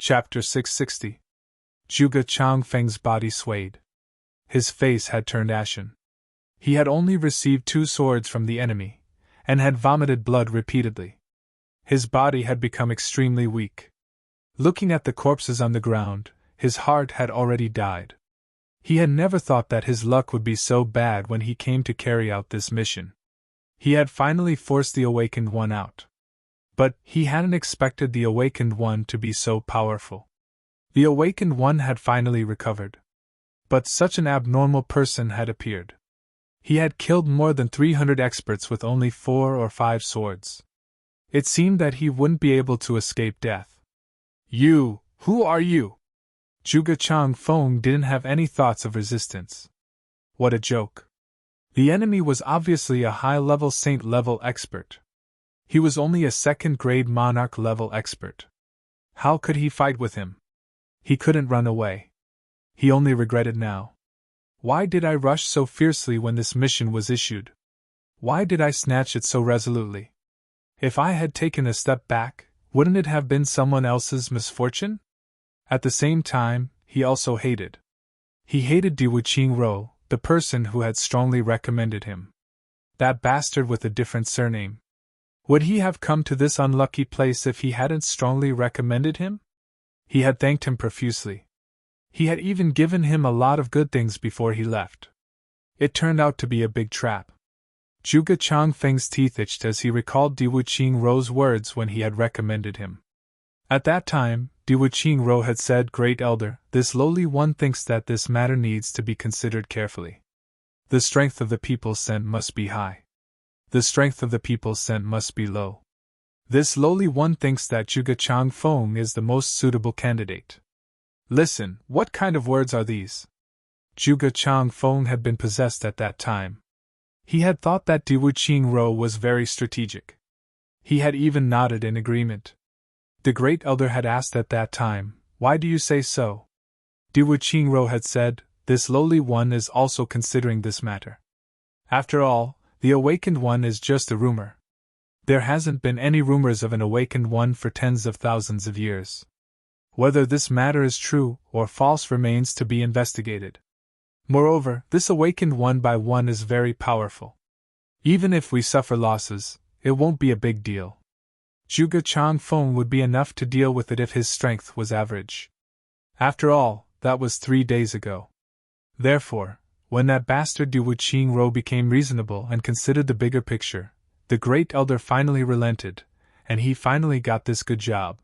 Chapter 660. Zhuge Changfeng's body swayed. His face had turned ashen. He had only received 2 swords from the enemy, and had vomited blood repeatedly. His body had become extremely weak. Looking at the corpses on the ground, his heart had already died. He had never thought that his luck would be so bad when he came to carry out this mission. He had finally forced the Awakened One out. But he hadn't expected the Awakened One to be so powerful. The Awakened One had finally recovered. But such an abnormal person had appeared. He had killed more than 300 experts with only 4 or 5 swords. It seemed that he wouldn't be able to escape death. "You, who are you?" Zhuge Changfeng didn't have any thoughts of resistance. What a joke. The enemy was obviously a high-level saint-level expert. He was only a second-grade monarch-level expert. How could he fight with him? He couldn't run away. He only regretted now. Why did I rush so fiercely when this mission was issued? Why did I snatch it so resolutely? If I had taken a step back, wouldn't it have been someone else's misfortune? At the same time, he also hated. He hated Diwu Qingro, the person who had strongly recommended him. That bastard with a different surname. Would he have come to this unlucky place if he hadn't strongly recommended him? He had thanked him profusely. He had even given him a lot of good things before he left. It turned out to be a big trap. Zhuge Changfeng's teeth itched as he recalled Diwu Qingrou's words when he had recommended him. At that time, Diwu Qingrou had said, "Great Elder, this lowly one thinks that this matter needs to be considered carefully. The strength of the people's scent must be high. The strength of the people's scent must be low. This lowly one thinks that Zhuge Changfeng is the most suitable candidate." Listen, what kind of words are these? Zhuge Changfeng had been possessed at that time. He had thought that Diwu Qingrou was very strategic. He had even nodded in agreement. The Great Elder had asked at that time, "Why do you say so?" Diwu Qingrou had said, "This lowly one is also considering this matter. After all, the Awakened One is just a rumor. There hasn't been any rumors of an Awakened One for tens of thousands of years. Whether this matter is true or false remains to be investigated. Moreover, this Awakened One by one is very powerful. Even if we suffer losses, it won't be a big deal. Zhuge Changfeng would be enough to deal with it if his strength was average. After all, that was 3 days ago. Therefore, when that bastard Diwu Qingrou became reasonable and considered the bigger picture, the Great Elder finally relented, and he finally got this good job.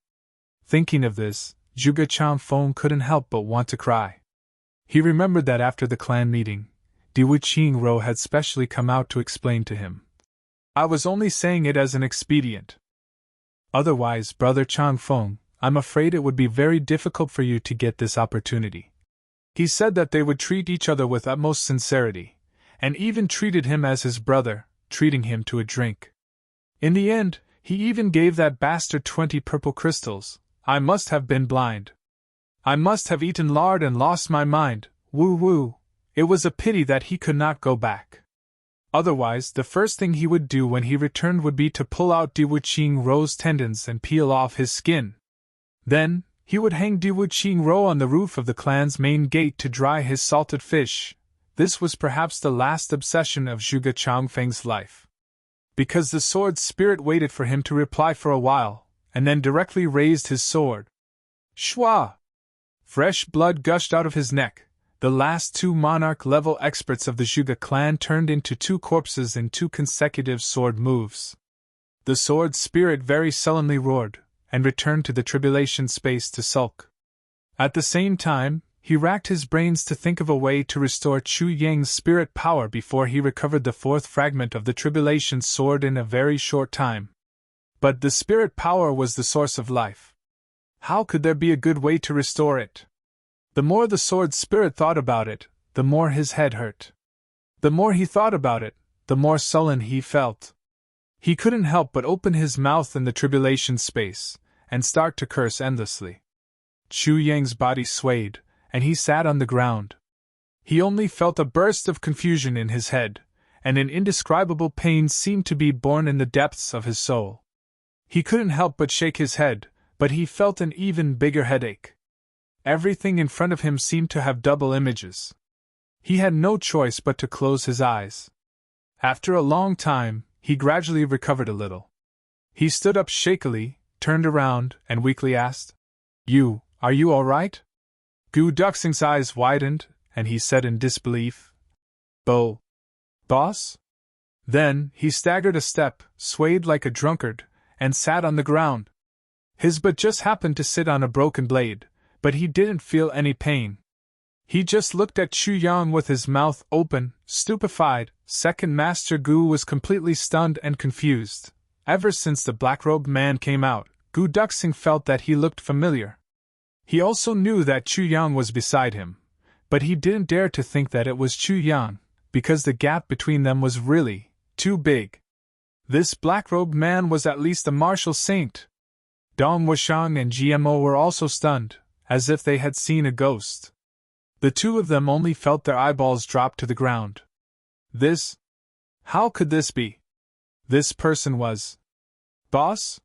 Thinking of this, Zhuge Changfeng couldn't help but want to cry. He remembered that after the clan meeting, Diwu Qingrou had specially come out to explain to him. "I was only saying it as an expedient. Otherwise, Brother Changfeng, I'm afraid it would be very difficult for you to get this opportunity." He said that they would treat each other with utmost sincerity, and even treated him as his brother, treating him to a drink. In the end, he even gave that bastard 20 purple crystals. I must have been blind. I must have eaten lard and lost my mind, woo-woo. It was a pity that he could not go back. Otherwise, the first thing he would do when he returned would be to pull out Diwu Qingrou's tendons and peel off his skin. Then, he would hang Diwu Qingrou on the roof of the clan's main gate to dry his salted fish. This was perhaps the last obsession of Zhuge Changfeng's life. Because the sword spirit waited for him to reply for a while, and then directly raised his sword. Shwa! Fresh blood gushed out of his neck. The last 2 monarch-level experts of the Zhuge clan turned into 2 corpses in 2 consecutive sword moves. The sword spirit very sullenly roared, and returned to the tribulation space to sulk. At the same time, he racked his brains to think of a way to restore Chu Yang's spirit power before he recovered the 4th fragment of the tribulation sword in a very short time. But the spirit power was the source of life. How could there be a good way to restore it? The more the sword spirit thought about it, the more his head hurt. The more he thought about it, the more sullen he felt. He couldn't help but open his mouth in the tribulation space, and start to curse endlessly. Chu Yang's body swayed, and he sat on the ground. He only felt a burst of confusion in his head, and an indescribable pain seemed to be born in the depths of his soul. He couldn't help but shake his head, but he felt an even bigger headache. Everything in front of him seemed to have double images. He had no choice but to close his eyes. After a long time, he gradually recovered a little. He stood up shakily, turned around, and weakly asked, Are you all right? Gu Duxing's eyes widened, and he said in disbelief, Boss? Then, he staggered a step, swayed like a drunkard, and sat on the ground. His butt just happened to sit on a broken blade, but he didn't feel any pain. He just looked at Chu Yang with his mouth open, stupefied. Second Master Gu was completely stunned and confused. Ever since the black-robed man came out, Gu Duxing felt that he looked familiar. He also knew that Chu Yang was beside him, but he didn't dare to think that it was Chu Yang, because the gap between them was really too big. This black-robed man was at least a martial saint. Dong Wushang and GMO were also stunned, as if they had seen a ghost. The two of them only felt their eyeballs drop to the ground. How could this be? This person was Boss?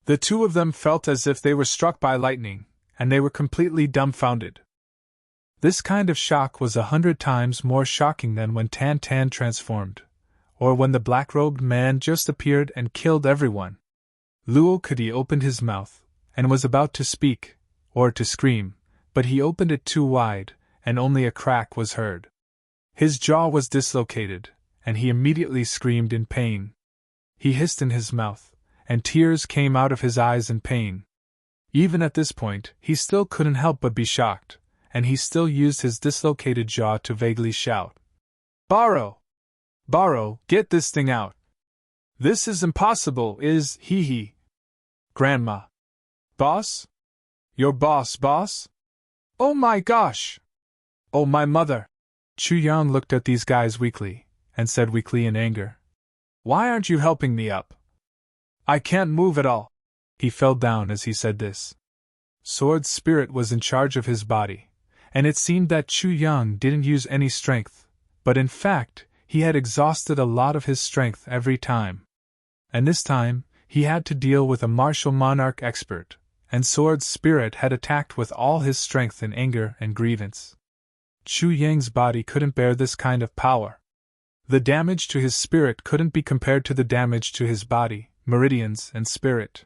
The two of them felt as if they were struck by lightning, and they were completely dumbfounded. This kind of shock was 100 times more shocking than when Tan Tan transformed, or when the black-robed man just appeared and killed everyone. Luo Kudi opened his mouth, and was about to speak, or to scream, but he opened it too wide, and only a crack was heard. His jaw was dislocated, and he immediately screamed in pain. He hissed in his mouth, and tears came out of his eyes in pain. Even at this point, he still couldn't help but be shocked, and he still used his dislocated jaw to vaguely shout, Baro! Get this thing out! This is impossible, hee. Grandma. Boss? Your boss? Oh my gosh! Oh my mother! Chu Yang looked at these guys weakly, and said weakly in anger, Why aren't you helping me up? I can't move at all. He fell down as he said this. Sword Spirit was in charge of his body, and it seemed that Chu Yang didn't use any strength, but in fact, he had exhausted a lot of his strength every time. And this time, he had to deal with a martial monarch expert, and Sword Spirit had attacked with all his strength in anger and grievance. Chu Yang's body couldn't bear this kind of power. The damage to his spirit couldn't be compared to the damage to his body, meridians, and spirit.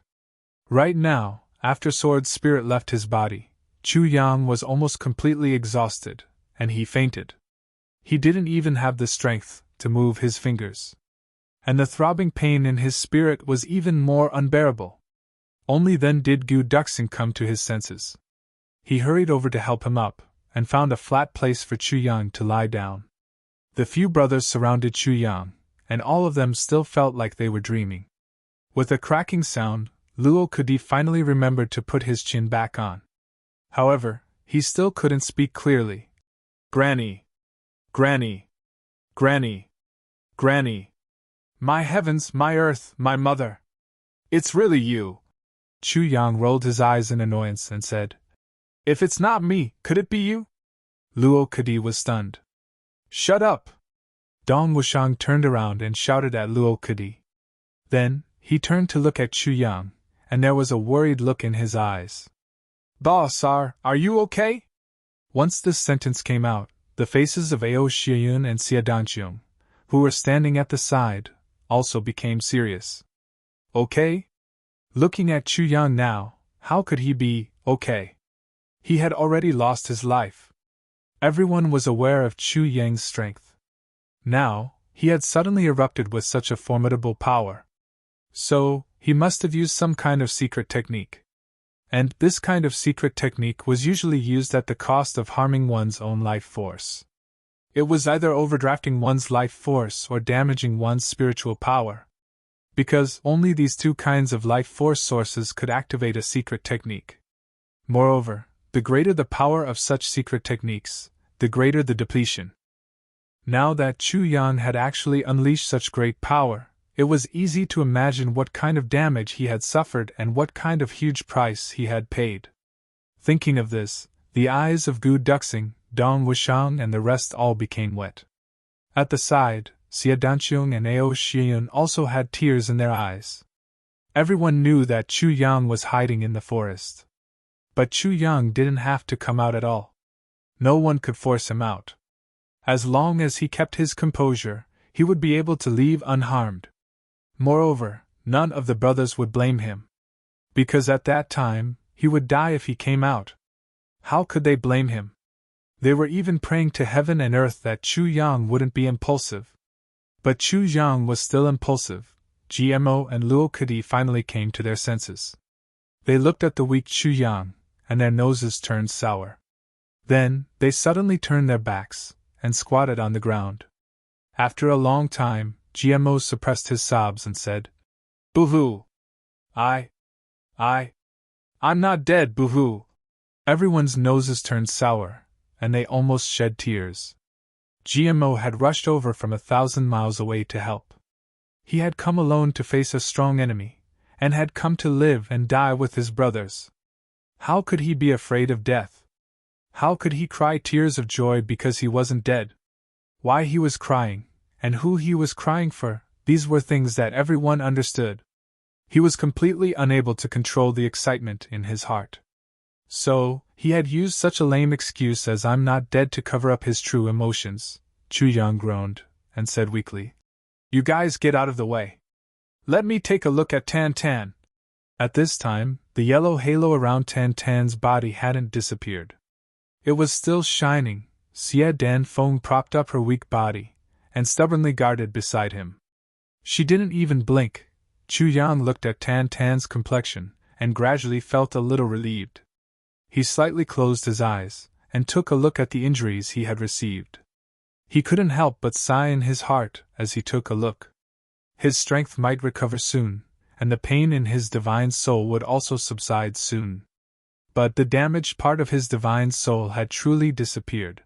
Right now, after Sword Spirit left his body, Chu Yang was almost completely exhausted, and he fainted. He didn't even have the strength to move his fingers. And the throbbing pain in his spirit was even more unbearable. Only then did Gu Duxing come to his senses. He hurried over to help him up, and found a flat place for Chu Yang to lie down. The few brothers surrounded Chu Yang, and all of them still felt like they were dreaming. With a cracking sound, Luo Kudi finally remembered to put his chin back on. However, he still couldn't speak clearly. Granny! My heavens, my earth, my mother! It's really you! Chu Yang rolled his eyes in annoyance and said, If it's not me, could it be you? Luo Kudi was stunned. Shut up! Dong Wushang turned around and shouted at Luo Kudi. Then, he turned to look at Chu Yang, and there was a worried look in his eyes. Boss, are you okay? Once this sentence came out, the faces of Ao Shiyun and Xia Danqiong, who were standing at the side, also became serious. Okay? Looking at Chu Yang now, how could he be okay? He had already lost his life. Everyone was aware of Chu Yang's strength. Now, he had suddenly erupted with such a formidable power. So, he must have used some kind of secret technique. And this kind of secret technique was usually used at the cost of harming one's own life force. It was either overdrafting one's life force or damaging one's spiritual power. Because only these two kinds of life force sources could activate a secret technique. Moreover, the greater the power of such secret techniques, the greater the depletion. Now that Chu Yang had actually unleashed such great power, it was easy to imagine what kind of damage he had suffered and what kind of huge price he had paid. Thinking of this, the eyes of Gu Duxing, Dong Wushang and the rest all became wet. At the side, Xia Danqiong and Ao Shiyun also had tears in their eyes. Everyone knew that Chu Yang was hiding in the forest. But Chu Yang didn't have to come out at all. No one could force him out. As long as he kept his composure, he would be able to leave unharmed. Moreover, none of the brothers would blame him. Because at that time, he would die if he came out. How could they blame him? They were even praying to heaven and earth that Chu Yang wouldn't be impulsive. But Chu Yang was still impulsive. GMO and Luo Kadi finally came to their senses. They looked at the weak Chu Yang, and their noses turned sour. Then, they suddenly turned their backs, and squatted on the ground. After a long time, GMO suppressed his sobs and said, "Boo-hoo! I'm not dead, boo-hoo!" Everyone's noses turned sour, and they almost shed tears. GMO had rushed over from 1,000 miles away to help. He had come alone to face a strong enemy, and had come to live and die with his brothers. How could he be afraid of death? How could he cry tears of joy because he wasn't dead? Why he was crying, and who he was crying for, these were things that everyone understood. He was completely unable to control the excitement in his heart. So, he had used such a lame excuse as "I'm not dead" to cover up his true emotions. Chu Yang groaned, and said weakly, "You guys get out of the way. Let me take a look at Tan Tan." At this time, the yellow halo around Tan Tan's body hadn't disappeared. It was still shining. Xie Dan Feng propped up her weak body, and stubbornly guarded beside him. She didn't even blink. Chu Yang looked at Tan Tan's complexion, and gradually felt a little relieved. He slightly closed his eyes, and took a look at the injuries he had received. He couldn't help but sigh in his heart as he took a look. His strength might recover soon, and the pain in his divine soul would also subside soon. But the damaged part of his divine soul had truly disappeared.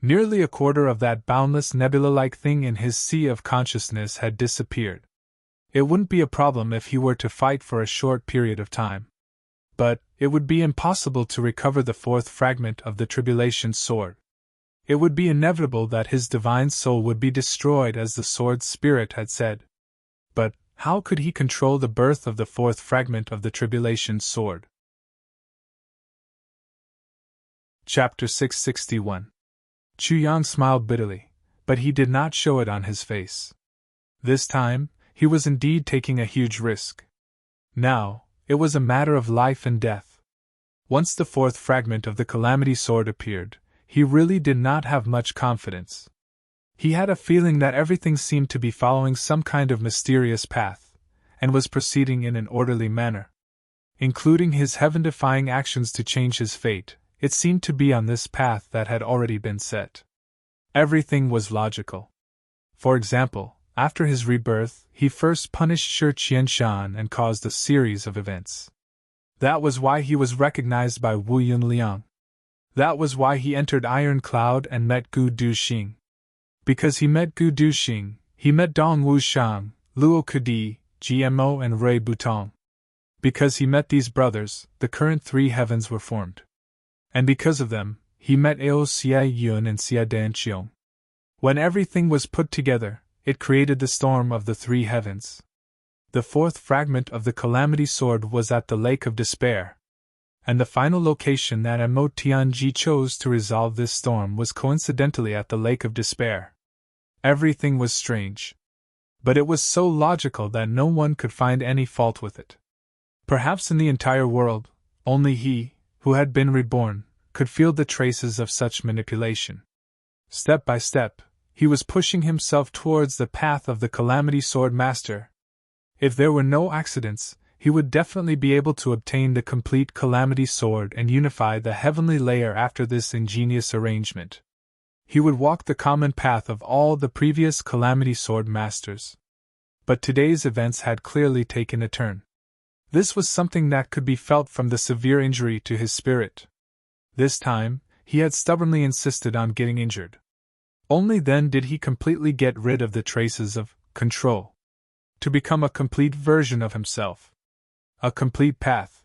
Nearly a quarter of that boundless nebula-like thing in his sea of consciousness had disappeared. It wouldn't be a problem if he were to fight for a short period of time. But it would be impossible to recover the fourth fragment of the Tribulation Sword. It would be inevitable that his divine soul would be destroyed as the sword's spirit had said. But how could he control the birth of the fourth fragment of the Tribulation Sword? Chapter 661. Chu Yang smiled bitterly, but he did not show it on his face. This time, he was indeed taking a huge risk. Now, it was a matter of life and death. Once the fourth fragment of the Calamity Sword appeared, he really did not have much confidence. He had a feeling that everything seemed to be following some kind of mysterious path, and was proceeding in an orderly manner. Including his heaven-defying actions to change his fate, it seemed to be on this path that had already been set. Everything was logical. For example, after his rebirth, he first punished Shi Qianshan and caused a series of events. That was why he was recognized by Wu Yunliang. That was why he entered Iron Cloud and met Gu Duxing. Because he met Gu Duxing, he met Dong Wushang, Luo Kadi, GMO and Rui Butong. Because he met these brothers, the current three heavens were formed. And because of them, he met Ao Xie Yun and Xie Dan Qiong. When everything was put together, it created the storm of the three heavens. The fourth fragment of the Calamity Sword was at the Lake of Despair. And the final location that Mo Tianji chose to resolve this storm was coincidentally at the Lake of Despair. Everything was strange. But it was so logical that no one could find any fault with it. Perhaps in the entire world, only he, who had been reborn, could feel the traces of such manipulation. Step by step, he was pushing himself towards the path of the Calamity Sword Master. If there were no accidents, he would definitely be able to obtain the complete Calamity Sword and unify the heavenly layer after this ingenious arrangement. He would walk the common path of all the previous Calamity Sword Masters. But today's events had clearly taken a turn. This was something that could be felt from the severe injury to his spirit. This time, he had stubbornly insisted on getting injured. Only then did he completely get rid of the traces of control. To become a complete version of himself. A complete path.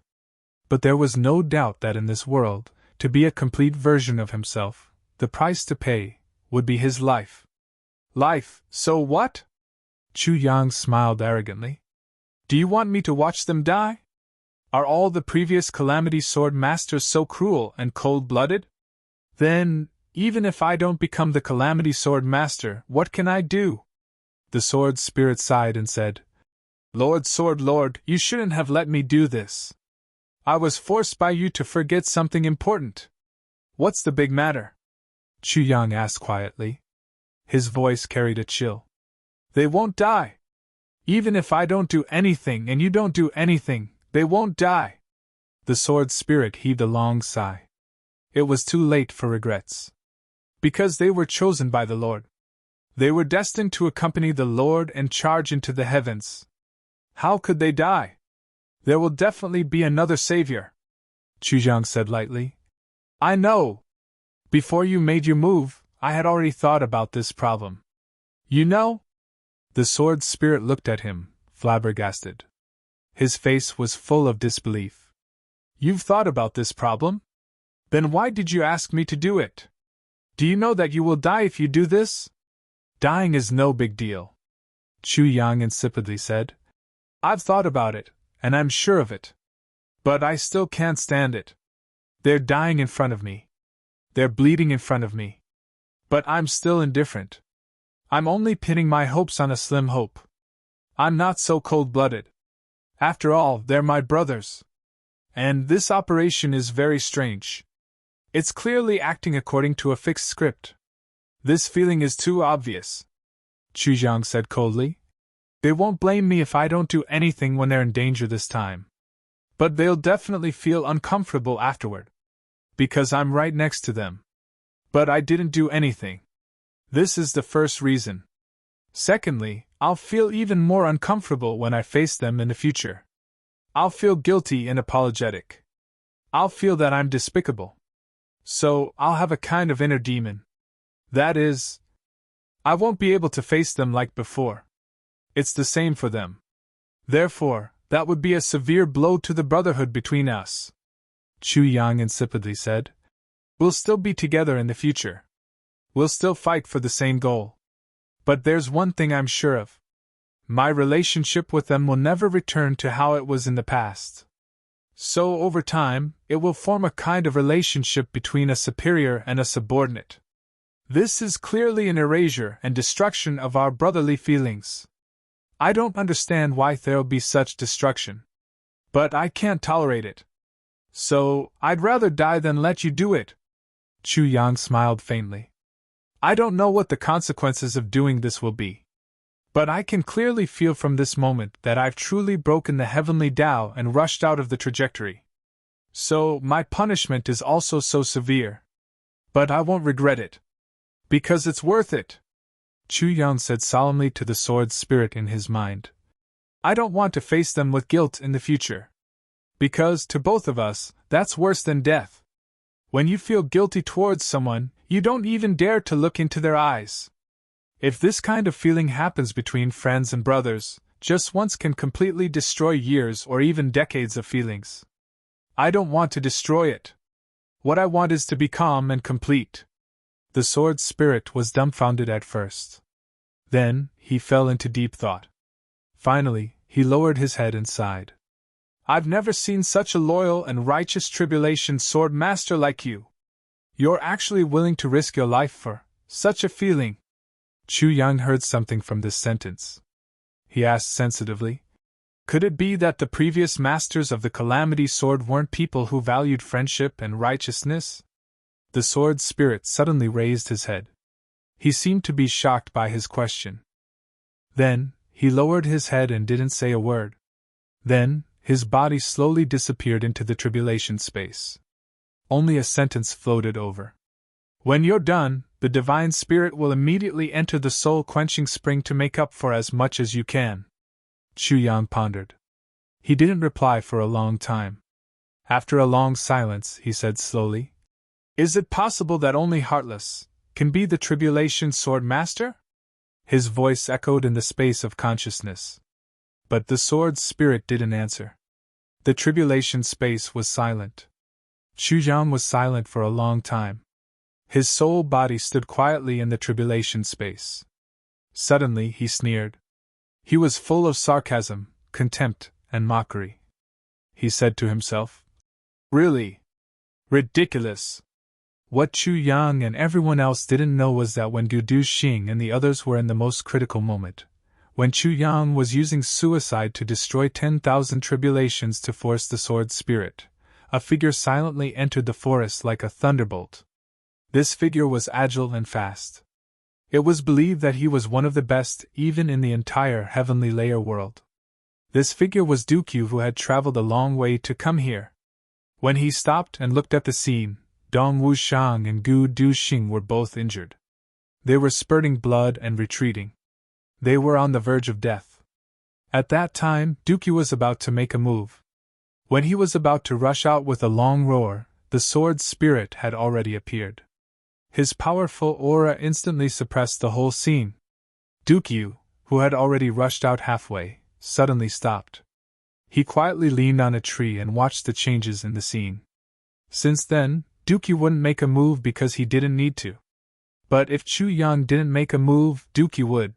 But there was no doubt that in this world, to be a complete version of himself, the price to pay would be his life. Life, so what? Chu Yang smiled arrogantly. Do you want me to watch them die? Are all the previous Calamity Sword Masters so cruel and cold-blooded? Then, even if I don't become the Calamity Sword Master, what can I do? The Sword Spirit sighed and said, Lord Sword Lord, you shouldn't have let me do this. I was forced by you to forget something important. What's the big matter? Chu Yang asked quietly. His voice carried a chill. They won't die. Even if I don't do anything and you don't do anything, they won't die. The Sword Spirit heaved a long sigh. It was too late for regrets. Because they were chosen by the Lord. They were destined to accompany the Lord and charge into the heavens. How could they die? There will definitely be another savior, Chu Yang said lightly. I know. Before you made your move, I had already thought about this problem. You know? The Sword Spirit looked at him, flabbergasted. His face was full of disbelief. You've thought about this problem? Then why did you ask me to do it? Do you know that you will die if you do this? Dying is no big deal, Chu Yang insipidly said. I've thought about it, and I'm sure of it. But I still can't stand it. They're dying in front of me. They're bleeding in front of me. But I'm still indifferent. I'm only pinning my hopes on a slim hope. I'm not so cold-blooded. After all, they're my brothers. And this operation is very strange. It's clearly acting according to a fixed script. This feeling is too obvious, Chu Yang said coldly. They won't blame me if I don't do anything when they're in danger this time. But they'll definitely feel uncomfortable afterward. Because I'm right next to them. But I didn't do anything. This is the first reason. Secondly, I'll feel even more uncomfortable when I face them in the future. I'll feel guilty and apologetic. I'll feel that I'm despicable. So, I'll have a kind of inner demon. That is, I won't be able to face them like before. It's the same for them. Therefore, that would be a severe blow to the brotherhood between us. Chu Yang insipidly said. We'll still be together in the future. We'll still fight for the same goal. But there's one thing I'm sure of. My relationship with them will never return to how it was in the past. So over time, it will form a kind of relationship between a superior and a subordinate. This is clearly an erasure and destruction of our brotherly feelings. I don't understand why there'll be such destruction. But I can't tolerate it. So, I'd rather die than let you do it. Chu Yang smiled faintly. I don't know what the consequences of doing this will be. But I can clearly feel from this moment that I've truly broken the heavenly Tao and rushed out of the trajectory. So, my punishment is also so severe. But I won't regret it. Because it's worth it. Chu Yang said solemnly to the Sword Spirit in his mind. I don't want to face them with guilt in the future. Because, to both of us, that's worse than death. When you feel guilty towards someone, you don't even dare to look into their eyes. If this kind of feeling happens between friends and brothers, just once can completely destroy years or even decades of feelings. I don't want to destroy it. What I want is to be calm and complete. The Sword Spirit was dumbfounded at first. Then, he fell into deep thought. Finally, he lowered his head and sighed. I've never seen such a loyal and righteous tribulation sword master like you. You're actually willing to risk your life for such a feeling. Chu Yang heard something from this sentence. He asked sensitively, could it be that the previous masters of the Calamity Sword weren't people who valued friendship and righteousness? The Sword Spirit suddenly raised his head. He seemed to be shocked by his question. Then, he lowered his head and didn't say a word. Then, his body slowly disappeared into the tribulation space. Only a sentence floated over. When you're done, the Divine Spirit will immediately enter the soul-quenching spring to make up for as much as you can. Chu Yang pondered. He didn't reply for a long time. After a long silence, he said slowly, Is it possible that only Heartless can be the Tribulation Sword Master? His voice echoed in the space of consciousness. But the Sword Spirit didn't answer. The tribulation space was silent. Chu Yang was silent for a long time. His soul body stood quietly in the tribulation space. Suddenly he sneered. He was full of sarcasm, contempt, and mockery. He said to himself, "Really? Ridiculous!" What Chu Yang and everyone else didn't know was that when Gu Du Xing and the others were in the most critical moment, when Chu Yang was using suicide to destroy 10,000 tribulations to force the sword spirit, a figure silently entered the forest like a thunderbolt. This figure was agile and fast. It was believed that he was one of the best even in the entire heavenly layer world. This figure was Dukyu, who had traveled a long way to come here. When he stopped and looked at the scene, Dong Wushang and Gu Du Xing were both injured. They were spurting blood and retreating. They were on the verge of death. At that time, Dukyu was about to make a move. When he was about to rush out with a long roar, the sword spirit had already appeared. His powerful aura instantly suppressed the whole scene. Dukyu, who had already rushed out halfway, suddenly stopped. He quietly leaned on a tree and watched the changes in the scene. Since then, Dukyu wouldn't make a move because he didn't need to. But if Chu Yang didn't make a move, Dukyu would.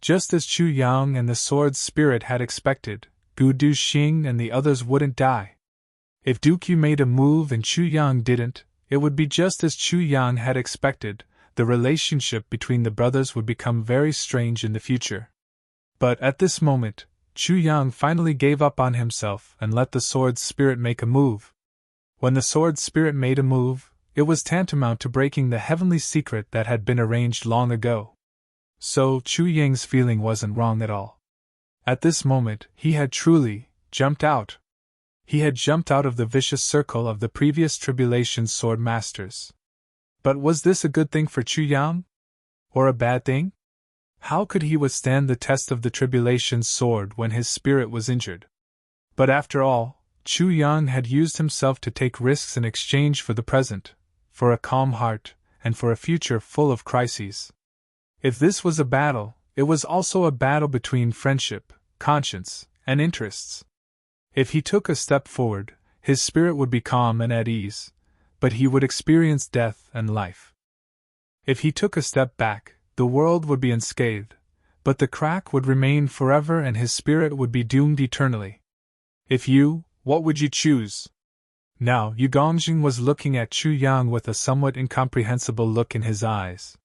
Just as Chu Yang and the sword spirit had expected, Gu Du Xing and the others wouldn't die. If Dukyu made a move and Chu Yang didn't, it would be just as Chu Yang had expected. The relationship between the brothers would become very strange in the future. But at this moment, Chu Yang finally gave up on himself and let the sword spirit make a move. When the sword spirit made a move, it was tantamount to breaking the heavenly secret that had been arranged long ago. So Chu Yang's feeling wasn't wrong at all. At this moment, he had truly jumped out. He had jumped out of the vicious circle of the previous tribulation sword masters. But was this a good thing for Chu Yang? Or a bad thing? How could he withstand the test of the tribulation sword when his spirit was injured? But after all, Chu Yang had used himself to take risks in exchange for the present, for a calm heart, and for a future full of crises. If this was a battle, it was also a battle between friendship, conscience, and interests. If he took a step forward, his spirit would be calm and at ease, but he would experience death and life. If he took a step back, the world would be unscathed, but the crack would remain forever and his spirit would be doomed eternally. What would you choose? Now, Yu Gongjing was looking at Chu Yang with a somewhat incomprehensible look in his eyes.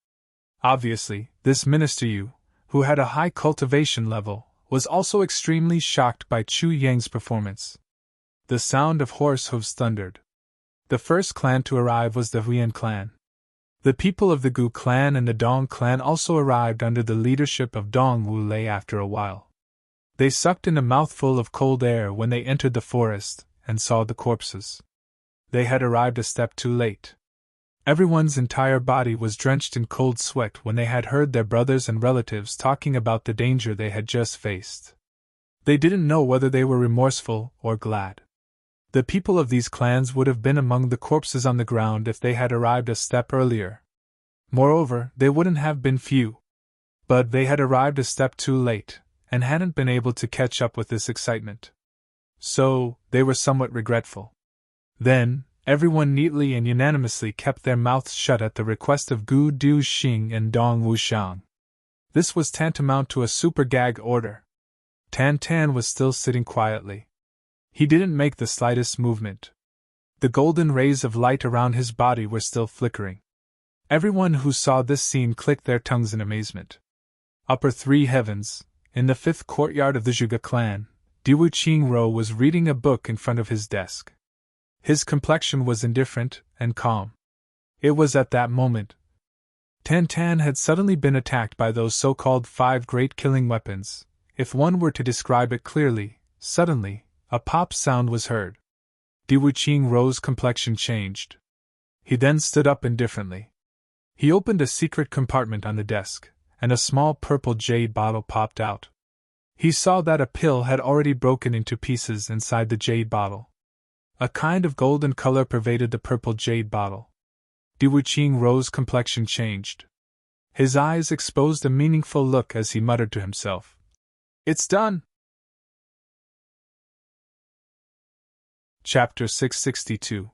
Obviously, this Minister Yu, who had a high cultivation level, was also extremely shocked by Chu Yang's performance. The sound of horse hooves thundered. The first clan to arrive was the Huiyan clan. The people of the Gu clan and the Dong clan also arrived under the leadership of Dong Wu Lei after a while. They sucked in a mouthful of cold air when they entered the forest and saw the corpses. They had arrived a step too late. Everyone's entire body was drenched in cold sweat when they had heard their brothers and relatives talking about the danger they had just faced. They didn't know whether they were remorseful or glad. The people of these clans would have been among the corpses on the ground if they had arrived a step earlier. Moreover, they wouldn't have been few. But they had arrived a step too late, and hadn't been able to catch up with this excitement. So, they were somewhat regretful. Then, everyone neatly and unanimously kept their mouths shut at the request of Gu Du Xing and Dong Wushang. This was tantamount to a super gag order. Tan Tan was still sitting quietly. He didn't make the slightest movement. The golden rays of light around his body were still flickering. Everyone who saw this scene clicked their tongues in amazement. Upper three heavens, in the fifth courtyard of the Zhuge clan, Diwu Qingro was reading a book in front of his desk. His complexion was indifferent and calm. It was at that moment Tan Tan had suddenly been attacked by those so-called 5 great killing weapons. If one were to describe it clearly, suddenly, a pop sound was heard. Diwu Qingro's complexion changed. He then stood up indifferently. He opened a secret compartment on the desk, and a small purple jade bottle popped out. He saw that a pill had already broken into pieces inside the jade bottle. A kind of golden color pervaded the purple jade bottle. Diwu Qingro's complexion changed. His eyes exposed a meaningful look as he muttered to himself, "It's done!" Chapter 662.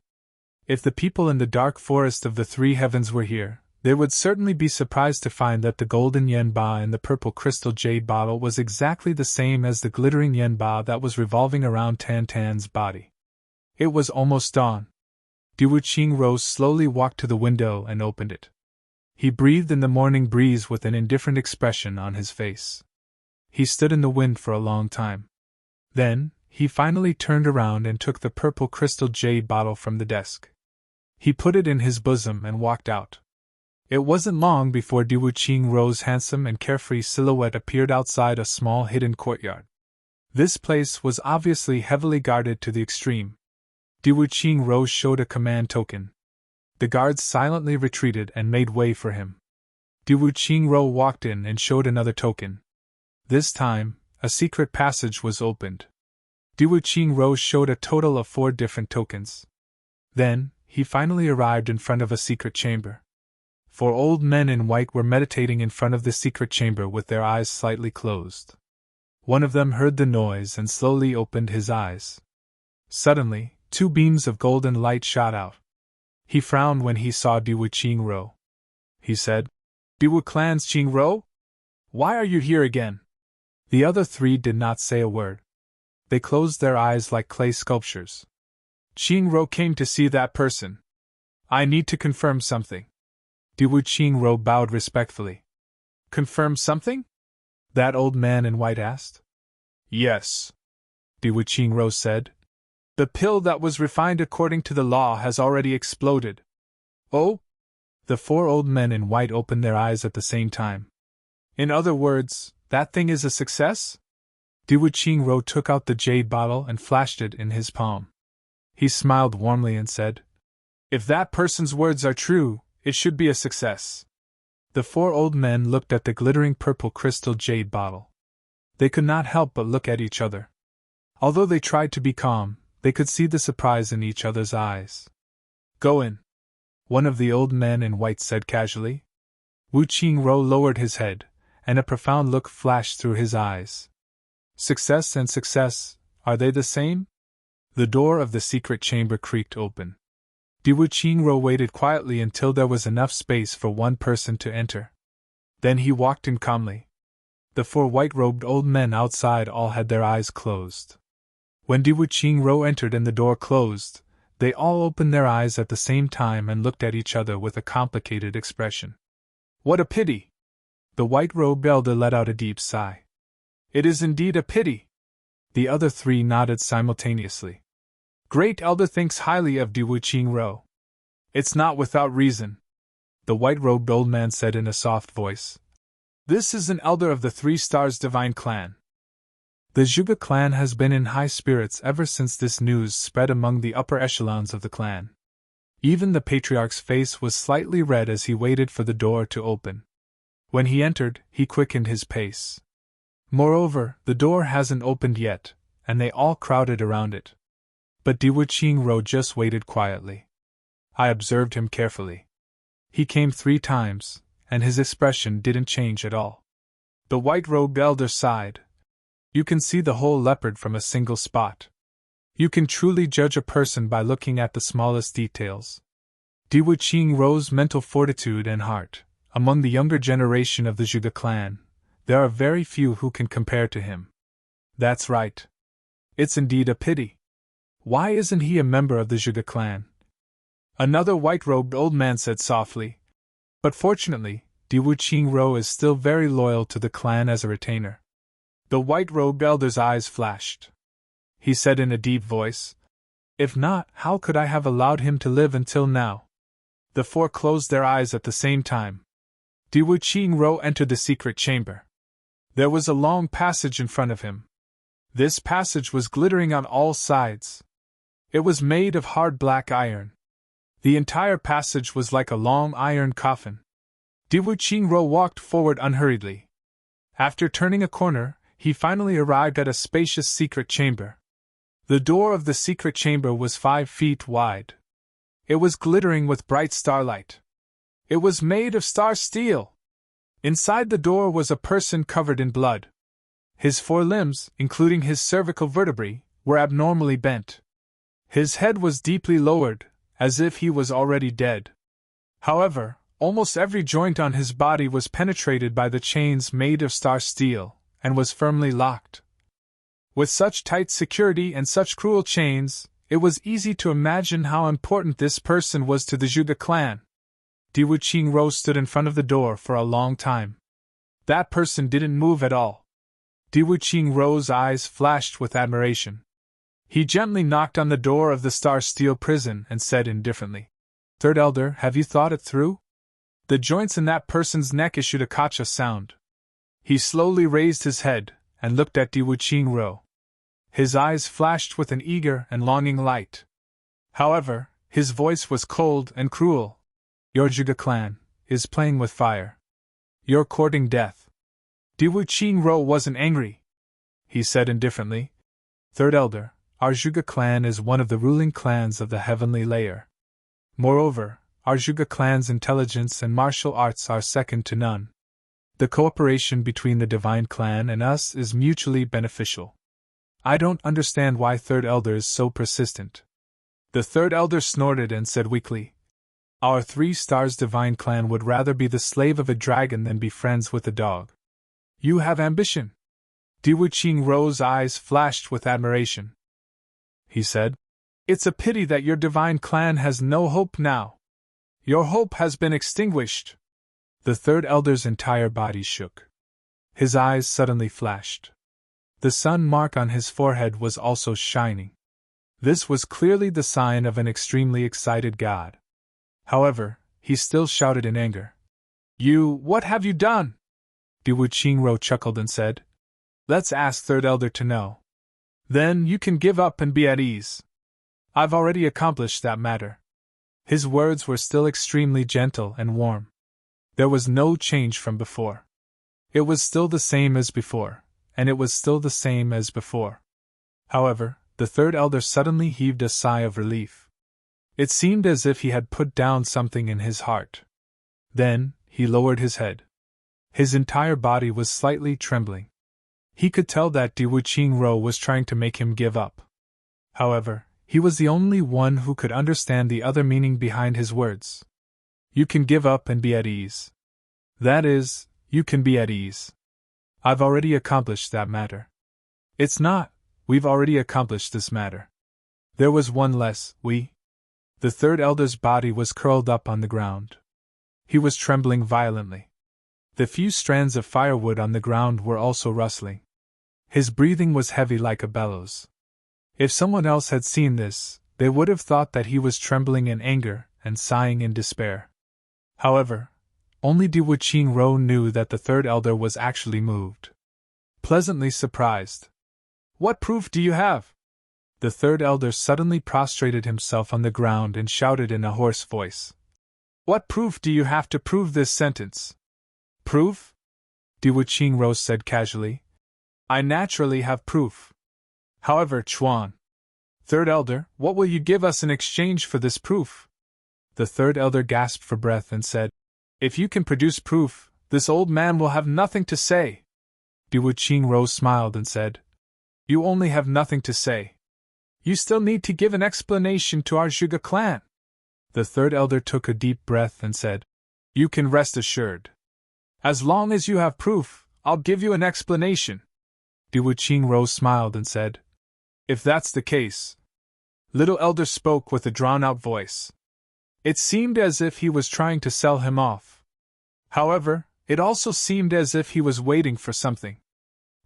If the people in the dark forest of the three heavens were here, They would certainly be surprised to find that the golden yenba in the purple crystal jade bottle was exactly the same as the glittering yenba that was revolving around Tan Tan's body. It was almost dawn. Diwu Qingro slowly walked to the window and opened it. He breathed in the morning breeze with an indifferent expression on his face. He stood in the wind for a long time. Then, he finally turned around and took the purple crystal jade bottle from the desk. He put it in his bosom and walked out. It wasn't long before Diwu Qingro's handsome and carefree silhouette appeared outside a small hidden courtyard. This place was obviously heavily guarded to the extreme. Diwu Qingro showed a command token. The guards silently retreated and made way for him. Diwu Qingro walked in and showed another token. This time, a secret passage was opened. Diwu Qingro showed a total of 4 different tokens. Then, he finally arrived in front of a secret chamber. 4 old men in white were meditating in front of the secret chamber with their eyes slightly closed. One of them heard the noise and slowly opened his eyes. Suddenly, 2 beams of golden light shot out. He frowned when he saw Diwu Qingro. He said, "Diwu Clan's Qingro? Why are you here again?" The other 3 did not say a word. They closed their eyes like clay sculptures. "Qingro came to see that person. I need to confirm something." Diwu Qingro bowed respectfully. "Confirm something?" that old man in white asked. "Yes," Diwu Qingro said. "The pill that was refined according to the law has already exploded." "Oh?" The 4 old men in white opened their eyes at the same time. "In other words, that thing is a success?" Diwu Qingro took out the jade bottle and flashed it in his palm. He smiled warmly and said, "If that person's words are true, it should be a success." The 4 old men looked at the glittering purple crystal jade bottle. They could not help but look at each other. Although they tried to be calm, they could see the surprise in each other's eyes. "Go in," one of the old men in white said casually. Wu Qingro lowered his head, and a profound look flashed through his eyes. Success and success, are they the same? The door of the secret chamber creaked open. Diwu Qingro waited quietly until there was enough space for one person to enter. Then he walked in calmly. The 4 white-robed old men outside all had their eyes closed. When Diwu Qingro entered and the door closed, they all opened their eyes at the same time and looked at each other with a complicated expression. "What a pity!" The white-robed elder let out a deep sigh. "It is indeed a pity." The other 3 nodded simultaneously. "Great elder thinks highly of Diwu Qingro." "It's not without reason," the white-robed old man said in a soft voice. "This is an elder of the 3 Stars Divine Clan." The Zhuge clan has been in high spirits ever since this news spread among the upper echelons of the clan. Even the patriarch's face was slightly red as he waited for the door to open. When he entered, he quickened his pace. Moreover, the door hasn't opened yet, and they all crowded around it. But Diwu Qingro just waited quietly. I observed him carefully. He came 3 times, and his expression didn't change at all. The white-robed elder sighed. "You can see the whole leopard from a single spot. You can truly judge a person by looking at the smallest details." Diwu Qingro's mental fortitude and heart, among the younger generation of the Zhuge clan, there are very few who can compare to him. "That's right. It's indeed a pity. Why isn't he a member of the Zhuge clan?" another white-robed old man said softly. But fortunately, Diwu Qingro is still very loyal to the clan as a retainer. The white-robed elder's eyes flashed. He said in a deep voice, "If not, how could I have allowed him to live until now?" The 4 closed their eyes at the same time. Diwu Qingro entered the secret chamber. There was a long passage in front of him. This passage was glittering on all sides. It was made of hard black iron. The entire passage was like a long iron coffin. Diwu Qingro walked forward unhurriedly. After turning a corner, he finally arrived at a spacious secret chamber. The door of the secret chamber was 5 feet wide. It was glittering with bright starlight. It was made of star steel. Inside the door was a person covered in blood. His 4 limbs, including his cervical vertebrae, were abnormally bent. His head was deeply lowered, as if he was already dead. However, Almost every joint on his body was penetrated by the chains made of star steel, and was firmly locked. With such tight security and such cruel chains, it was easy to imagine how important this person was to the Zhuge clan. Diwu Qingro stood in front of the door for a long time. That person didn't move at all. Diwu Qingro's eyes flashed with admiration. He gently knocked on the door of the star steel prison and said indifferently, "Third Elder, have you thought it through?" The joints in that person's neck issued a kacha sound. He slowly raised his head and looked at Diwu Qingro. His eyes flashed with an eager and longing light. However, his voice was cold and cruel. "Your Zhuge clan is playing with fire. You're courting death." Diwu Qingro wasn't angry. He said indifferently, "Third Elder, our Zhuge clan is one of the ruling clans of the heavenly layer. Moreover, our Zhuge clan's intelligence and martial arts are second to none. The cooperation between the divine clan and us is mutually beneficial. I don't understand why Third Elder is so persistent." The Third Elder snorted and said weakly, "Our 3 stars divine clan would rather be the slave of a dragon than be friends with a dog. You have ambition." Diwu Qingro's eyes flashed with admiration. He said, "It's a pity that your divine clan has no hope now. Your hope has been extinguished." The Third Elder's entire body shook. His eyes suddenly flashed. The sun mark on his forehead was also shining. This was clearly the sign of an extremely excited god. However, he still shouted in anger, What have you done?" Diwu Qingro chuckled and said, "Let's ask Third Elder to know. Then you can give up and be at ease. I've already accomplished that matter." His words were still extremely gentle and warm. There was no change from before. It was still the same as before, and it was still the same as before. However, the Third Elder suddenly heaved a sigh of relief. It seemed as if he had put down something in his heart. Then, he lowered his head. His entire body was slightly trembling. He could tell that Diwu Qingro was trying to make him give up. However, he was the only one who could understand the other meaning behind his words. You can give up and be at ease. That is, you can be at ease. I've already accomplished that matter. It's not, we've already accomplished this matter. There was one less, we. The Third Elder's body was curled up on the ground. He was trembling violently. The few strands of firewood on the ground were also rustling. His breathing was heavy like a bellows. If someone else had seen this, they would have thought that he was trembling in anger and sighing in despair. However, only Diwu Qingro knew that the Third Elder was actually moved. Pleasantly surprised. "What proof do you have?" The Third Elder suddenly prostrated himself on the ground and shouted in a hoarse voice. "What proof do you have to prove this sentence?" "Proof?" Diwu Qingro said casually. "I naturally have proof. However, Chuan, Third Elder, what will you give us in exchange for this proof?" The Third Elder gasped for breath and said, "If you can produce proof, this old man will have nothing to say." Diwu Qingro smiled and said, "You only have nothing to say. You still need to give an explanation to our Zhuge clan." The Third Elder took a deep breath and said, "You can rest assured. As long as you have proof, I'll give you an explanation." Diwu Qingro smiled and said, "If that's the case." Little Elder spoke with a drawn-out voice. It seemed as if he was trying to sell him off. However, it also seemed as if he was waiting for something.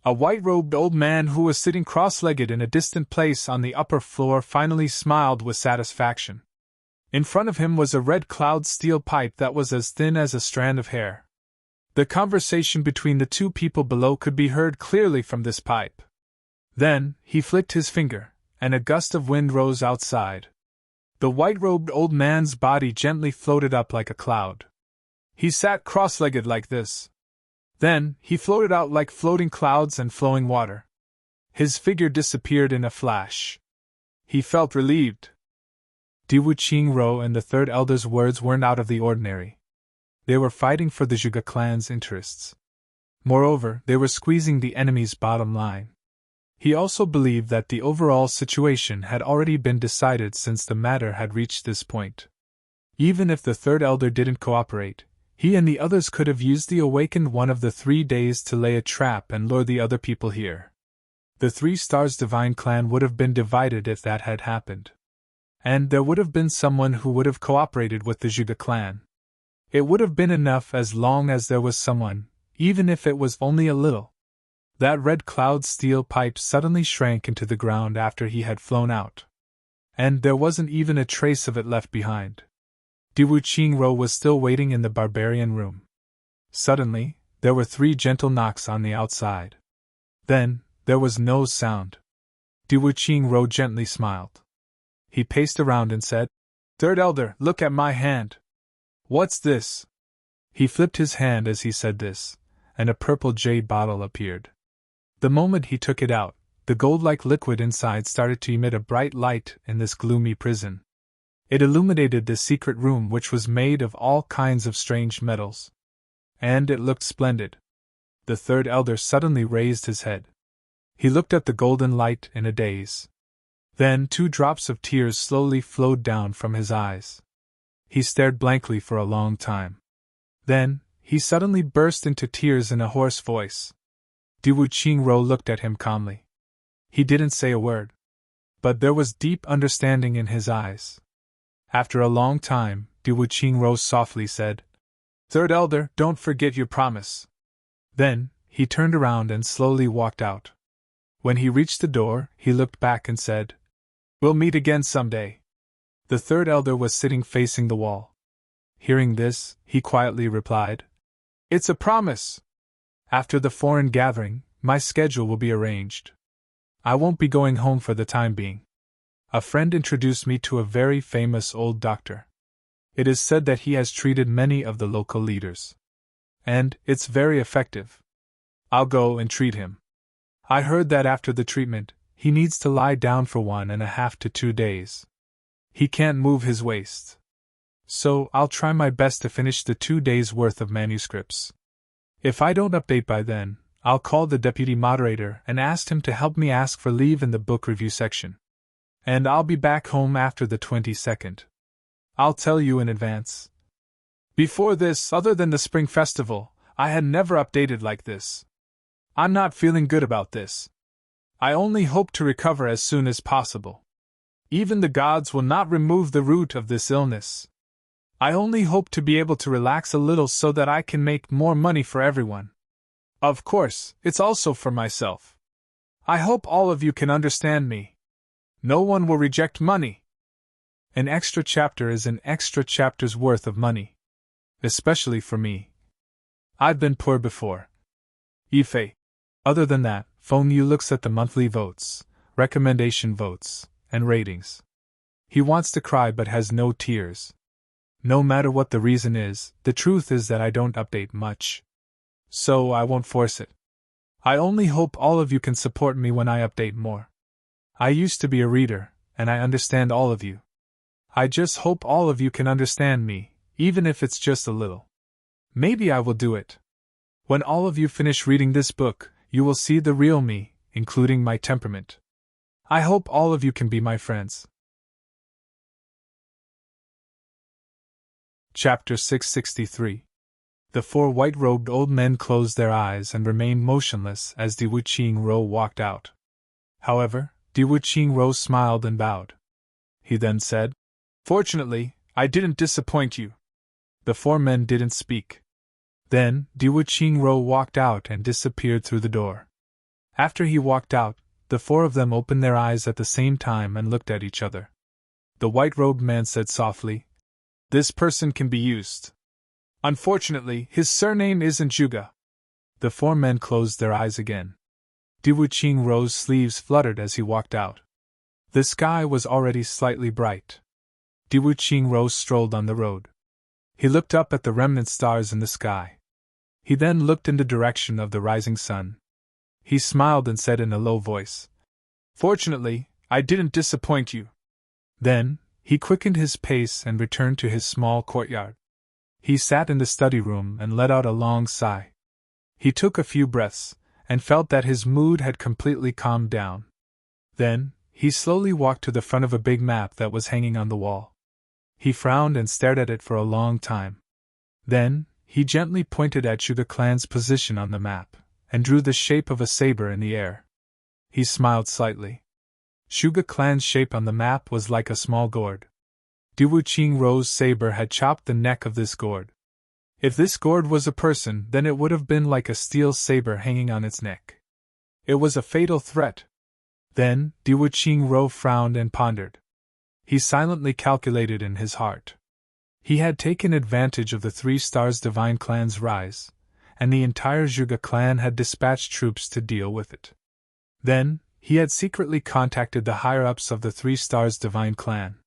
A white-robed old man who was sitting cross-legged in a distant place on the upper floor finally smiled with satisfaction. In front of him was a red cloud steel pipe that was as thin as a strand of hair. The conversation between the two people below could be heard clearly from this pipe. Then, he flicked his finger, and a gust of wind rose outside. The white-robed old man's body gently floated up like a cloud. He sat cross-legged like this. Then, he floated out like floating clouds and flowing water. His figure disappeared in a flash. He felt relieved. Diwu Qingro and the Third Elder's words weren't out of the ordinary. They were fighting for the Zhuge clan's interests. Moreover, they were squeezing the enemy's bottom line. He also believed that the overall situation had already been decided since the matter had reached this point. Even if the third elder didn't cooperate, he and the others could have used the awakened one of the 3 days to lay a trap and lure the other people here. The 3 Stars Divine clan would have been divided if that had happened. And there would have been someone who would have cooperated with the Zhuge clan. It would have been enough as long as there was someone, even if it was only a little. That red cloud steel pipe suddenly shrank into the ground after he had flown out. And there wasn't even a trace of it left behind. Diwu Qingro was still waiting in the barbarian room. Suddenly, there were 3 gentle knocks on the outside. Then, there was no sound. Diwu Qingro gently smiled. He paced around and said, "Third elder, look at my hand." "What's this?" He flipped his hand as he said this, and a purple jade bottle appeared. The moment he took it out, the gold-like liquid inside started to emit a bright light in this gloomy prison. It illuminated the secret room, which was made of all kinds of strange metals. And it looked splendid. The third elder suddenly raised his head. He looked at the golden light in a daze. Then 2 drops of tears slowly flowed down from his eyes. He stared blankly for a long time. Then, he suddenly burst into tears in a hoarse voice. Diwu Qingro looked at him calmly. He didn't say a word. But there was deep understanding in his eyes. After a long time, Diwu Qingro softly said, "Third elder, don't forget your promise." Then, he turned around and slowly walked out. When he reached the door, he looked back and said, "We'll meet again someday." The third elder was sitting facing the wall. Hearing this, he quietly replied, "It's a promise. After the foreign gathering, my schedule will be arranged. I won't be going home for the time being. A friend introduced me to a very famous old doctor. It is said that he has treated many of the local leaders. And it's very effective. I'll go and treat him. I heard that after the treatment, he needs to lie down for 1.5 to 2 days. He can't move his waist. So I'll try my best to finish the 2 days' worth of manuscripts. If I don't update by then, I'll call the deputy moderator and ask him to help me ask for leave in the book review section. And I'll be back home after the 22nd. I'll tell you in advance. Before this, other than the spring festival, I had never updated like this. I'm not feeling good about this. I only hope to recover as soon as possible. Even the gods will not remove the root of this illness. I only hope to be able to relax a little so that I can make more money for everyone. Of course, it's also for myself. I hope all of you can understand me. No one will reject money. An extra chapter is an extra chapter's worth of money. Especially for me. I've been poor before. Ife. Other than that, Feng Yu looks at the monthly votes, recommendation votes, and ratings. He wants to cry but has no tears. No matter what the reason is, the truth is that I don't update much. So I won't force it. I only hope all of you can support me when I update more. I used to be a reader, and I understand all of you. I just hope all of you can understand me, even if it's just a little. Maybe I will do it. When all of you finish reading this book, you will see the real me, including my temperament. I hope all of you can be my friends. Chapter 663. The 4 white-robed old men closed their eyes and remained motionless as Diwu Qingro walked out. However, Diwu Qingro smiled and bowed. He then said, "Fortunately, I didn't disappoint you." The 4 men didn't speak. Then, Diwu Qingro walked out and disappeared through the door. After he walked out, the 4 of them opened their eyes at the same time and looked at each other. The white-robed man said softly, "This person can be used. Unfortunately, his surname isn't Zhuge." The 4 men closed their eyes again. Diwu Qingro's sleeves fluttered as he walked out. The sky was already slightly bright. Diwu Qingro strolled on the road. He looked up at the remnant stars in the sky. He then looked in the direction of the rising sun. He smiled and said in a low voice, "Fortunately, I didn't disappoint you." Then, he quickened his pace and returned to his small courtyard. He sat in the study room and let out a long sigh. He took a few breaths, and felt that his mood had completely calmed down. Then, he slowly walked to the front of a big map that was hanging on the wall. He frowned and stared at it for a long time. Then, he gently pointed at Zhuge Clan's position on the map, and drew the shape of a saber in the air. He smiled slightly. Zhuge Clan's shape on the map was like a small gourd. Diwu Qingrou's saber had chopped the neck of this gourd. If this gourd was a person, then it would have been like a steel saber hanging on its neck. It was a fatal threat. Then, Diwu Qingrou frowned and pondered. He silently calculated in his heart. He had taken advantage of the 3 Stars Divine Clan's rise, and the entire Zhuge clan had dispatched troops to deal with it. Then, he had secretly contacted the higher-ups of the 3 Stars Divine Clan.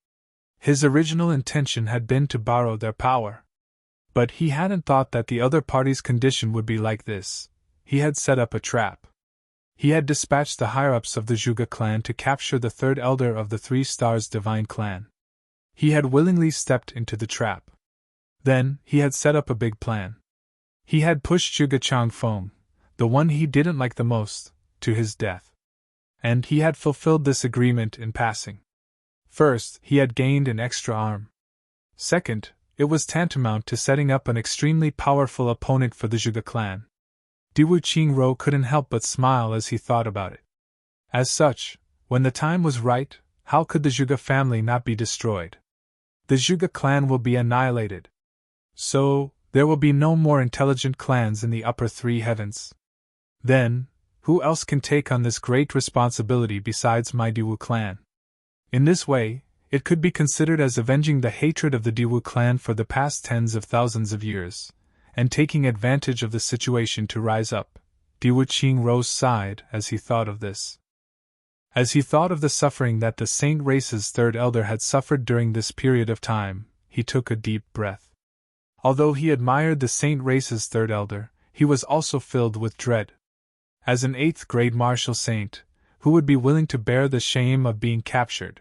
His original intention had been to borrow their power. But he hadn't thought that the other party's condition would be like this. He had set up a trap. He had dispatched the higher-ups of the Zhuge clan to capture the 3rd elder of the 3 Stars Divine Clan. He had willingly stepped into the trap. Then, he had set up a big plan. He had pushed Zhuge Changfeng, the one he didn't like the most, to his death. And he had fulfilled this agreement in passing. First, he had gained an extra arm. Second, it was tantamount to setting up an extremely powerful opponent for the Zhuge clan. Diwu Qingrou couldn't help but smile as he thought about it. As such, when the time was right, how could the Zhuge family not be destroyed? The Zhuge clan will be annihilated. So, there will be no more intelligent clans in the upper 3 heavens. Then, who else can take on this great responsibility besides my Diwu clan? In this way, it could be considered as avenging the hatred of the Diwu clan for the past tens of thousands of years, and taking advantage of the situation to rise up. Diwu Qingrou sighed as he thought of this. As he thought of the suffering that the Saint race's 3rd elder had suffered during this period of time, he took a deep breath. Although he admired the Saint race's 3rd elder, he was also filled with dread. As an 8th grade martial saint, who would be willing to bear the shame of being captured?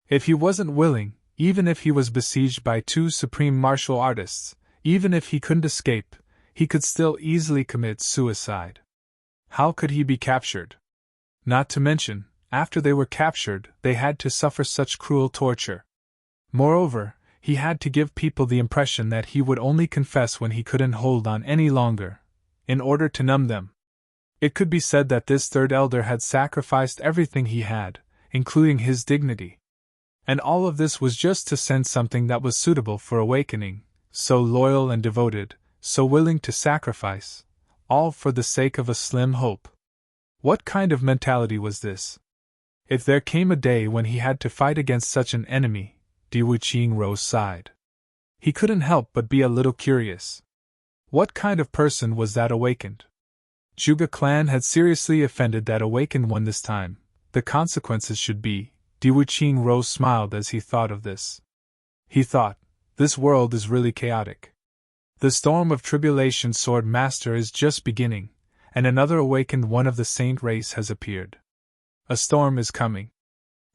If he wasn't willing, even if he was besieged by 2 supreme martial artists, even if he couldn't escape, he could still easily commit suicide. How could he be captured? Not to mention, after they were captured, they had to suffer such cruel torture. Moreover, he had to give people the impression that he would only confess when he couldn't hold on any longer, in order to numb them. It could be said that this 3rd elder had sacrificed everything he had, including his dignity. And all of this was just to send something that was suitable for awakening, so loyal and devoted, so willing to sacrifice, all for the sake of a slim hope. What kind of mentality was this? If there came a day when he had to fight against such an enemy, Diwu Qingrou sighed. He couldn't help but be a little curious. What kind of person was that awakened? Zhuge clan had seriously offended that awakened one this time. The consequences should be. Diwu Qingrou smiled as he thought of this. He thought, this world is really chaotic. The storm of tribulation Sword Master is just beginning, and another awakened one of the Saint race has appeared. A storm is coming.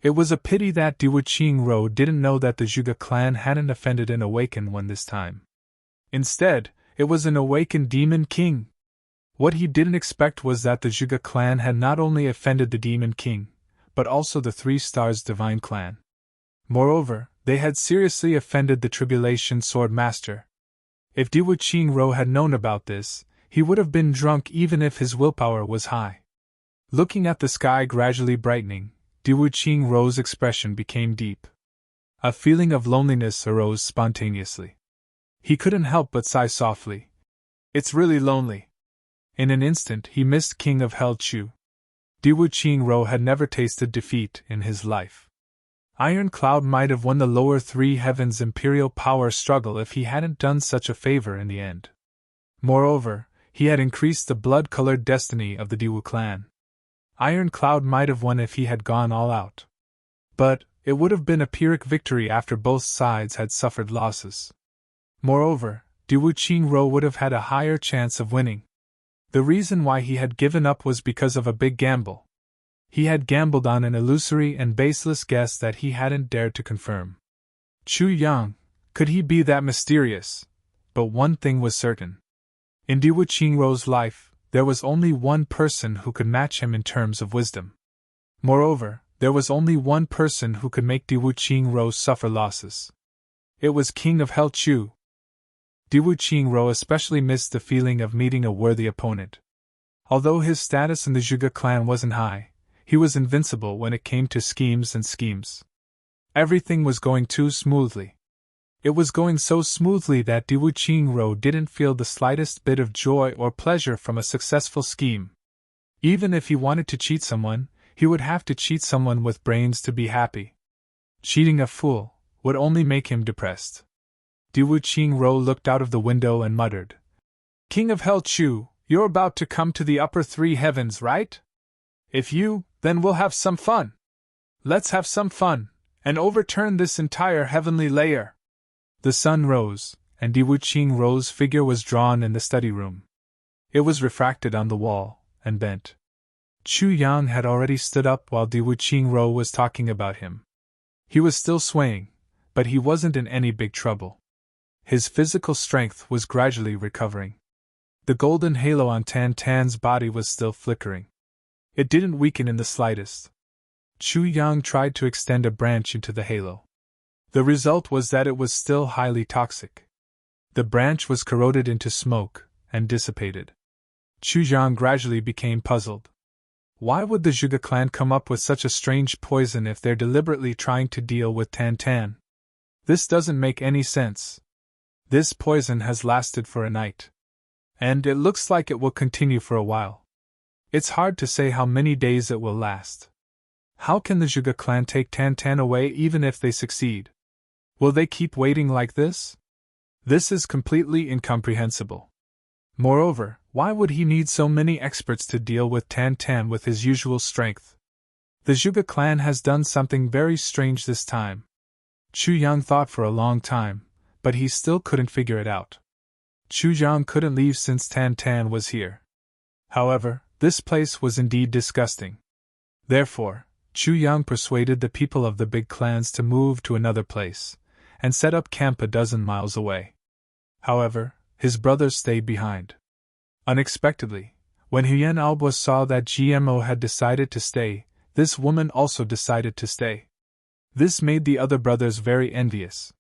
It was a pity that Diwu Qingrou didn't know that the Zhuge clan hadn't offended an awakened one this time. Instead, it was an awakened demon king. What he didn't expect was that the Zhuge clan had not only offended the demon king, but also the 3 Stars Divine Clan. Moreover, they had seriously offended the Tribulation Sword Master. If Diwu Qingrou had known about this, he would have been drunk even if his willpower was high. Looking at the sky gradually brightening, Diwu Qingrou's expression became deep. A feeling of loneliness arose spontaneously. He couldn't help but sigh softly. It's really lonely. In an instant he missed King of Hell Chu. Diwu Qingrou had never tasted defeat in his life. Iron Cloud might have won the lower 3 heavens' imperial power struggle if he hadn't done such a favor in the end. Moreover, he had increased the blood-colored destiny of the Diwu clan. Iron Cloud might have won if he had gone all out. But, it would have been a Pyrrhic victory after both sides had suffered losses. Moreover, Diwu Qingrou would have had a higher chance of winning. The reason why he had given up was because of a big gamble. He had gambled on an illusory and baseless guess that he hadn't dared to confirm. Chu Yang, could he be that mysterious? But one thing was certain. In Diwu Qingrou's life, there was only one person who could match him in terms of wisdom. Moreover, there was only one person who could make Diwu Qingrou suffer losses. It was King of Hell Chu. Diwu Qingro especially missed the feeling of meeting a worthy opponent. Although his status in the Zhuge clan wasn't high, he was invincible when it came to schemes and schemes. Everything was going too smoothly. It was going so smoothly that Diwu Qingro didn't feel the slightest bit of joy or pleasure from a successful scheme. Even if he wanted to cheat someone, he would have to cheat someone with brains to be happy. Cheating a fool would only make him depressed. Diwu Qingro looked out of the window and muttered, "King of Hell Chu, you're about to come to the upper three heavens, right? If you, then we'll have some fun. Let's have some fun, and overturn this entire heavenly layer." The sun rose, and Diwu Qingro's figure was drawn in the study room. It was refracted on the wall, and bent. Chu Yang had already stood up while Diwu Qingro was talking about him. He was still swaying, but he wasn't in any big trouble. His physical strength was gradually recovering. The golden halo on Tan Tan's body was still flickering. It didn't weaken in the slightest. Chu Yang tried to extend a branch into the halo. The result was that it was still highly toxic. The branch was corroded into smoke and dissipated. Chu Yang gradually became puzzled. Why would the Zhuge clan come up with such a strange poison if they're deliberately trying to deal with Tan Tan? This doesn't make any sense. This poison has lasted for a night. And it looks like it will continue for a while. It's hard to say how many days it will last. How can the Zhuge clan take Tan Tan away even if they succeed? Will they keep waiting like this? This is completely incomprehensible. Moreover, why would he need so many experts to deal with Tan Tan with his usual strength? The Zhuge clan has done something very strange this time. Chu Yang thought for a long time, but he still couldn't figure it out. Chu Yang couldn't leave since Tan Tan was here. However, this place was indeed disgusting. Therefore, Chu Yang persuaded the people of the big clans to move to another place, and set up camp a dozen miles away. However, his brothers stayed behind. Unexpectedly, when Huyen Albo saw that GMO had decided to stay, this woman also decided to stay. This made the other brothers very envious.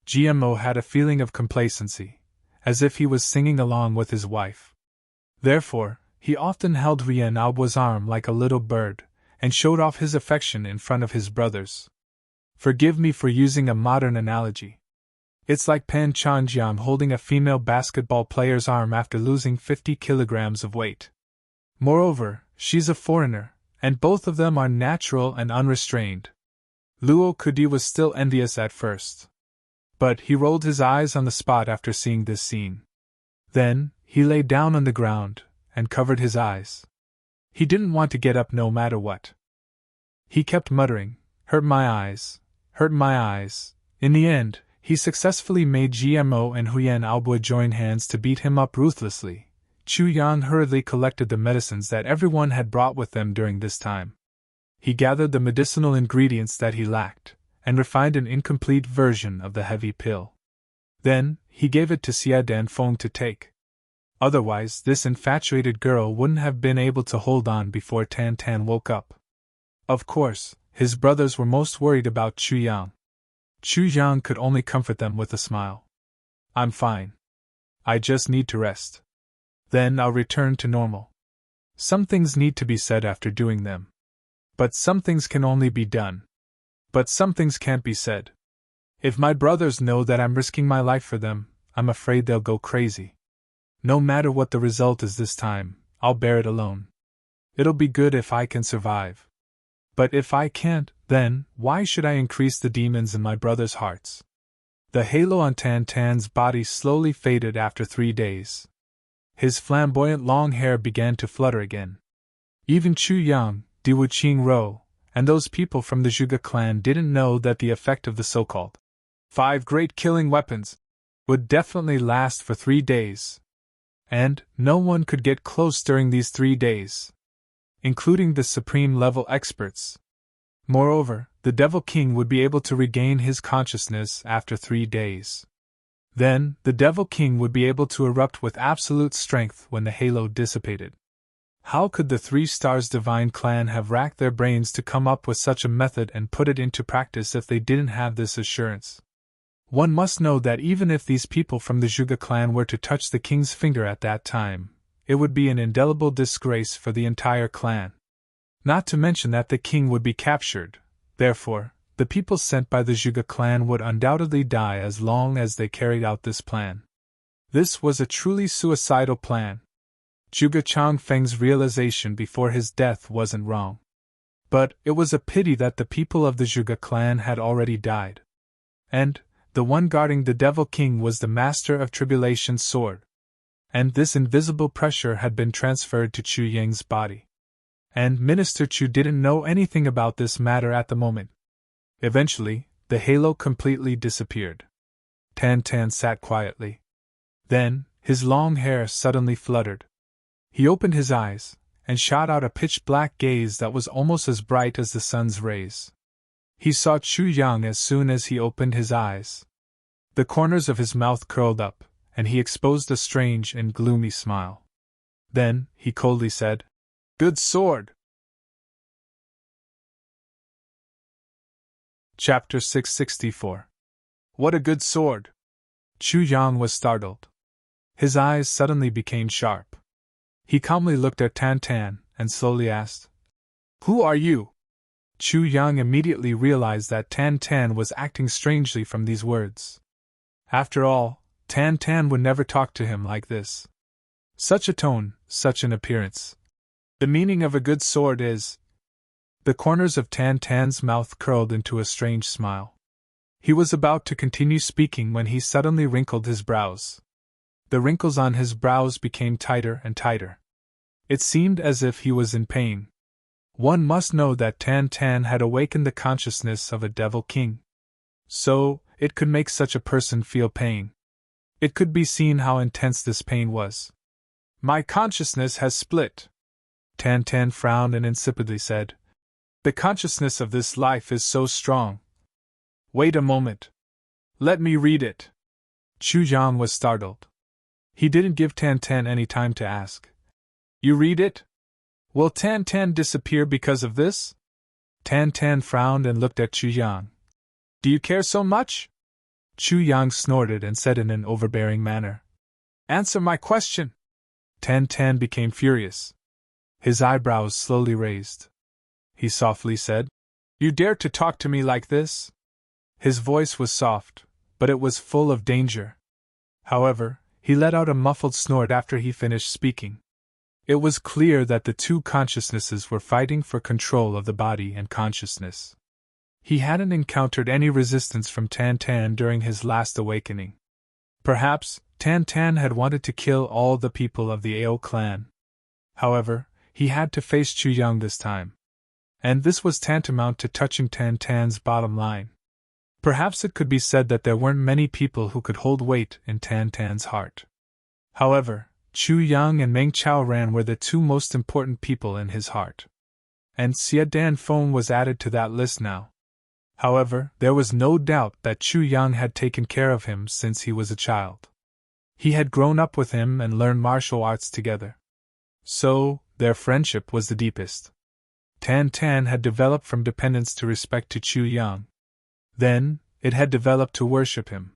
GMO had a feeling of complacency, as if he was singing along with his wife. Therefore, he often held Huyen Albo's arm like a little bird, and showed off his affection in front of his brothers. Forgive me for using a modern analogy. It's like Pan Chanjiang holding a female basketball player's arm after losing 50 kilograms of weight. Moreover, she's a foreigner, and both of them are natural and unrestrained. Luo Kudi was still envious at first. But he rolled his eyes on the spot after seeing this scene. Then, he lay down on the ground, and covered his eyes. He didn't want to get up no matter what. He kept muttering, "Hurt my eyes, hurt my eyes." In the end, he successfully made GMO and Huyen Albo join hands to beat him up ruthlessly. Chu Yan hurriedly collected the medicines that everyone had brought with them during this time. He gathered the medicinal ingredients that he lacked, and refined an incomplete version of the heavy pill. Then, he gave it to Xie Danfeng to take. Otherwise, this infatuated girl wouldn't have been able to hold on before Tan Tan woke up. Of course, his brothers were most worried about Chu Yang. Chu Yang could only comfort them with a smile. "I'm fine. I just need to rest. Then I'll return to normal." Some things need to be said after doing them. But some things can only be done. But some things can't be said. If my brothers know that I'm risking my life for them, I'm afraid they'll go crazy. No matter what the result is this time, I'll bear it alone. It'll be good if I can survive. But if I can't, then why should I increase the demons in my brothers' hearts? The halo on Tan Tan's body slowly faded after 3 days. His flamboyant long hair began to flutter again. Even Chu Yang, Diwu Qingro, and those people from the Zhuge clan didn't know that the effect of the so-called 5 great killing weapons would definitely last for 3 days. And no one could get close during these 3 days, including the supreme-level experts. Moreover, the Devil King would be able to regain his consciousness after 3 days. Then, the Devil King would be able to erupt with absolute strength when the halo dissipated. How could the 3 Stars Divine Clan have racked their brains to come up with such a method and put it into practice if they didn't have this assurance? One must know that even if these people from the Zhuge clan were to touch the king's finger at that time, it would be an indelible disgrace for the entire clan. Not to mention that the king would be captured. Therefore, the people sent by the Zhuge clan would undoubtedly die as long as they carried out this plan. This was a truly suicidal plan. Zhuge Changfeng's realization before his death wasn't wrong. But it was a pity that the people of the Zhuge clan had already died. And the one guarding the Devil King was the Master of Tribulation's sword. And this invisible pressure had been transferred to Chu Yang's body. And Minister Chu didn't know anything about this matter at the moment. Eventually, the halo completely disappeared. Tan Tan sat quietly. Then, his long hair suddenly fluttered. He opened his eyes, and shot out a pitch-black gaze that was almost as bright as the sun's rays. He saw Chu Yang as soon as he opened his eyes. The corners of his mouth curled up, and he exposed a strange and gloomy smile. Then, he coldly said, "Good sword!" Chapter 664. What a good sword! Chu Yang was startled. His eyes suddenly became sharp. He calmly looked at Tan Tan and slowly asked, "Who are you?" Chu Yang immediately realized that Tan Tan was acting strangely from these words. After all, Tan Tan would never talk to him like this. Such a tone, such an appearance. The meaning of a good sword is... The corners of Tan Tan's mouth curled into a strange smile. He was about to continue speaking when he suddenly wrinkled his brows. The wrinkles on his brows became tighter and tighter. It seemed as if he was in pain. One must know that Tan Tan had awakened the consciousness of a Devil King. So, it could make such a person feel pain. It could be seen how intense this pain was. "My consciousness has split." Tan Tan frowned and insipidly said, "The consciousness of this life is so strong." "Wait a moment. Let me read it." Chu Yang was startled. He didn't give Tan Tan any time to ask. "You read it? Will Tan Tan disappear because of this?" Tan Tan frowned and looked at Chu Yang. "Do you care so much?" Chu Yang snorted and said in an overbearing manner, "Answer my question." Tan Tan became furious. His eyebrows slowly raised. He softly said, "You dare to talk to me like this?" His voice was soft, but it was full of danger. However, he let out a muffled snort after he finished speaking. It was clear that the two consciousnesses were fighting for control of the body and consciousness. He hadn't encountered any resistance from Tan Tan during his last awakening. Perhaps, Tan Tan had wanted to kill all the people of the Ao clan. However, he had to face Chu Yang this time. And this was tantamount to touching Tan Tan's bottom line. Perhaps it could be said that there weren't many people who could hold weight in Tan Tan's heart. However, Chu Yang and Meng Chaoran were the two most important people in his heart. And Xie Dan Feng was added to that list now. However, there was no doubt that Chu Yang had taken care of him since he was a child. He had grown up with him and learned martial arts together. So, their friendship was the deepest. Tan Tan had developed from dependence to respect to Chu Yang. Then, it had developed to worship him.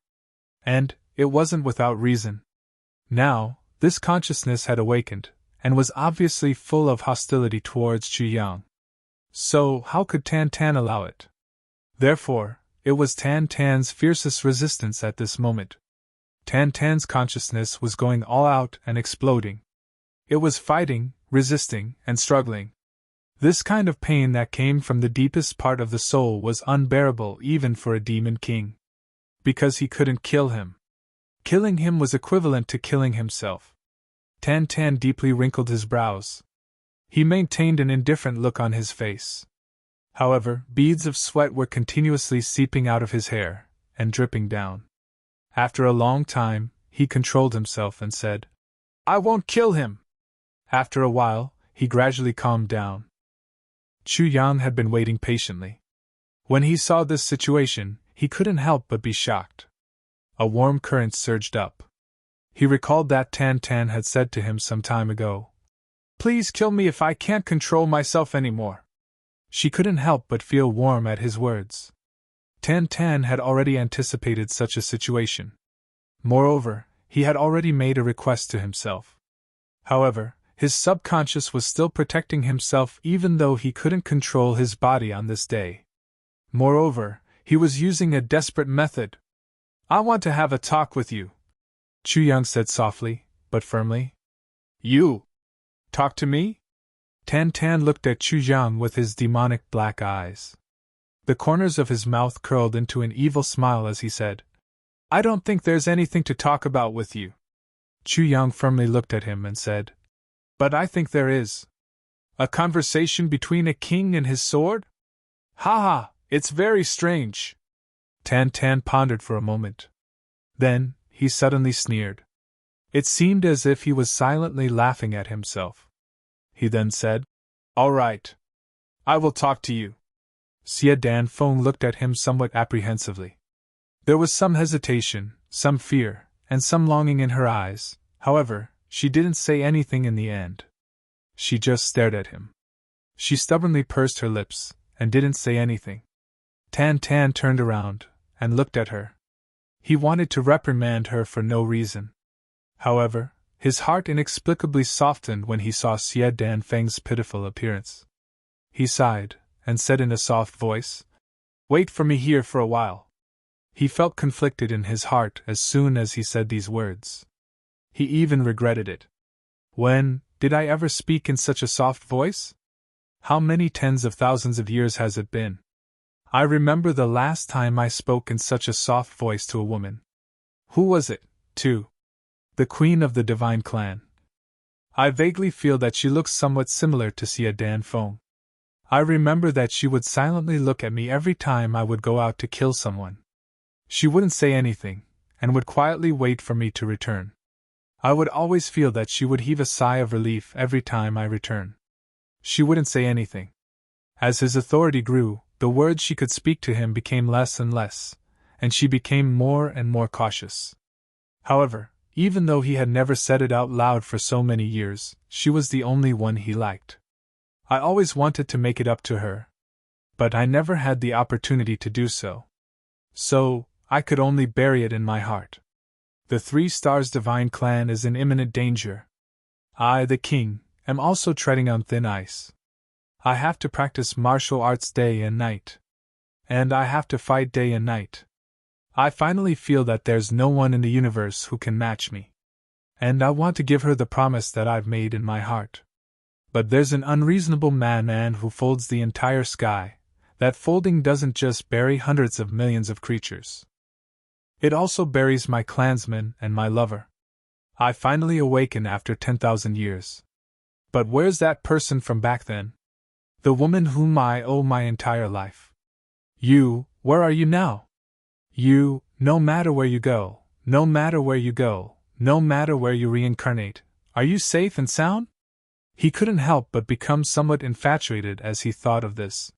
And, it wasn't without reason. Now, this consciousness had awakened, and was obviously full of hostility towards Chu Yang. So, how could Tan Tan allow it? Therefore, it was Tan Tan's fiercest resistance at this moment. Tan Tan's consciousness was going all out and exploding. It was fighting, resisting, and struggling. This kind of pain that came from the deepest part of the soul was unbearable even for a demon king. Because he couldn't kill him. Killing him was equivalent to killing himself. Tan Tan deeply wrinkled his brows. He maintained an indifferent look on his face. However, beads of sweat were continuously seeping out of his hair, and dripping down. After a long time, he controlled himself and said, "I won't kill him." After a while, he gradually calmed down. Chu Yang had been waiting patiently. When he saw this situation, he couldn't help but be shocked. A warm current surged up. He recalled that Tan Tan had said to him some time ago, "Please kill me if I can't control myself anymore." She couldn't help but feel warm at his words. Tan Tan had already anticipated such a situation. Moreover, he had already made a request to himself. However, his subconscious was still protecting himself even though he couldn't control his body on this day. Moreover, he was using a desperate method. "I want to have a talk with you," Chu Yang said softly, but firmly. "You? Talk to me?" Tan Tan looked at Chu Yang with his demonic black eyes. The corners of his mouth curled into an evil smile as he said, "I don't think there's anything to talk about with you." Chu Yang firmly looked at him and said, "But I think there is." "A conversation between a king and his sword? Ha ha, it's very strange." Tan Tan pondered for a moment. Then, he suddenly sneered. It seemed as if he was silently laughing at himself. He then said, "All right. I will talk to you." Xie Dan Feng looked at him somewhat apprehensively. There was some hesitation, some fear, and some longing in her eyes. However, she didn't say anything in the end. She just stared at him. She stubbornly pursed her lips, and didn't say anything. Tan Tan turned around, and looked at her. He wanted to reprimand her for no reason. However, his heart inexplicably softened when he saw Xie Dan Feng's pitiful appearance. He sighed, and said in a soft voice, "Wait for me here for a while." He felt conflicted in his heart as soon as he said these words. He even regretted it. When did I ever speak in such a soft voice? How many tens of thousands of years has it been? I remember the last time I spoke in such a soft voice to a woman. Who was it, too? The queen of the divine clan. I vaguely feel that she looks somewhat similar to Xie Dan Feng. I remember that she would silently look at me every time I would go out to kill someone. She wouldn't say anything, and would quietly wait for me to return. I would always feel that she would heave a sigh of relief every time I return. She wouldn't say anything. As his authority grew, the words she could speak to him became less and less, and she became more and more cautious. However, even though he had never said it out loud for so many years, she was the only one he liked. I always wanted to make it up to her. But I never had the opportunity to do so. So, I could only bury it in my heart. The 3 Stars Divine Clan is in imminent danger. I, the king, am also treading on thin ice. I have to practice martial arts day and night. And I have to fight day and night. I finally feel that there's no one in the universe who can match me. And I want to give her the promise that I've made in my heart. But there's an unreasonable man who folds the entire sky. That folding doesn't just bury hundreds of millions of creatures. It also buries my clansman and my lover. I finally awaken after 10,000 years. But where's that person from back then? The woman whom I owe my entire life. You, where are you now? You, no matter where you go, no matter where you go, no matter where you reincarnate, are you safe and sound? He couldn't help but become somewhat infatuated as he thought of this.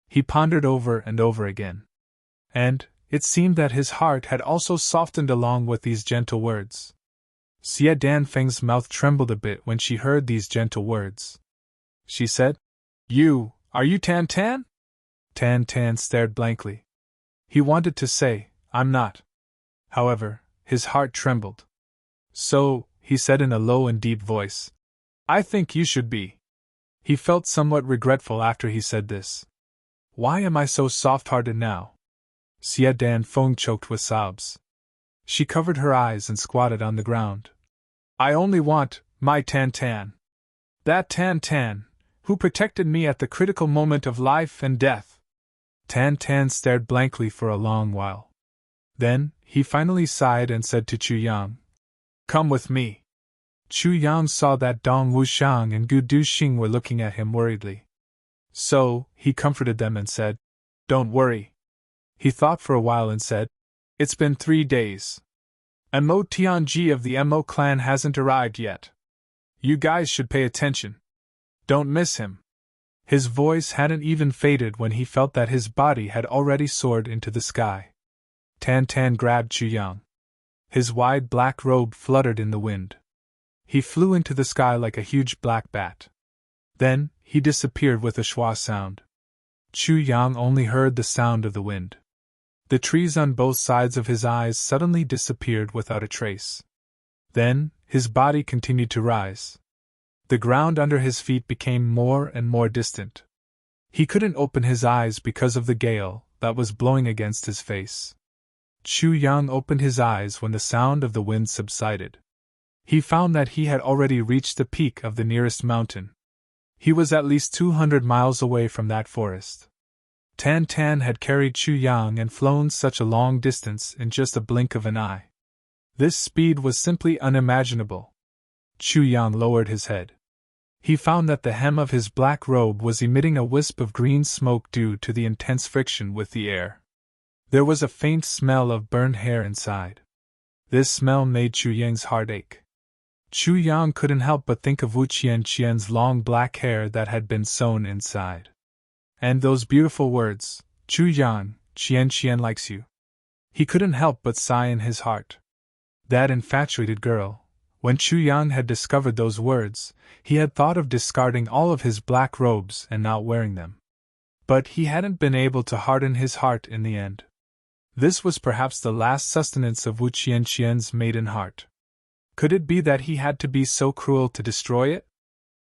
He pondered over and over again. And it seemed that his heart had also softened along with these gentle words. Xie Dan Feng's mouth trembled a bit when she heard these gentle words. She said, Are you Tan Tan? Tan Tan stared blankly. He wanted to say, I'm not. However, his heart trembled. So, he said in a low and deep voice, I think you should be. He felt somewhat regretful after he said this. Why am I so soft-hearted now? Xie Dan Feng choked with sobs. She covered her eyes and squatted on the ground. I only want my Tan Tan. That Tan Tan, who protected me at the critical moment of life and death. Tan Tan stared blankly for a long while. Then, he finally sighed and said to Chu Yang, Come with me. Chu Yang saw that Dong Wuxiang and Gu Duxing were looking at him worriedly. So, he comforted them and said, Don't worry. He thought for a while and said, It's been 3 days. Mo Tianji of the Mo clan hasn't arrived yet. You guys should pay attention. Don't miss him. His voice hadn't even faded when he felt that his body had already soared into the sky. Tan Tan grabbed Chu Yang. His wide black robe fluttered in the wind. He flew into the sky like a huge black bat. Then, he disappeared with a schwa sound. Chu Yang only heard the sound of the wind. The trees on both sides of his eyes suddenly disappeared without a trace. Then, his body continued to rise. The ground under his feet became more and more distant. He couldn't open his eyes because of the gale that was blowing against his face. Chu Yang opened his eyes when the sound of the wind subsided. He found that he had already reached the peak of the nearest mountain. He was at least 200 miles away from that forest. Tan Tan had carried Chu Yang and flown such a long distance in just a blink of an eye. This speed was simply unimaginable. Chu Yang lowered his head. He found that the hem of his black robe was emitting a wisp of green smoke due to the intense friction with the air. There was a faint smell of burned hair inside. This smell made Chu Yang's heart ache. Chu Yang couldn't help but think of Wu Qianqian's long black hair that had been sewn inside. And those beautiful words, Chu Yang, Qianqian likes you. He couldn't help but sigh in his heart. That infatuated girl. When Chu Yang had discovered those words, he had thought of discarding all of his black robes and not wearing them. But he hadn't been able to harden his heart in the end. This was perhaps the last sustenance of Wu Qianqian's maiden heart. Could it be that he had to be so cruel to destroy it?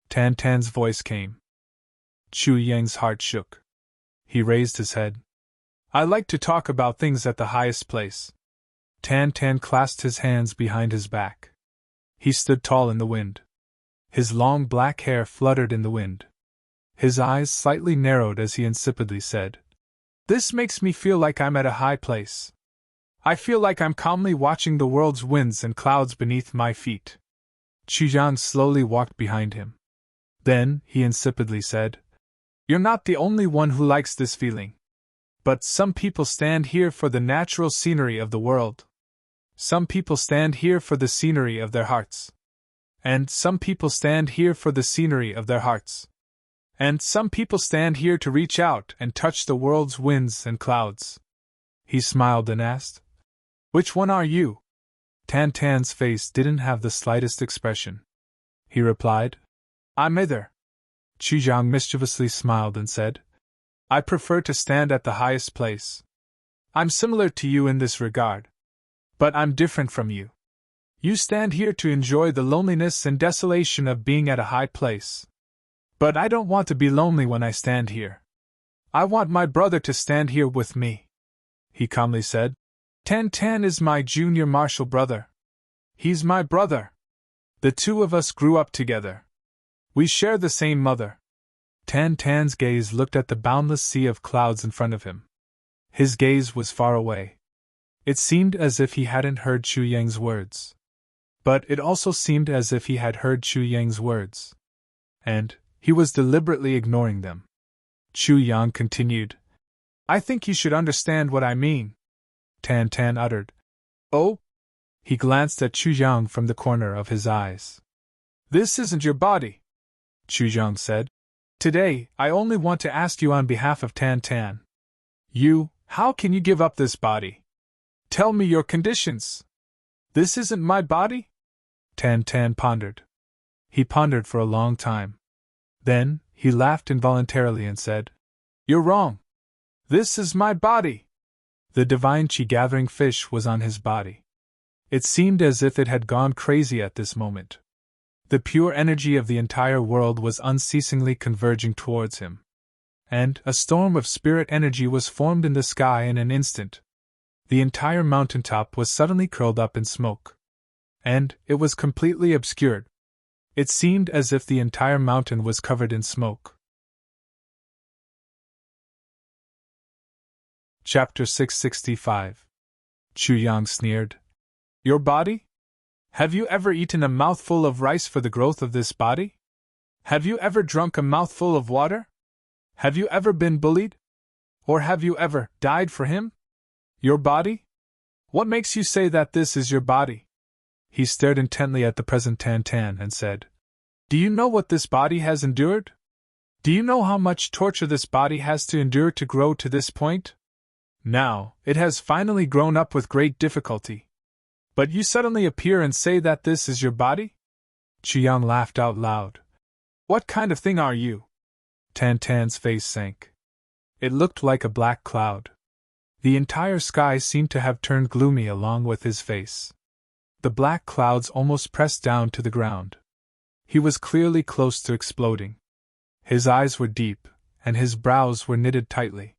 Tan Tan's voice came. Chu Yang's heart shook. He raised his head. I like to talk about things at the highest place. Tan Tan clasped his hands behind his back. He stood tall in the wind. His long black hair fluttered in the wind. His eyes slightly narrowed as he insipidly said, This makes me feel like I'm at a high place. I feel like I'm calmly watching the world's winds and clouds beneath my feet. Chu Yang slowly walked behind him. Then, he insipidly said, You're not the only one who likes this feeling. But some people stand here for the natural scenery of the world. Some people stand here for the scenery of their hearts. And some people stand here for the scenery of their hearts. And some people stand here to reach out and touch the world's winds and clouds. He smiled and asked, Which one are you? Tan Tan's face didn't have the slightest expression. He replied, I'm either. Chu Yang mischievously smiled and said, I prefer to stand at the highest place. I'm similar to you in this regard. But I'm different from you. You stand here to enjoy the loneliness and desolation of being at a high place. But I don't want to be lonely when I stand here. I want my brother to stand here with me. He calmly said, Tan Tan is my junior martial brother. He's my brother. The two of us grew up together. We share the same mother. Tan Tan's gaze looked at the boundless sea of clouds in front of him. His gaze was far away. It seemed as if he hadn't heard Chu Yang's words. But it also seemed as if he had heard Chu Yang's words. And he was deliberately ignoring them. Chu Yang continued, I think you should understand what I mean. Tan Tan uttered, Oh? He glanced at Chu Yang from the corner of his eyes. This isn't your body, Chu Yang said. Today, I only want to ask you on behalf of Tan Tan. How can you give up this body? Tell me your conditions. This isn't my body? Tan Tan pondered. He pondered for a long time. Then, he laughed involuntarily and said, You're wrong. This is my body. The divine chi-gathering fish was on his body. It seemed as if it had gone crazy at this moment. The pure energy of the entire world was unceasingly converging towards him. And a storm of spirit energy was formed in the sky in an instant. The entire mountaintop was suddenly curled up in smoke. And it was completely obscured. It seemed as if the entire mountain was covered in smoke. Chapter 665. Chu Yang sneered. Your body? Have you ever eaten a mouthful of rice for the growth of this body? Have you ever drunk a mouthful of water? Have you ever been bullied? Or have you ever died for him? Your body? What makes you say that this is your body? He stared intently at the present Tan Tan and said, Do you know what this body has endured? Do you know how much torture this body has to endure to grow to this point? Now, it has finally grown up with great difficulty. But you suddenly appear and say that this is your body? Chu Yang laughed out loud. What kind of thing are you? Tan Tan's face sank. It looked like a black cloud. The entire sky seemed to have turned gloomy along with his face. The black clouds almost pressed down to the ground. He was clearly close to exploding. His eyes were deep, and his brows were knitted tightly.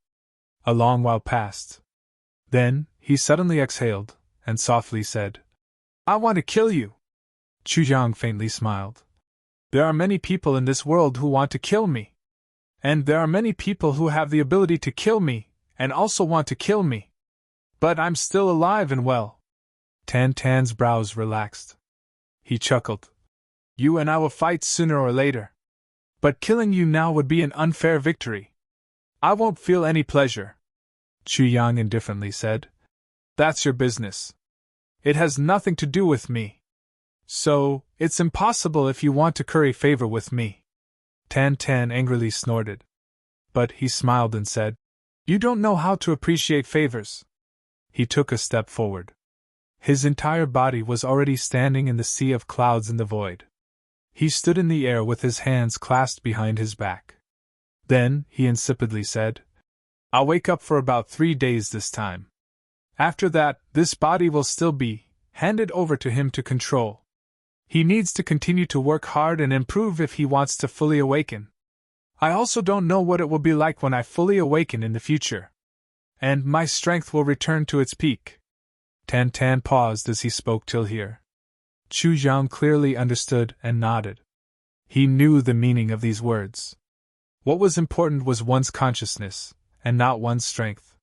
A long while passed. Then, he suddenly exhaled, and softly said, "I want to kill you." Chu Yang faintly smiled. "There are many people in this world who want to kill me. And there are many people who have the ability to kill me, and also want to kill me. But I'm still alive and well." Tan Tan's brows relaxed. He chuckled. "You and I will fight sooner or later. But killing you now would be an unfair victory. I won't feel any pleasure." Chu Yang indifferently said, "That's your business. It has nothing to do with me. So, it's impossible if you want to curry favor with me." Tan Tan angrily snorted. But he smiled and said, "You don't know how to appreciate favors." He took a step forward. His entire body was already standing in the sea of clouds in the void. He stood in the air with his hands clasped behind his back. Then, he insipidly said, "I'll wake up for about 3 days this time. After that, this body will still be handed over to him to control. He needs to continue to work hard and improve if he wants to fully awaken. I also don't know what it will be like when I fully awaken in the future. And my strength will return to its peak." Tan Tan paused as he spoke till here. Chu Yang clearly understood and nodded. He knew the meaning of these words. What was important was one's consciousness, and not one's strength.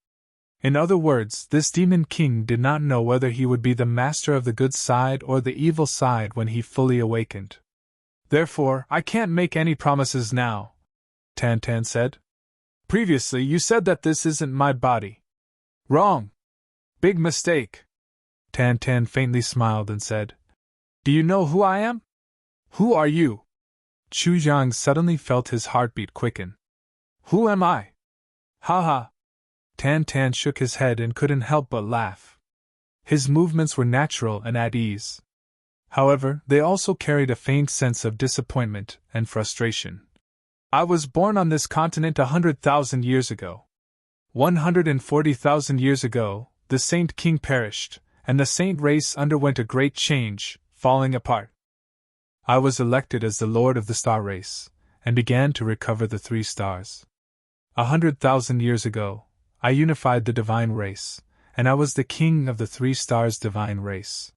In other words, this demon king did not know whether he would be the master of the good side or the evil side when he fully awakened. "Therefore, I can't make any promises now," Tan Tan said. "Previously you said that this isn't my body." "Wrong. Big mistake." Tan Tan faintly smiled and said, "Do you know who I am?" "Who are you?" Chu Yang suddenly felt his heartbeat quicken. "Who am I?" "Ha ha." Tan Tan shook his head and couldn't help but laugh. His movements were natural and at ease. However, they also carried a faint sense of disappointment and frustration. "I was born on this continent 100,000 years ago. 140,000 years ago, the Saint King perished, and the Saint race underwent a great change, falling apart. I was elected as the Lord of the Star Race, and began to recover the 3 stars. 100,000 years ago, I unified the divine race, and I was the king of the 3 stars divine race.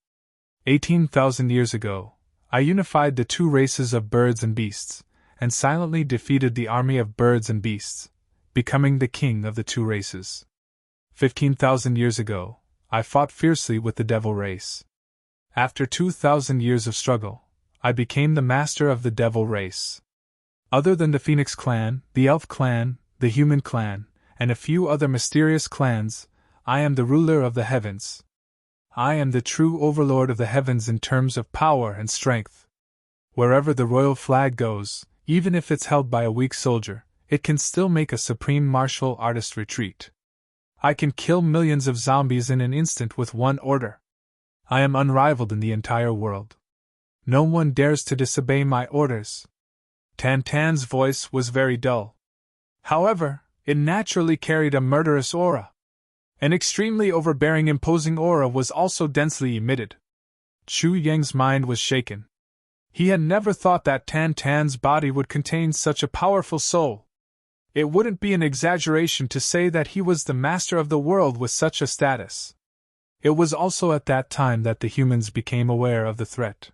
18,000 years ago, I unified the 2 races of birds and beasts, and silently defeated the army of birds and beasts, becoming the king of the 2 races. 15,000 years ago, I fought fiercely with the devil race. After 2,000 years of struggle, I became the master of the devil race. Other than the Phoenix clan, the Elf clan, the Human clan, and a few other mysterious clans, I am the ruler of the heavens. I am the true overlord of the heavens in terms of power and strength. Wherever the royal flag goes, even if it's held by a weak soldier, it can still make a supreme martial artist retreat. I can kill millions of zombies in an instant with one order. I am unrivaled in the entire world. No one dares to disobey my orders." Tan Tan's voice was very dull. However, it naturally carried a murderous aura. An extremely overbearing, imposing aura was also densely emitted. Chu Yang's mind was shaken. He had never thought that Tan Tan's body would contain such a powerful soul. It wouldn't be an exaggeration to say that he was the master of the world with such a status. It was also at that time that the humans became aware of the threat.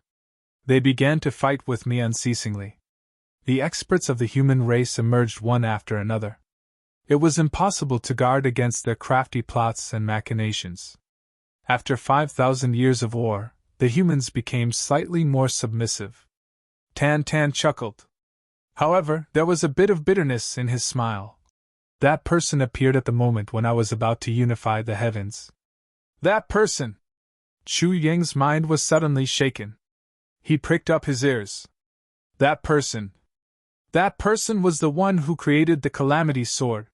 They began to fight with me unceasingly. The experts of the human race emerged one after another. It was impossible to guard against their crafty plots and machinations. After 5,000 years of war, the humans became slightly more submissive. Tan Tan chuckled. However, there was a bit of bitterness in his smile. That person appeared at the moment when I was about to unify the heavens. That person! Chu Yang's mind was suddenly shaken. He pricked up his ears. That person! That person was the one who created the Calamity Sword.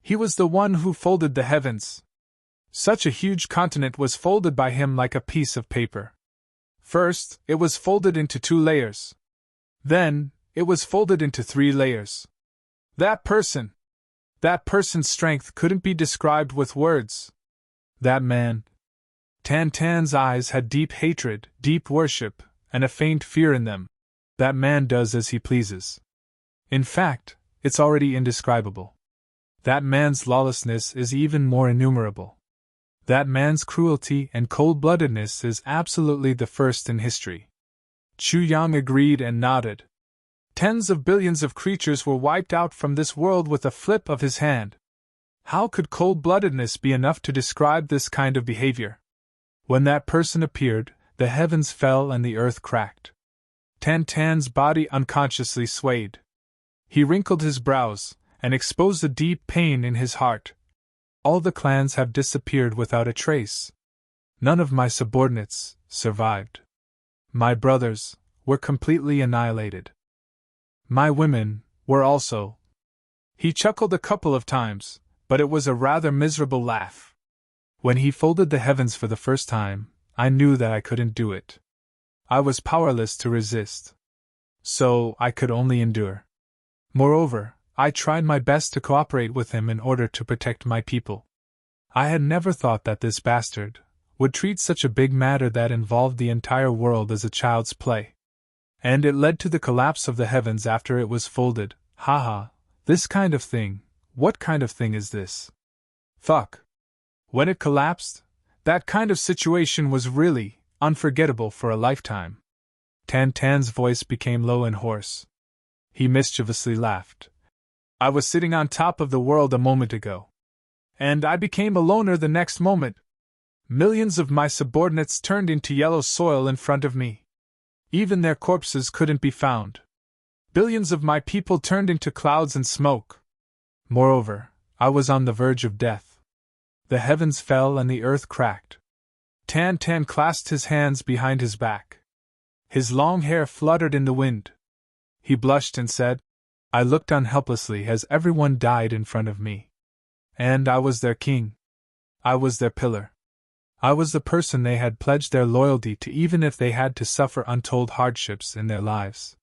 He was the one who folded the heavens. Such a huge continent was folded by him like a piece of paper. First, it was folded into 2 layers. Then, it was folded into 3 layers. That person! That person's strength couldn't be described with words. That man. Tan Tan's eyes had deep hatred, deep worship, and a faint fear in them. That man does as he pleases. In fact, it's already indescribable. That man's lawlessness is even more innumerable. That man's cruelty and cold-bloodedness is absolutely the first in history. Chu Yang agreed and nodded. Tens of billions of creatures were wiped out from this world with a flip of his hand. How could cold-bloodedness be enough to describe this kind of behavior? When that person appeared, the heavens fell and the earth cracked. Tan Tan's body unconsciously swayed. He wrinkled his brows and exposed a deep pain in his heart. All the clans have disappeared without a trace. None of my subordinates survived. My brothers were completely annihilated. My women were also. He chuckled a couple of times, but it was a rather miserable laugh. When he folded the heavens for the first time, I knew that I couldn't do it. I was powerless to resist. So I could only endure. Moreover, I tried my best to cooperate with him in order to protect my people. I had never thought that this bastard would treat such a big matter that involved the entire world as a child's play. And it led to the collapse of the heavens after it was folded. Haha, this kind of thing, what kind of thing is this? Fuck. When it collapsed, that kind of situation was really unforgettable for a lifetime. Tan Tan's voice became low and hoarse. He mischievously laughed. I was sitting on top of the world a moment ago. And I became a loner the next moment. Millions of my subordinates turned into yellow soil in front of me. Even their corpses couldn't be found. Billions of my people turned into clouds and smoke. Moreover, I was on the verge of death. The heavens fell and the earth cracked. Tan Tan clasped his hands behind his back. His long hair fluttered in the wind. He blushed and said, I looked on helplessly as everyone died in front of me. And I was their king. I was their pillar. I was the person they had pledged their loyalty to even if they had to suffer untold hardships in their lives.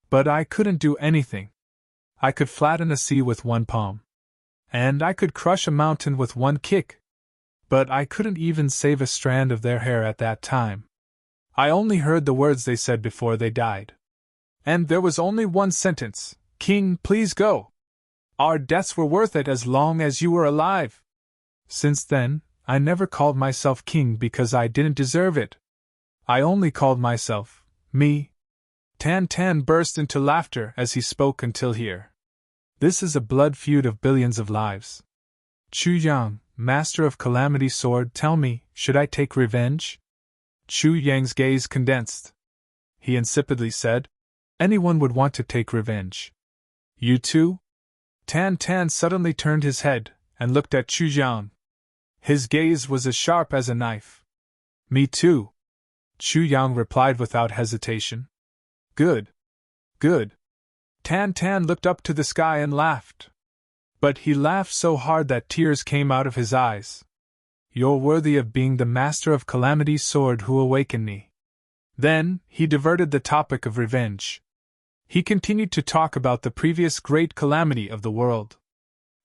But I couldn't do anything. I could flatten a sea with one palm. And I could crush a mountain with one kick. But I couldn't even save a strand of their hair at that time. I only heard the words they said before they died. And there was only one sentence, King, please go. Our deaths were worth it as long as you were alive. Since then, I never called myself king because I didn't deserve it. I only called myself me. Tan Tan burst into laughter as he spoke until here. This is a blood feud of billions of lives. Chu Yang, master of Calamity Sword, tell me, should I take revenge? Chu Yang's gaze condensed. He insipidly said, anyone would want to take revenge. You too? Tan Tan suddenly turned his head and looked at Chu Yang. His gaze was as sharp as a knife. Me too, Chu Yang replied without hesitation. Good. Good. Tan Tan looked up to the sky and laughed. But he laughed so hard that tears came out of his eyes. You're worthy of being the master of Calamity's sword who awakened me. Then, he diverted the topic of revenge. He continued to talk about the previous great calamity of the world.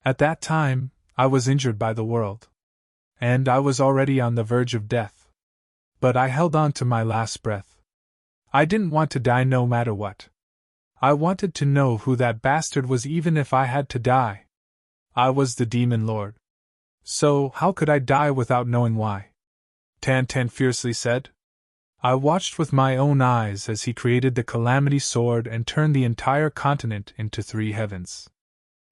At that time, I was injured by the world. And I was already on the verge of death. But I held on to my last breath. I didn't want to die no matter what. I wanted to know who that bastard was even if I had to die. I was the Demon Lord. So, how could I die without knowing why? Tan Tan fiercely said. I watched with my own eyes as he created the Calamity Sword and turned the entire continent into 3 heavens.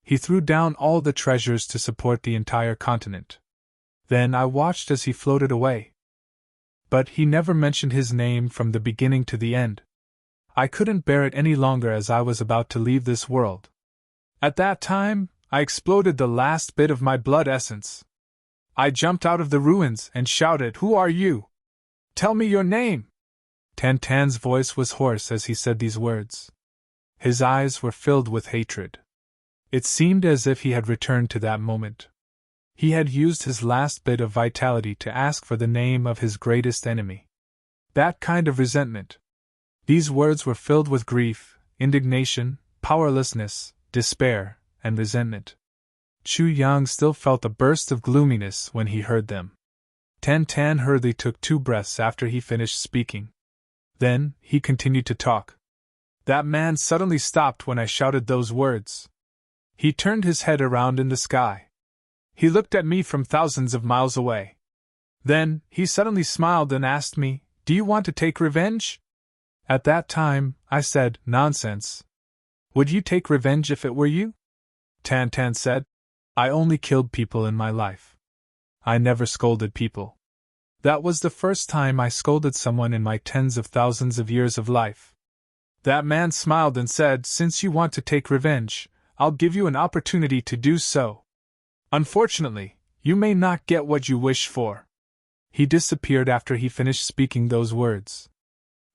He threw down all the treasures to support the entire continent. Then I watched as he floated away. But he never mentioned his name from the beginning to the end. I couldn't bear it any longer as I was about to leave this world. At that time, I exploded the last bit of my blood essence. I jumped out of the ruins and shouted, Who are you? Tell me your name! Tan Tan's voice was hoarse as he said these words. His eyes were filled with hatred. It seemed as if he had returned to that moment. He had used his last bit of vitality to ask for the name of his greatest enemy. That kind of resentment. These words were filled with grief, indignation, powerlessness, despair, and resentment. Chu Yang still felt a burst of gloominess when he heard them. Tan Tan hurriedly took 2 breaths after he finished speaking. Then, he continued to talk. That man suddenly stopped when I shouted those words. He turned his head around in the sky. He looked at me from thousands of miles away. Then, he suddenly smiled and asked me, "Do you want to take revenge?" At that time, I said, "Nonsense. Would you take revenge if it were you?" Tan Tan said, "I only killed people in my life. I never scolded people. That was the first time I scolded someone in my tens of thousands of years of life." That man smiled and said, "Since you want to take revenge, I'll give you an opportunity to do so. Unfortunately, you may not get what you wish for." He disappeared after he finished speaking those words.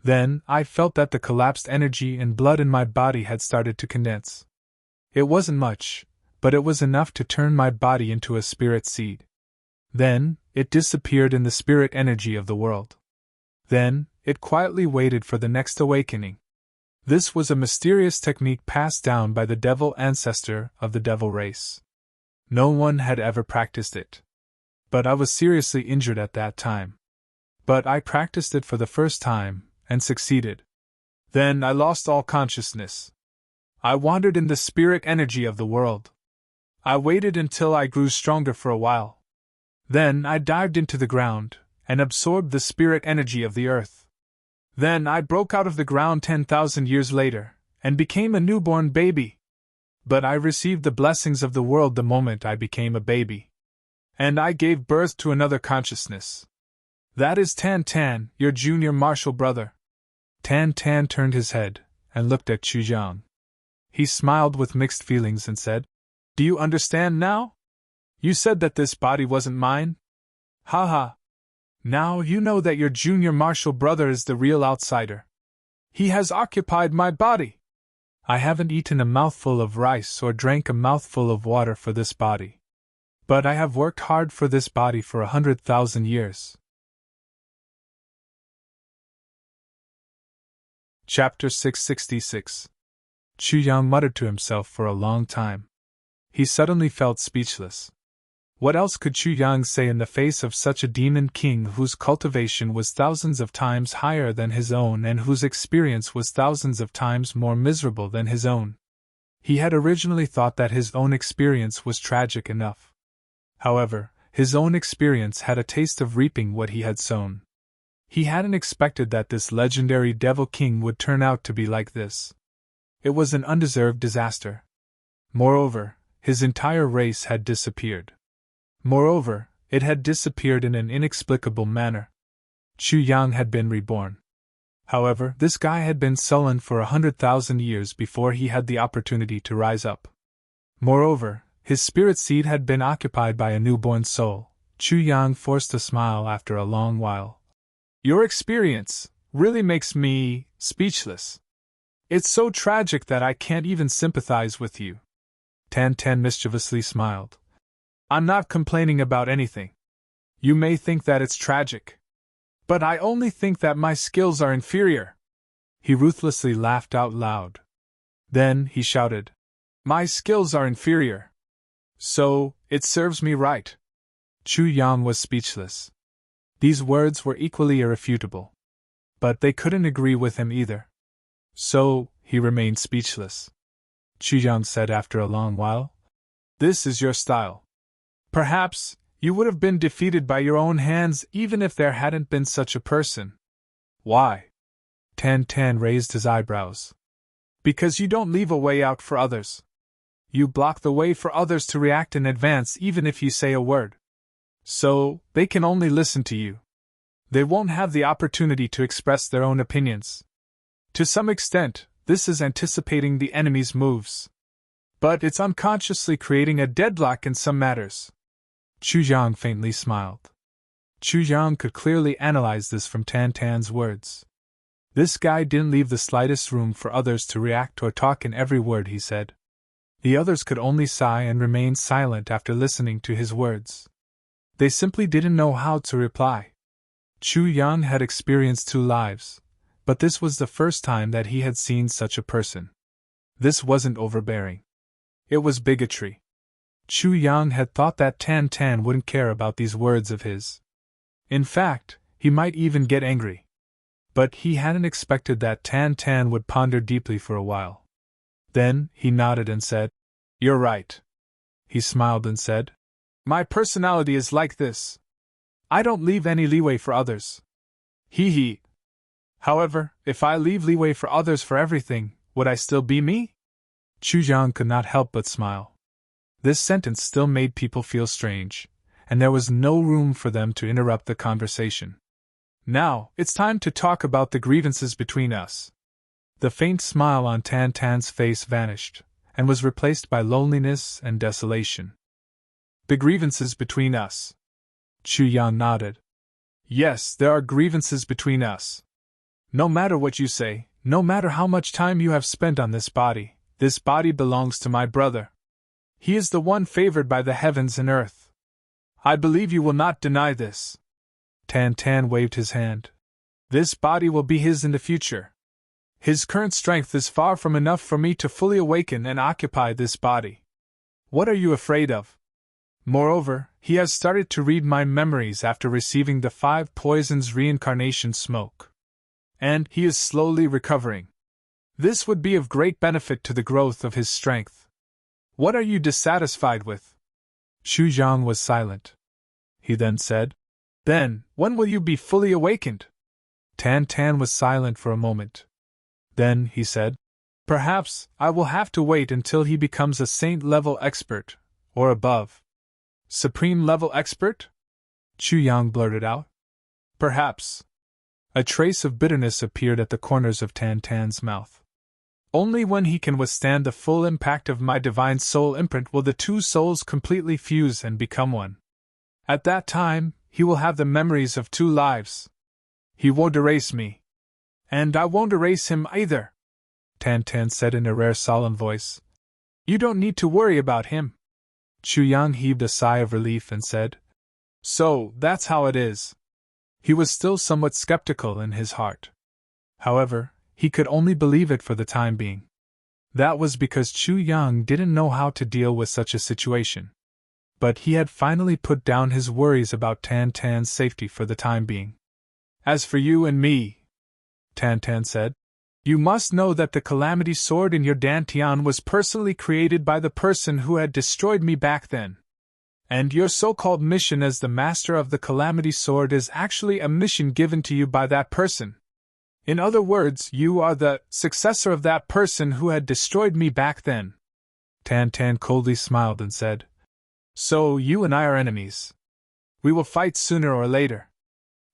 Then, I felt that the collapsed energy and blood in my body had started to condense. It wasn't much, but it was enough to turn my body into a spirit seed. Then, it disappeared in the spirit energy of the world. Then, it quietly waited for the next awakening. This was a mysterious technique passed down by the devil ancestor of the devil race. No one had ever practiced it. But I was seriously injured at that time. But I practiced it for the first time, and succeeded. Then I lost all consciousness. I wandered in the spirit energy of the world. I waited until I grew stronger for a while. Then I dived into the ground, and absorbed the spirit energy of the earth. Then I broke out of the ground 10,000 years later, and became a newborn baby. But I received the blessings of the world the moment I became a baby. And I gave birth to another consciousness. That is Tan Tan, your junior martial brother. Tan Tan turned his head, and looked at Chu Yang. He smiled with mixed feelings and said, "Do you understand now? You said that this body wasn't mine? Ha ha! Now you know that your junior martial brother is the real outsider. He has occupied my body. I haven't eaten a mouthful of rice or drank a mouthful of water for this body. But I have worked hard for this body for 100,000 years. Chapter 666. Chu Yang muttered to himself for a long time. He suddenly felt speechless. What else could Chu Yang say in the face of such a demon king whose cultivation was thousands of times higher than his own and whose experience was thousands of times more miserable than his own? He had originally thought that his own experience was tragic enough. However, his own experience had a taste of reaping what he had sown. He hadn't expected that this legendary devil king would turn out to be like this. It was an undeserved disaster. Moreover, his entire race had disappeared. Moreover, it had disappeared in an inexplicable manner. Chu Yang had been reborn. However, this guy had been sullen for 100,000 years before he had the opportunity to rise up. Moreover, his spirit seed had been occupied by a newborn soul. Chu Yang forced a smile after a long while. Your experience really makes me speechless. It's so tragic that I can't even sympathize with you. Tan Tan mischievously smiled. I'm not complaining about anything. You may think that it's tragic. But I only think that my skills are inferior. He ruthlessly laughed out loud. Then he shouted, My skills are inferior. So, it serves me right. Chu Yang was speechless. These words were equally irrefutable. But they couldn't agree with him either. So, he remained speechless. Chu Yang said after a long while, This is your style. Perhaps, you would have been defeated by your own hands even if there hadn't been such a person. Why? Tan Tan raised his eyebrows. Because you don't leave a way out for others. You block the way for others to react in advance even if you say a word. So, they can only listen to you. They won't have the opportunity to express their own opinions. To some extent, this is anticipating the enemy's moves. But it's unconsciously creating a deadlock in some matters. Chu Yang faintly smiled. Chu Yang could clearly analyze this from Tan Tan's words. This guy didn't leave the slightest room for others to react or talk in every word he said. The others could only sigh and remain silent after listening to his words. They simply didn't know how to reply. Chu Yang had experienced 2 lives, but this was the first time that he had seen such a person. This wasn't overbearing. It was bigotry. Chu Yang had thought that Tan Tan wouldn't care about these words of his. In fact, he might even get angry. But he hadn't expected that Tan Tan would ponder deeply for a while. Then, he nodded and said, "You're right." He smiled and said, "My personality is like this. I don't leave any leeway for others. Hee hee. However, if I leave leeway for others for everything, would I still be me?" Chu Yang could not help but smile. This sentence still made people feel strange, and there was no room for them to interrupt the conversation. "Now, it's time to talk about the grievances between us." The faint smile on Tan Tan's face vanished, and was replaced by loneliness and desolation. "The grievances between us." Chu Yang nodded. "Yes, there are grievances between us. No matter what you say, no matter how much time you have spent on this body belongs to my brother. He is the one favored by the heavens and earth. I believe you will not deny this." Tan Tan waved his hand. "This body will be his in the future. His current strength is far from enough for me to fully awaken and occupy this body. What are you afraid of? Moreover, he has started to read my memories after receiving the 5 poisons reincarnation smoke. And he is slowly recovering. This would be of great benefit to the growth of his strength. What are you dissatisfied with?" Chu Yang was silent. He then said, "Then, when will you be fully awakened?" Tan Tan was silent for a moment. Then he said, "Perhaps I will have to wait until he becomes a saint-level expert, or above." "Supreme-level expert?" Chu Yang blurted out. "Perhaps." A trace of bitterness appeared at the corners of Tan Tan's mouth. "Only when he can withstand the full impact of my divine soul imprint will the 2 souls completely fuse and become one. At that time, he will have the memories of 2 lives. He won't erase me. And I won't erase him either," Tan Tan said in a rare solemn voice. "You don't need to worry about him." Chu Yang heaved a sigh of relief and said, "So, that's how it is." He was still somewhat skeptical in his heart. However, he could only believe it for the time being. That was because Chu Yang didn't know how to deal with such a situation. But he had finally put down his worries about Tan Tan's safety for the time being. "As for you and me," Tan Tan said, "you must know that the Calamity Sword in your dantian was personally created by the person who had destroyed me back then. And your so-called mission as the master of the Calamity Sword is actually a mission given to you by that person. In other words, you are the successor of that person who had destroyed me back then." Tan Tan coldly smiled and said, "So you and I are enemies. We will fight sooner or later.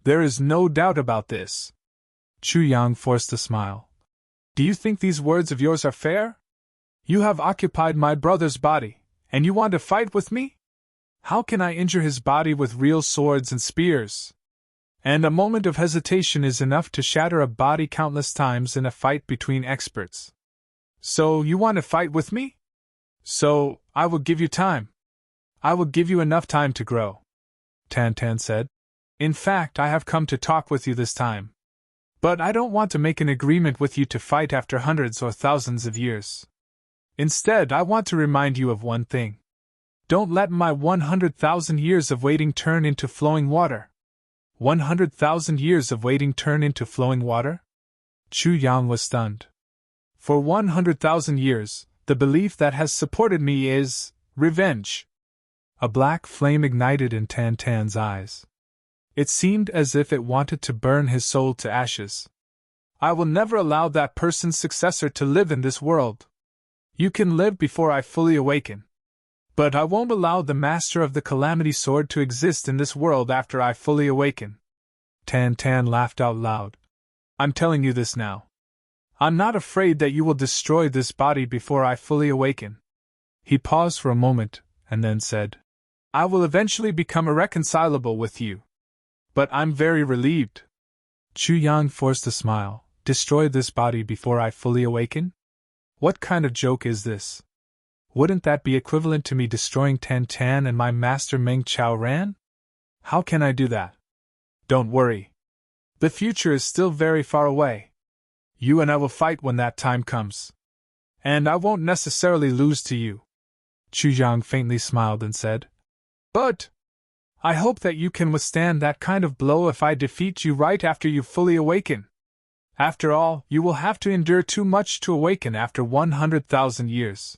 There is no doubt about this." Chu Yang forced a smile. "Do you think these words of yours are fair? You have occupied my brother's body, and you want to fight with me? How can I injure his body with real swords and spears? And a moment of hesitation is enough to shatter a body countless times in a fight between experts. So you want to fight with me? So, I will give you time. I will give you enough time to grow," Tan Tan said. "In fact, I have come to talk with you this time. But I don't want to make an agreement with you to fight after hundreds or thousands of years. Instead, I want to remind you of one thing. Don't let my 100,000 years of waiting turn into flowing water." 100,000 years of waiting turn into flowing water? Chu Yang was stunned. "For 100,000 years, the belief that has supported me is revenge." A black flame ignited in Tan Tan's eyes. It seemed as if it wanted to burn his soul to ashes. "I will never allow that person's successor to live in this world. You can live before I fully awaken. But I won't allow the master of the Calamity Sword to exist in this world after I fully awaken." Tan Tan laughed out loud. "I'm telling you this now. I'm not afraid that you will destroy this body before I fully awaken." He paused for a moment, and then said, "I will eventually become irreconcilable with you. But I'm very relieved." Chu Yang forced a smile. "Destroy this body before I fully awaken? What kind of joke is this? Wouldn't that be equivalent to me destroying Tan Tan and my master Meng Chao Ran? How can I do that?" "Don't worry. The future is still very far away. You and I will fight when that time comes. And I won't necessarily lose to you." Chu Yang faintly smiled and said, "But I hope that you can withstand that kind of blow if I defeat you right after you fully awaken. After all, you will have to endure too much to awaken after 100,000 years.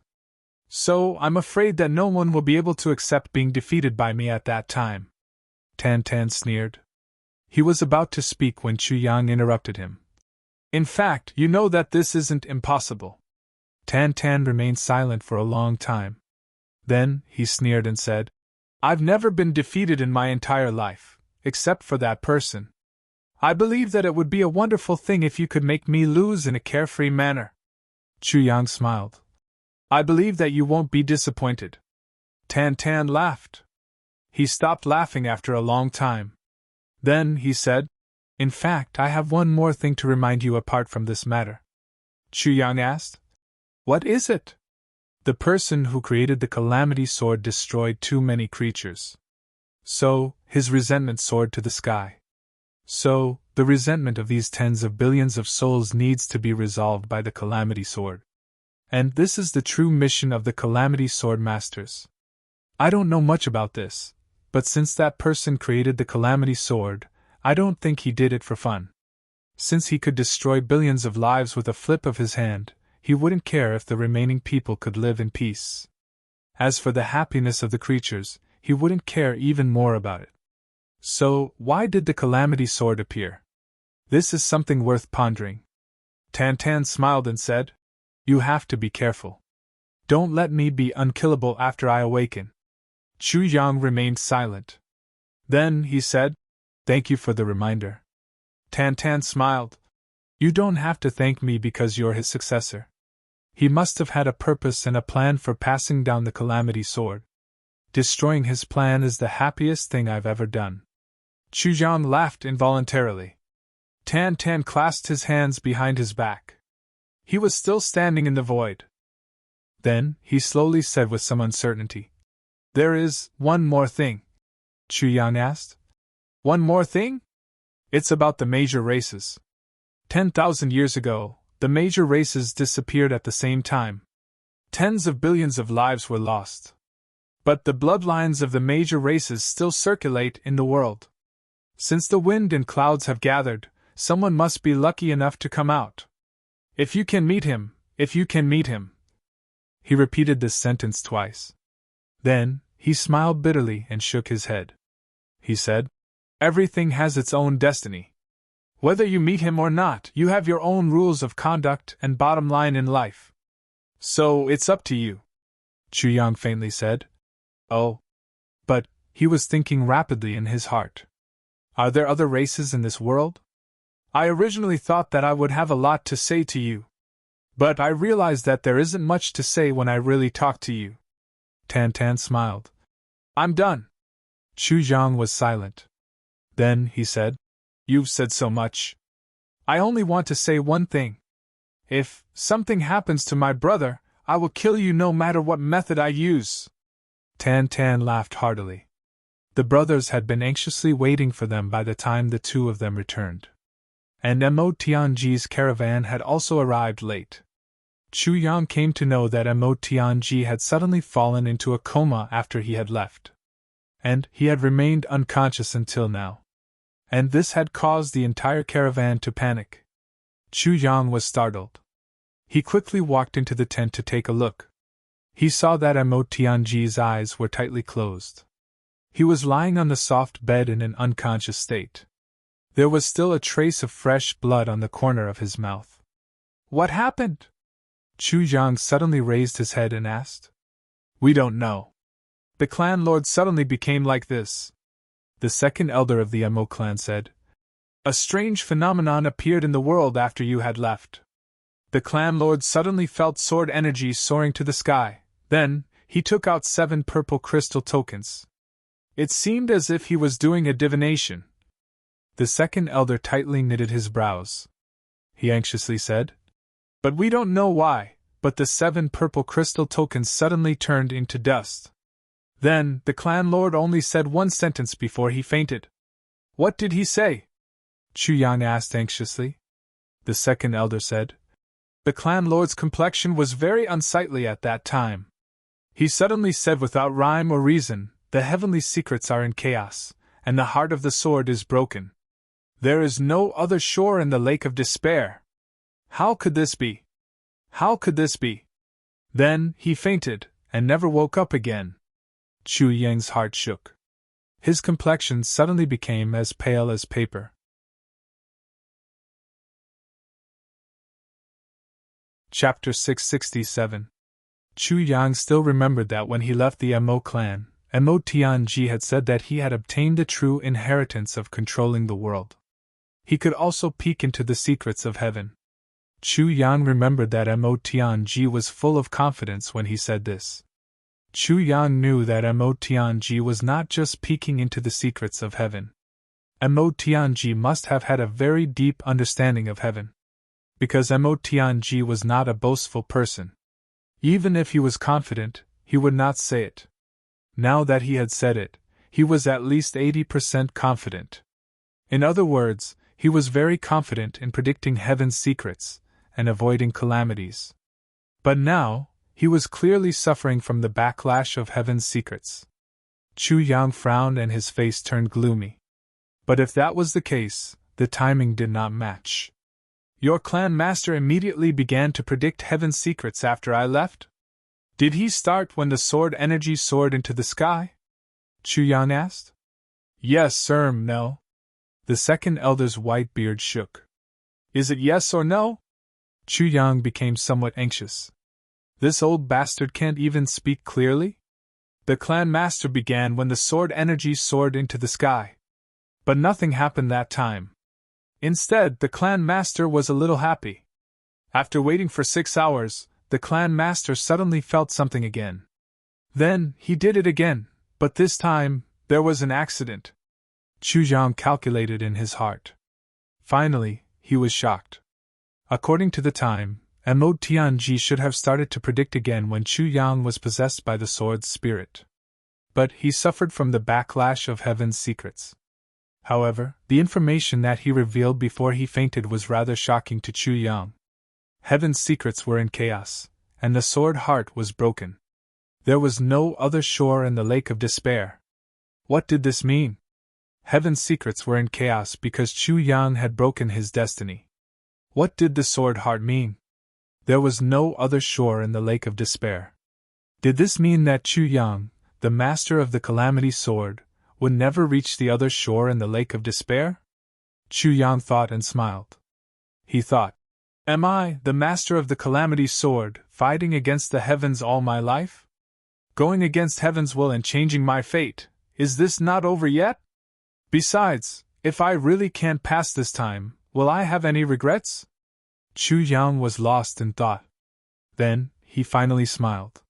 So, I'm afraid that no one will be able to accept being defeated by me at that time." Tan Tan sneered. He was about to speak when Chu Yang interrupted him. "In fact, you know that this isn't impossible." Tan Tan remained silent for a long time. Then, he sneered and said, "I've never been defeated in my entire life, except for that person. I believe that it would be a wonderful thing if you could make me lose in a carefree manner." Chu Yang smiled. "I believe that you won't be disappointed." Tan Tan laughed. He stopped laughing after a long time. Then he said, "In fact, I have one more thing to remind you apart from this matter." Chu Yang asked, "What is it?" "The person who created the Calamity Sword destroyed too many creatures. So, his resentment soared to the sky. So, the resentment of these tens of billions of souls needs to be resolved by the Calamity Sword. And this is the true mission of the Calamity Sword Masters. I don't know much about this, but since that person created the Calamity Sword, I don't think he did it for fun. Since he could destroy billions of lives with a flip of his hand, he wouldn't care if the remaining people could live in peace. As for the happiness of the creatures, he wouldn't care even more about it. So, why did the Calamity Sword appear? This is something worth pondering." Tan Tan smiled and said, "You have to be careful. Don't let me be unkillable after I awaken." Chu Yang remained silent. Then he said, "Thank you for the reminder." Tan Tan smiled. "You don't have to thank me because you're his successor. He must have had a purpose and a plan for passing down the Calamity Sword. Destroying his plan is the happiest thing I've ever done." Chu Yang laughed involuntarily. Tan Tan clasped his hands behind his back. He was still standing in the void. Then, he slowly said with some uncertainty, "There is one more thing." Chu Yang asked. "One more thing?" "It's about the major races. 10,000 years ago, the major races disappeared at the same time. Tens of billions of lives were lost. But the bloodlines of the major races still circulate in the world. Since the wind and clouds have gathered, someone must be lucky enough to come out. If you can meet him, if you can meet him." He repeated this sentence twice. Then, he smiled bitterly and shook his head. He said, "Everything has its own destiny. Whether you meet him or not, you have your own rules of conduct and bottom line in life. So, it's up to you." Chu Yang faintly said, "Oh." But, he was thinking rapidly in his heart. "Are there other races in this world? I originally thought that I would have a lot to say to you. But I realize that there isn't much to say when I really talk to you." Tan Tan smiled. "I'm done." Chu Yang was silent. Then he said, "You've said so much. I only want to say one thing. If something happens to my brother, I will kill you no matter what method I use." Tan Tan laughed heartily. The brothers had been anxiously waiting for them by the time the two of them returned. And Mo Tianji's caravan had also arrived late. Chu Yang came to know that Mo Tianji had suddenly fallen into a coma after he had left. And he had remained unconscious until now. And this had caused the entire caravan to panic. Chu Yang was startled. He quickly walked into the tent to take a look. He saw that Mo Tianji's eyes were tightly closed. He was lying on the soft bed in an unconscious state. There was still a trace of fresh blood on the corner of his mouth. "What happened?" Chu Yang suddenly raised his head and asked. "We don't know. The clan lord suddenly became like this." The second elder of the Mo clan said, "A strange phenomenon appeared in the world after you had left. The clan lord suddenly felt sword energy soaring to the sky. Then, he took out 7 purple crystal tokens. It seemed as if he was doing a divination." The second elder tightly knitted his brows. He anxiously said, "But we don't know why, but the 7 purple crystal tokens suddenly turned into dust. Then, the clan lord only said one sentence before he fainted." "What did he say?" Chu Yang asked anxiously. The second elder said, "The clan lord's complexion was very unsightly at that time. He suddenly said without rhyme or reason, "The heavenly secrets are in chaos, and the heart of the sword is broken. There is no other shore in the lake of despair. How could this be? How could this be?" Then he fainted, and never woke up again. Chu Yang's heart shook. His complexion suddenly became as pale as paper. Chapter 667. Chu Yang still remembered that when he left the Mo clan, Mo Tianji had said that he had obtained the true inheritance of controlling the world. He could also peek into the secrets of heaven. Chu Yang remembered that Mo Tianji was full of confidence when he said this. Chu Yang knew that Mo Tianji was not just peeking into the secrets of heaven. Mo Tianji must have had a very deep understanding of heaven. Because Mo Tianji was not a boastful person. Even if he was confident, he would not say it. Now that he had said it, he was at least 80% confident. In other words, he was very confident in predicting heaven's secrets and avoiding calamities. But now, he was clearly suffering from the backlash of heaven's secrets. Chu Yang frowned and his face turned gloomy. But if that was the case, the timing did not match. Your clan master immediately began to predict heaven's secrets after I left? Did he start when the sword energy soared into the sky? Chu Yang asked. Yes, sir, no. The second elder's white beard shook. Is it yes or no? Chu Yang became somewhat anxious. This old bastard can't even speak clearly? The clan master began when the sword energy soared into the sky. But nothing happened that time. Instead, the clan master was a little happy. After waiting for 6 hours, the clan master suddenly felt something again. Then, he did it again, but this time, there was an accident. Chu Yang calculated in his heart. Finally, he was shocked. According to the time, Mo Tianji should have started to predict again when Chu Yang was possessed by the sword's spirit. But he suffered from the backlash of heaven's secrets. However, the information that he revealed before he fainted was rather shocking to Chu Yang. Heaven's secrets were in chaos, and the sword heart was broken. There was no other shore in the lake of despair. What did this mean? Heaven's secrets were in chaos because Chu Yang had broken his destiny. What did the sword heart mean? There was no other shore in the lake of despair. Did this mean that Chu Yang, the master of the calamity sword, would never reach the other shore in the lake of despair? Chu Yang thought and smiled. He thought, am I, the master of the calamity sword, fighting against the heavens all my life? Going against heaven's will and changing my fate, is this not over yet? Besides, if I really can't pass this time, will I have any regrets? Chu Yang was lost in thought. Then, he finally smiled.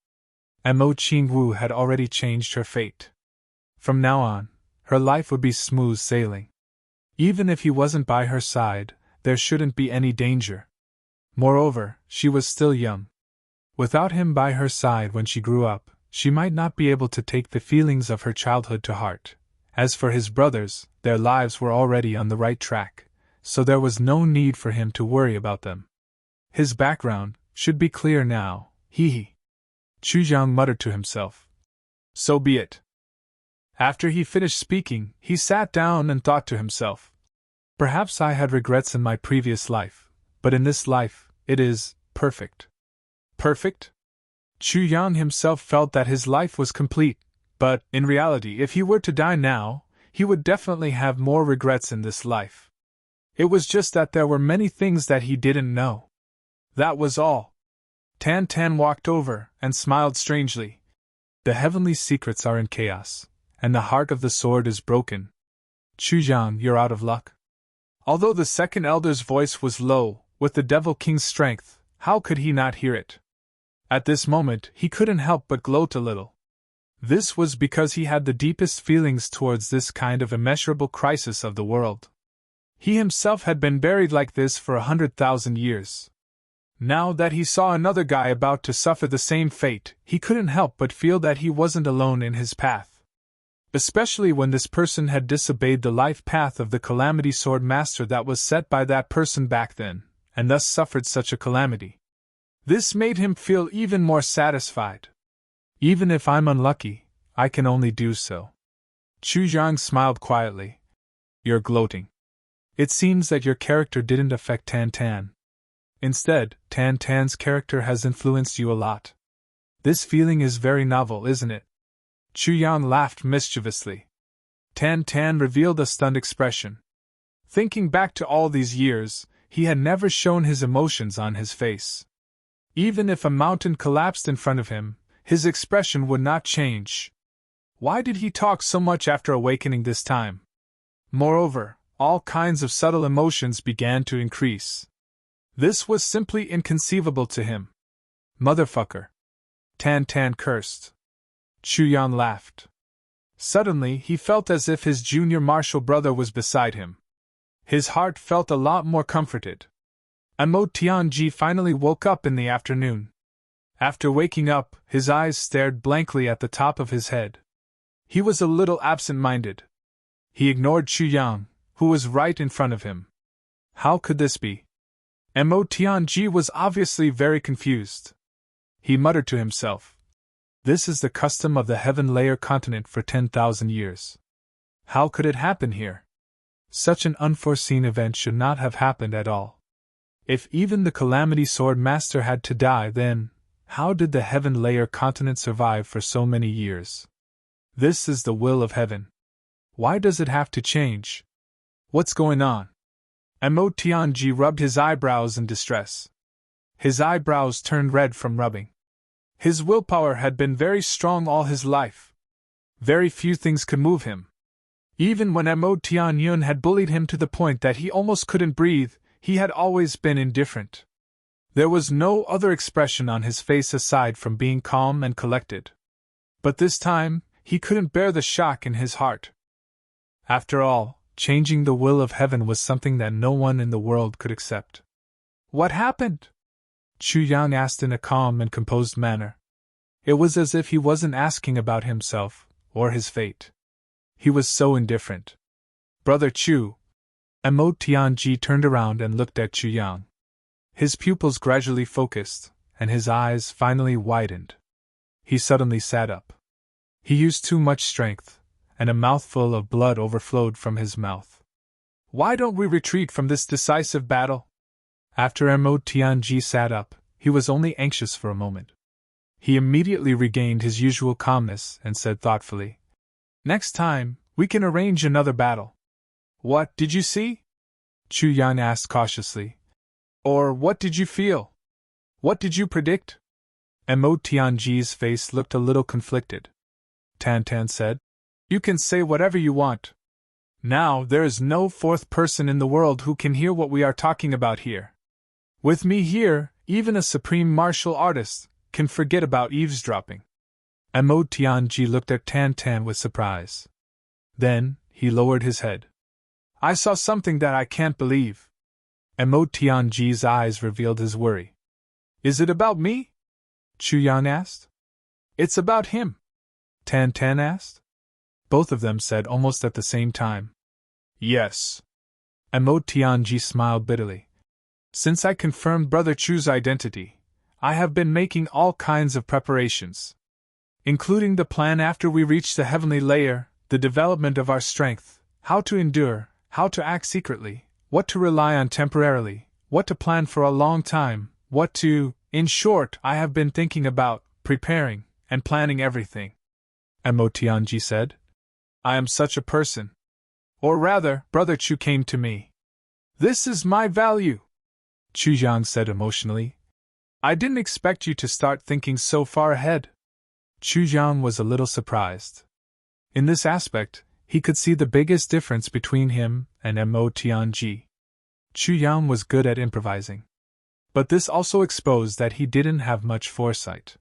Mo Qingwu had already changed her fate. From now on, her life would be smooth sailing. Even if he wasn't by her side, there shouldn't be any danger. Moreover, she was still young. Without him by her side when she grew up, she might not be able to take the feelings of her childhood to heart. As for his brothers, their lives were already on the right track, so there was no need for him to worry about them. His background should be clear now, he. Chu Yang muttered to himself. So be it. After he finished speaking, he sat down and thought to himself. Perhaps I had regrets in my previous life, but in this life, it is perfect. Perfect? Chu Yang himself felt that his life was complete, but, in reality, if he were to die now, he would definitely have more regrets in this life. It was just that there were many things that he didn't know. That was all. Tan Tan walked over and smiled strangely. The heavenly secrets are in chaos, and the heart of the sword is broken. Chu Yang, you're out of luck. Although the second elder's voice was low, with the Devil King's strength, how could he not hear it? At this moment, he couldn't help but gloat a little. This was because he had the deepest feelings towards this kind of immeasurable crisis of the world. He himself had been buried like this for 100,000 years. Now that he saw another guy about to suffer the same fate, he couldn't help but feel that he wasn't alone in his path. Especially when this person had disobeyed the life path of the calamity sword master that was set by that person back then, and thus suffered such a calamity. This made him feel even more satisfied. Even if I'm unlucky, I can only do so. Chu Yang smiled quietly. You're gloating. It seems that your character didn't affect Tan Tan. Instead, Tan Tan's character has influenced you a lot. This feeling is very novel, isn't it? Chu Yang laughed mischievously. Tan Tan revealed a stunned expression. Thinking back to all these years, he had never shown his emotions on his face. Even if a mountain collapsed in front of him, his expression would not change. Why did he talk so much after awakening this time? Moreover, all kinds of subtle emotions began to increase. This was simply inconceivable to him. Motherfucker. Tan Tan cursed. Chu Yan laughed. Suddenly, he felt as if his junior martial brother was beside him. His heart felt a lot more comforted. Amo Tianji finally woke up in the afternoon. After waking up, his eyes stared blankly at the top of his head. He was a little absent-minded. He ignored Chu Yang, who was right in front of him. How could this be? Amo Tianji was obviously very confused. He muttered to himself. This is the custom of the Heaven Layer continent for 10,000 years. How could it happen here? Such an unforeseen event should not have happened at all. If even the Calamity Sword Master had to die, then how did the Heaven Layer continent survive for so many years? This is the will of heaven. Why does it have to change? What's going on? Amo Tianji rubbed his eyebrows in distress. His eyebrows turned red from rubbing. His willpower had been very strong all his life. Very few things could move him. Even when Amo Tianyun had bullied him to the point that he almost couldn't breathe, he had always been indifferent. There was no other expression on his face aside from being calm and collected. But this time, he couldn't bear the shock in his heart. After all, changing the will of heaven was something that no one in the world could accept. What happened? Chu Yang asked in a calm and composed manner. It was as if he wasn't asking about himself, or his fate. He was so indifferent. Brother Chu. Amo Tianji turned around and looked at Chu Yang. His pupils gradually focused, and his eyes finally widened. He suddenly sat up. He used too much strength, and a mouthful of blood overflowed from his mouth. Why don't we retreat from this decisive battle? After Amo Tianji sat up, he was only anxious for a moment. He immediately regained his usual calmness and said thoughtfully, Next time, we can arrange another battle. What did you see? Chu Yan asked cautiously. Or what did you feel? What did you predict? Amo Tianji's face looked a little conflicted. Tan Tan said, You can say whatever you want. Now there is no fourth person in the world who can hear what we are talking about here. With me here, even a supreme martial artist can forget about eavesdropping. Amo Tianji looked at Tan Tan with surprise. Then, he lowered his head. I saw something that I can't believe. Amo Tianji's eyes revealed his worry. Is it about me? Chu Yan asked. It's about him. Tan Tan asked. Both of them said almost at the same time. Yes. Amo Tianji smiled bitterly. Since I confirmed Brother Chu's identity, I have been making all kinds of preparations, including the plan after we reach the heavenly layer, the development of our strength, how to endure, how to act secretly, what to rely on temporarily, what to plan for a long time, what to, in short, I have been thinking about, preparing, and planning everything. Amo Tianji said. I am such a person. Or rather, Brother Chu came to me. This is my value, Chu Yang said emotionally. I didn't expect you to start thinking so far ahead. Chu Yang was a little surprised. In this aspect, he could see the biggest difference between him and Amo Tianji. Chu Yang was good at improvising. But this also exposed that he didn't have much foresight.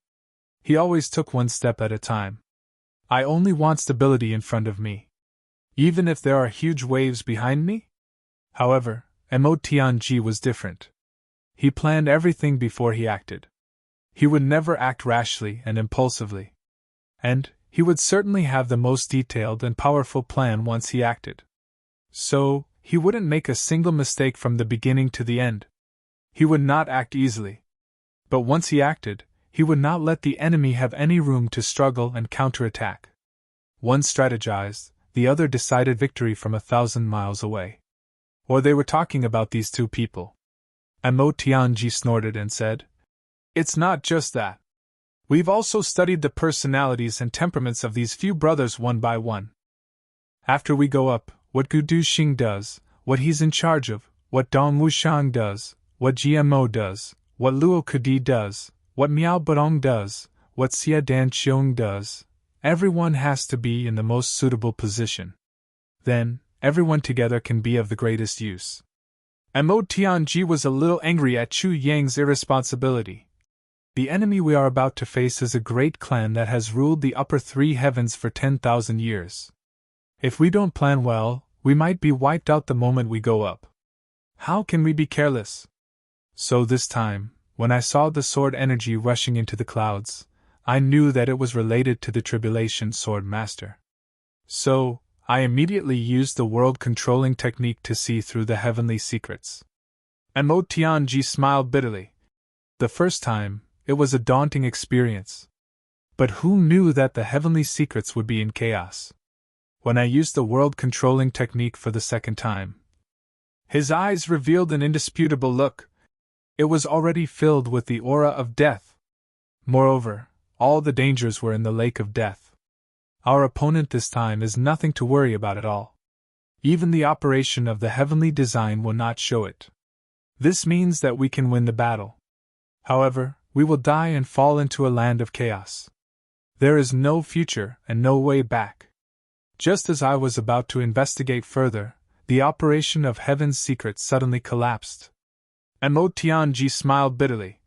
He always took one step at a time. I only want stability in front of me, even if there are huge waves behind me? However, Amo Tianji was different. He planned everything before he acted. He would never act rashly and impulsively. And he would certainly have the most detailed and powerful plan once he acted. So, he wouldn't make a single mistake from the beginning to the end. He would not act easily. But once he acted, he would not let the enemy have any room to struggle and counterattack. One strategized, the other decided victory from 1,000 miles away. Or they were talking about these two people. Mo Tianji snorted and said, "It's not just that. We've also studied the personalities and temperaments of these few brothers one by one. After we go up, what Gu Duxing does, what he's in charge of, what Dong Wushang does, what GMO does, what Luo Kudi does, what Miao Budong does, what Xia Dan Qiong does, everyone has to be in the most suitable position. Then, everyone together can be of the greatest use." Mo Tianji was a little angry at Chu Yang's irresponsibility. The enemy we are about to face is a great clan that has ruled the upper three heavens for 10,000 years. If we don't plan well, we might be wiped out the moment we go up. How can we be careless? So this time, when I saw the sword energy rushing into the clouds, I knew that it was related to the Tribulation Sword Master. So, I immediately used the world-controlling technique to see through the heavenly secrets. Mo Tianji smiled bitterly. The first time, it was a daunting experience. But who knew that the heavenly secrets would be in chaos? When I used the world-controlling technique for the second time, his eyes revealed an indisputable look. It was already filled with the aura of death. Moreover, all the dangers were in the lake of death. Our opponent this time is nothing to worry about at all. Even the operation of the heavenly design will not show it. This means that we can win the battle. However, we will die and fall into a land of chaos. There is no future and no way back. Just as I was about to investigate further, the operation of heaven's secret suddenly collapsed. Mo Tianji smiled bitterly.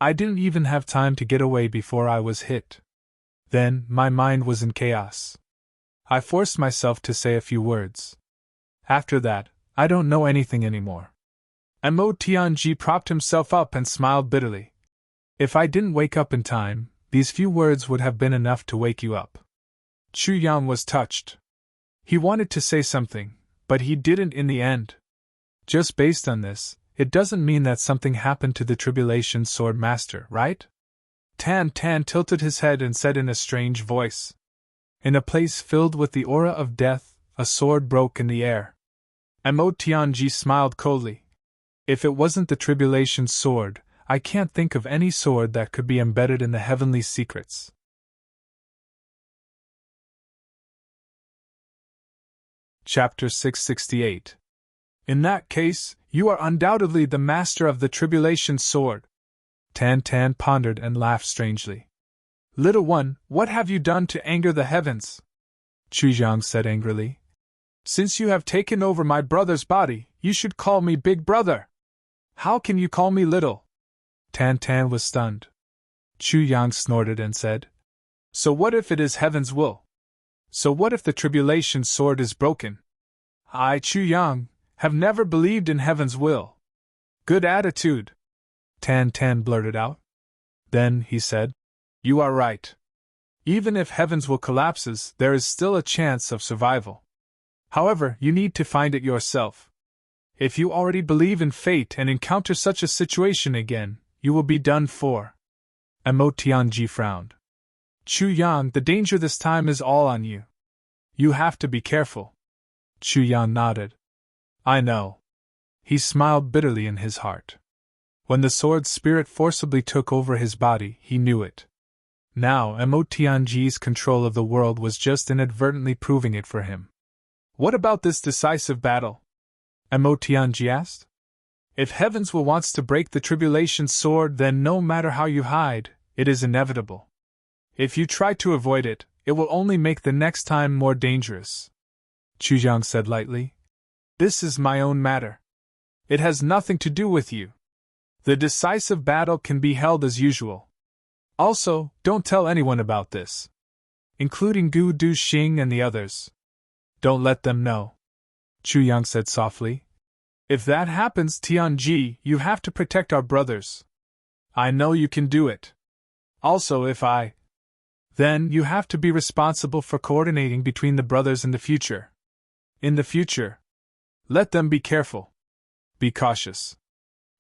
I didn't even have time to get away before I was hit. Then, my mind was in chaos. I forced myself to say a few words. After that, I don't know anything anymore. Mo Tianji propped himself up and smiled bitterly. If I didn't wake up in time, these few words would have been enough to wake you up. Chu Yang was touched. He wanted to say something, but he didn't in the end. Just based on this, it doesn't mean that something happened to the Tribulation Sword Master, right? Tan tilted his head and said in a strange voice. In a place filled with the aura of death, a sword broke in the air. Mo Tianji smiled coldly. If it wasn't the Tribulation Sword, I can't think of any sword that could be embedded in the heavenly secrets. Chapter 668. In that case, you are undoubtedly the master of the Tribulation Sword. Tan pondered and laughed strangely. Little one, what have you done to anger the heavens? Chu Yang said angrily. Since you have taken over my brother's body, you should call me Big Brother. How can you call me little? Tan was stunned. Chu Yang snorted and said, So what if it is heaven's will? So what if the Tribulation Sword is broken? I, Chu Yang, have never believed in heaven's will. Good attitude. Tan blurted out. Then, he said, You are right. Even if heaven's will collapses, there is still a chance of survival. However, you need to find it yourself. If you already believe in fate and encounter such a situation again, you will be done for. Mo Tianji frowned. Chu Yang, the danger this time is all on you. You have to be careful. Chu Yang nodded. I know. He smiled bitterly in his heart. When the sword spirit forcibly took over his body, he knew it. Now, Mo Tianji's control of the world was just inadvertently proving it for him. What about this decisive battle? Mo Tianji asked. If heaven's will wants to break the Tribulation Sword, then no matter how you hide, it is inevitable. If you try to avoid it, it will only make the next time more dangerous. Chu Yang said lightly. This is my own matter. It has nothing to do with you. The decisive battle can be held as usual. Also, don't tell anyone about this. Including Gu Duxing and the others. Don't let them know. Chu Yang said softly. If that happens, Tianji, you have to protect our brothers. I know you can do it. Also, then you have to be responsible for coordinating between the brothers in the future. In the future. Let them be careful. Be cautious.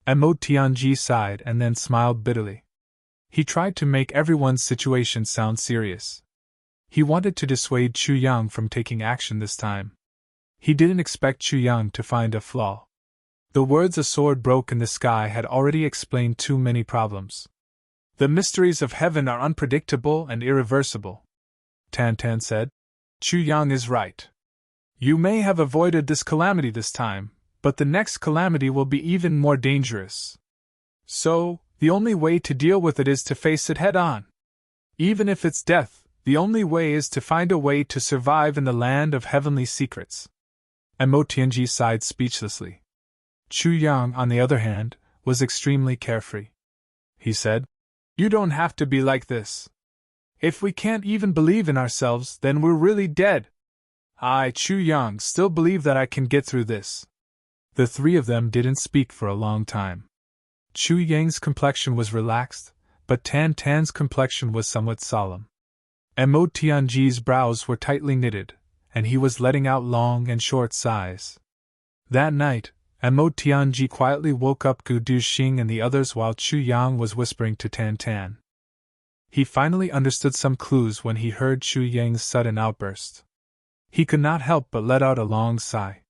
Mo Tianji sighed and then smiled bitterly. He tried to make everyone's situation sound serious. He wanted to dissuade Chu Yang from taking action this time. He didn't expect Chu Yang to find a flaw. The words "a sword broke in the sky" had already explained too many problems. The mysteries of heaven are unpredictable and irreversible, Tan Tan said. Chu Yang is right. You may have avoided this calamity this time, but the next calamity will be even more dangerous. So, the only way to deal with it is to face it head on. Even if it's death, the only way is to find a way to survive in the land of heavenly secrets. Mo Tianji sighed speechlessly. Chu Yang, on the other hand, was extremely carefree. He said, "You don't have to be like this. If we can't even believe in ourselves, then we're really dead. I, Chu Yang, still believe that I can get through this." The three of them didn't speak for a long time. Chu Yang's complexion was relaxed, but Tan Tan's complexion was somewhat solemn. Mo Tianji's brows were tightly knitted, and he was letting out long and short sighs. That night, Mo Tianji quietly woke up Gu Duxing and the others while Chu Yang was whispering to Tan Tan. He finally understood some clues when he heard Chu Yang's sudden outburst. He could not help but let out a long sigh.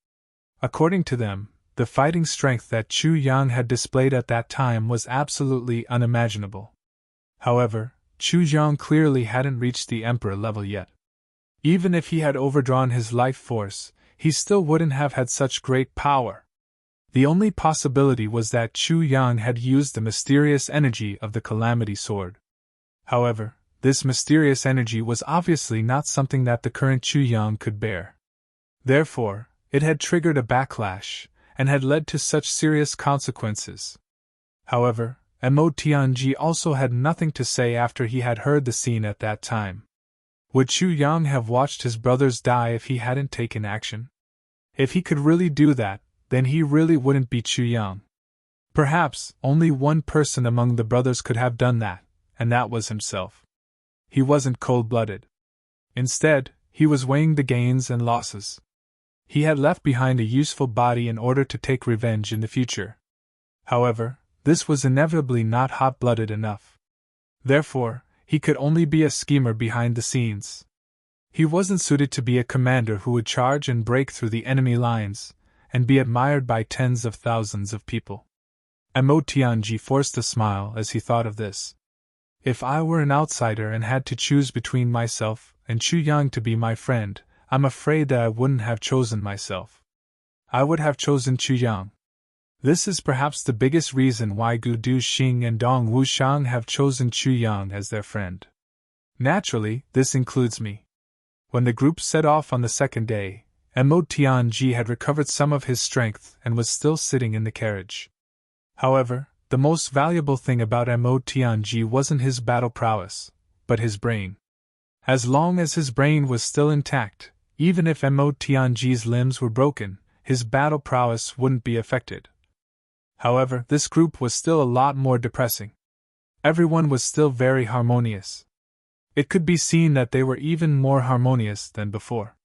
According to them, the fighting strength that Chu Yang had displayed at that time was absolutely unimaginable. However, Chu Yang clearly hadn't reached the Emperor level yet. Even if he had overdrawn his life force, he still wouldn't have had such great power. The only possibility was that Chu Yang had used the mysterious energy of the Calamity Sword. However, this mysterious energy was obviously not something that the current Chu Yang could bear. Therefore, it had triggered a backlash, and had led to such serious consequences. However, Mo Tianji also had nothing to say after he had heard the scene at that time. Would Chu Yang have watched his brothers die if he hadn't taken action? If he could really do that, then he really wouldn't be Chu Yang. Perhaps only one person among the brothers could have done that, and that was himself. He wasn't cold-blooded. Instead, he was weighing the gains and losses. He had left behind a useful body in order to take revenge in the future. However, this was inevitably not hot-blooded enough. Therefore, he could only be a schemer behind the scenes. He wasn't suited to be a commander who would charge and break through the enemy lines, and be admired by tens of thousands of people. Mo Tianji forced a smile as he thought of this. If I were an outsider and had to choose between myself and Chu Yang to be my friend, I'm afraid that I wouldn't have chosen myself. I would have chosen Chu Yang. This is perhaps the biggest reason why Gu Duxing and Dong Wushang have chosen Chu Yang as their friend. Naturally, this includes me. When the group set off on the second day, Mo Tianji had recovered some of his strength and was still sitting in the carriage. However, the most valuable thing about Mo Tianji wasn't his battle prowess, but his brain. As long as his brain was still intact, even if Mo Tianji's limbs were broken, his battle prowess wouldn't be affected. However, this group was still a lot more depressing. Everyone was still very harmonious. It could be seen that they were even more harmonious than before.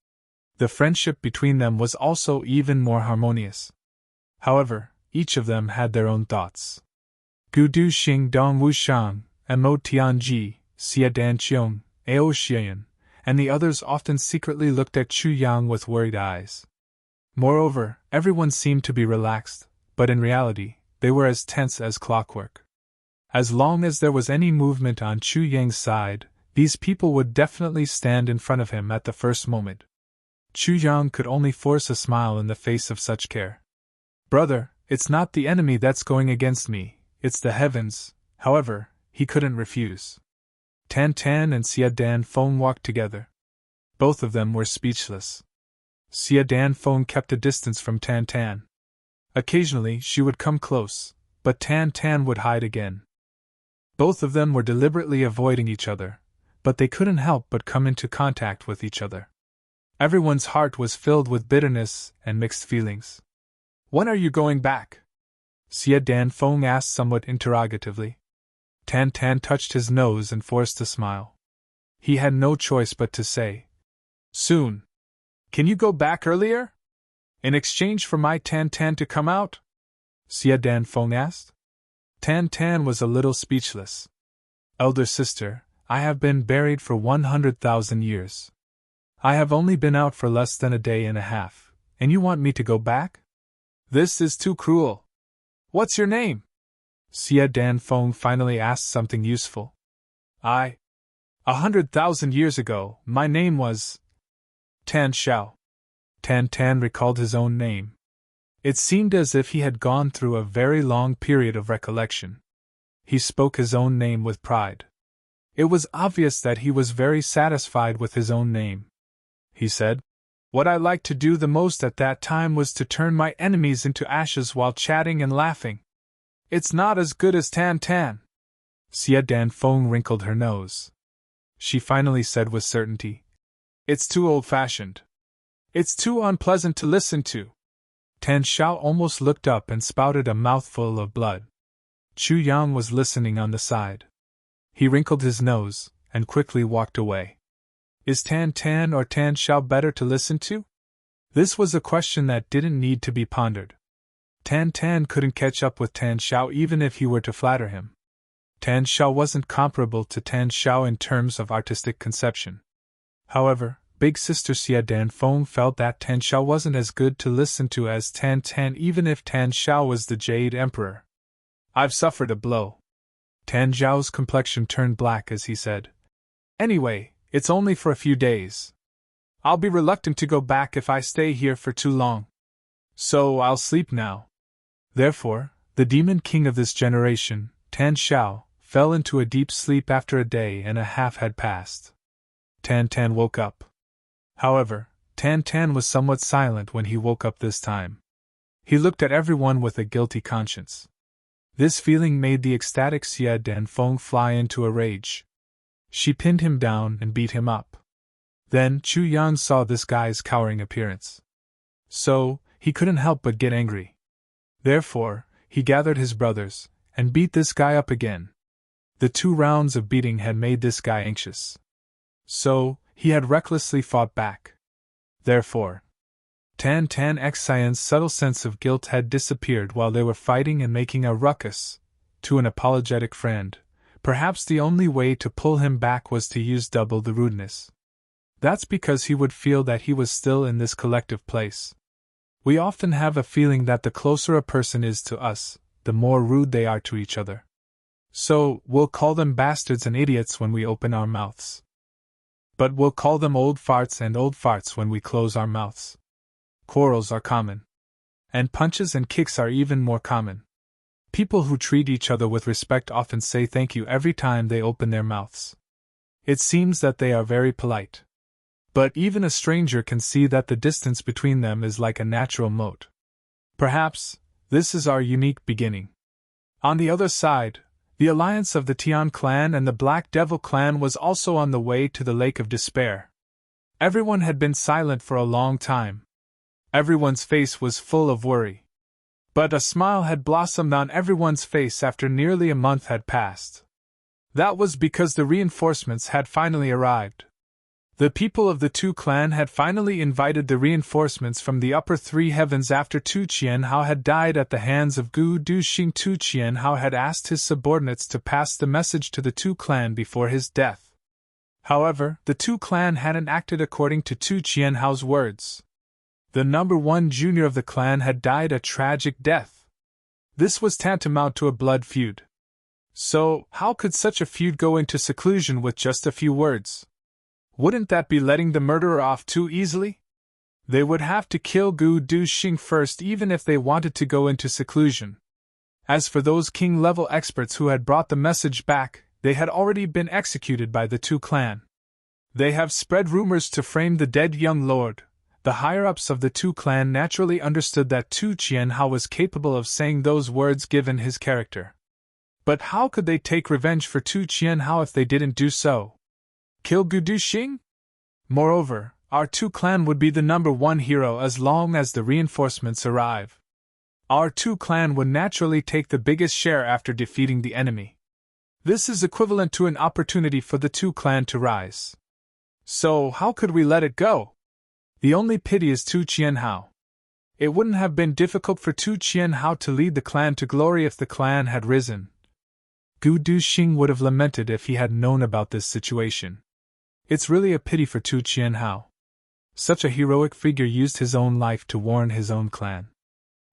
The friendship between them was also even more harmonious. However, each of them had their own thoughts. Gu Duxing, Dong Wushang, Mo Tianji, Xia Danqiong, Ao Xian, and the others often secretly looked at Chu Yang with worried eyes. Moreover, everyone seemed to be relaxed, but in reality, they were as tense as clockwork. As long as there was any movement on Chu Yang's side, these people would definitely stand in front of him at the first moment. Chu Yang could only force a smile in the face of such care. "Brother, it's not the enemy that's going against me, it's the heavens." However, he couldn't refuse. Tan Tan and Xia Dan Feng walked together. Both of them were speechless. Xia Dan Feng kept a distance from Tan Tan. Occasionally she would come close, but Tan Tan would hide again. Both of them were deliberately avoiding each other, but they couldn't help but come into contact with each other. Everyone's heart was filled with bitterness and mixed feelings. "When are you going back?" Xia Dan Feng asked somewhat interrogatively. Tan Tan touched his nose and forced a smile. He had no choice but to say, "Soon." "Can you go back earlier? In exchange for my Tan Tan to come out?" Xia Dan Feng asked. Tan Tan was a little speechless. elder sister, I have been buried for 100,000 years. I have only been out for less than a day and a half, and you want me to go back? This is too cruel. What's your name? Xie Danfeng finally asked something useful. 100,000 years ago, my name was Tan Xiao. Tan recalled his own name. It seemed as if he had gone through a very long period of recollection. He spoke his own name with pride. It was obvious that he was very satisfied with his own name. He said, "What I liked to do the most at that time was to turn my enemies into ashes while chatting and laughing. It's not as good as Tan." Xie Danfeng wrinkled her nose. She finally said with certainty, "It's too old-fashioned. It's too unpleasant to listen to." Tan Xiao almost looked up and spouted a mouthful of blood. Chu Yang was listening on the side. He wrinkled his nose and quickly walked away. Is Tan or Tan Xiao better to listen to? This was a question that didn't need to be pondered. Tan couldn't catch up with Tan Xiao even if he were to flatter him. Tan Xiao wasn't comparable to Tan Xiao in terms of artistic conception. However, Big Sister Xie Danfeng felt that Tan Xiao wasn't as good to listen to as Tan even if Tan Xiao was the Jade Emperor. I've suffered a blow. Tan Xiao's complexion turned black as he said, "Anyway, it's only for a few days. I'll be reluctant to go back if I stay here for too long. So I'll sleep now." Therefore, the demon king of this generation, Tan Xiao, fell into a deep sleep after a day and a half had passed. Tan woke up. However, Tan was somewhat silent when he woke up this time. He looked at everyone with a guilty conscience. This feeling made the ecstatic Xie Danfeng fly into a rage. She pinned him down and beat him up. Then Chu Yang saw this guy's cowering appearance. So, he couldn't help but get angry. Therefore, he gathered his brothers and beat this guy up again. The 2 rounds of beating had made this guy anxious. So, he had recklessly fought back. Therefore, Tan Xian's subtle sense of guilt had disappeared while they were fighting and making a ruckus. To an apologetic friend, perhaps the only way to pull him back was to use double the rudeness. That's because he would feel that he was still in this collective place. We often have a feeling that the closer a person is to us, the more rude they are to each other. So, we'll call them bastards and idiots when we open our mouths. But we'll call them old farts and old farts when we close our mouths. Quarrels are common. And punches and kicks are even more common. People who treat each other with respect often say thank you every time they open their mouths. It seems that they are very polite. But even a stranger can see that the distance between them is like a natural moat. Perhaps, this is our unique beginning. On the other side, the alliance of the Tian clan and the Black Devil clan was also on the way to the Lake of Despair. Everyone had been silent for a long time. Everyone's face was full of worry. But a smile had blossomed on everyone's face after nearly a month had passed. That was because the reinforcements had finally arrived. The people of the Tu clan had finally invited the reinforcements from the upper 3 heavens after Tu Qianhao had died at the hands of Gu Duxing. Tu Qianhao had asked his subordinates to pass the message to the Tu clan before his death. However, the Tu clan hadn't acted according to Tu Qianhao's words. The number 1 junior of the clan had died a tragic death. This was tantamount to a blood feud. So, how could such a feud go into seclusion with just a few words? Wouldn't that be letting the murderer off too easily? They would have to kill Gu Duxing first even if they wanted to go into seclusion. As for those king-level experts who had brought the message back, they had already been executed by the Tu clan. They have spread rumors to frame the dead young lord. The higher-ups of the Tu clan naturally understood that Tu Qianhao was capable of saying those words given his character. But how could they take revenge for Tu Qianhao if they didn't do so? Kill Gu Duxing? Moreover, our Tu clan would be the number 1 hero as long as the reinforcements arrive. Our Tu clan would naturally take the biggest share after defeating the enemy. This is equivalent to an opportunity for the Tu clan to rise. So how could we let it go? The only pity is Tu Qianhao. It wouldn't have been difficult for Tu Qianhao to lead the clan to glory if the clan had risen. Gu Duxing would have lamented if he had known about this situation. It's really a pity for Tu Qianhao. Such a heroic figure used his own life to warn his own clan.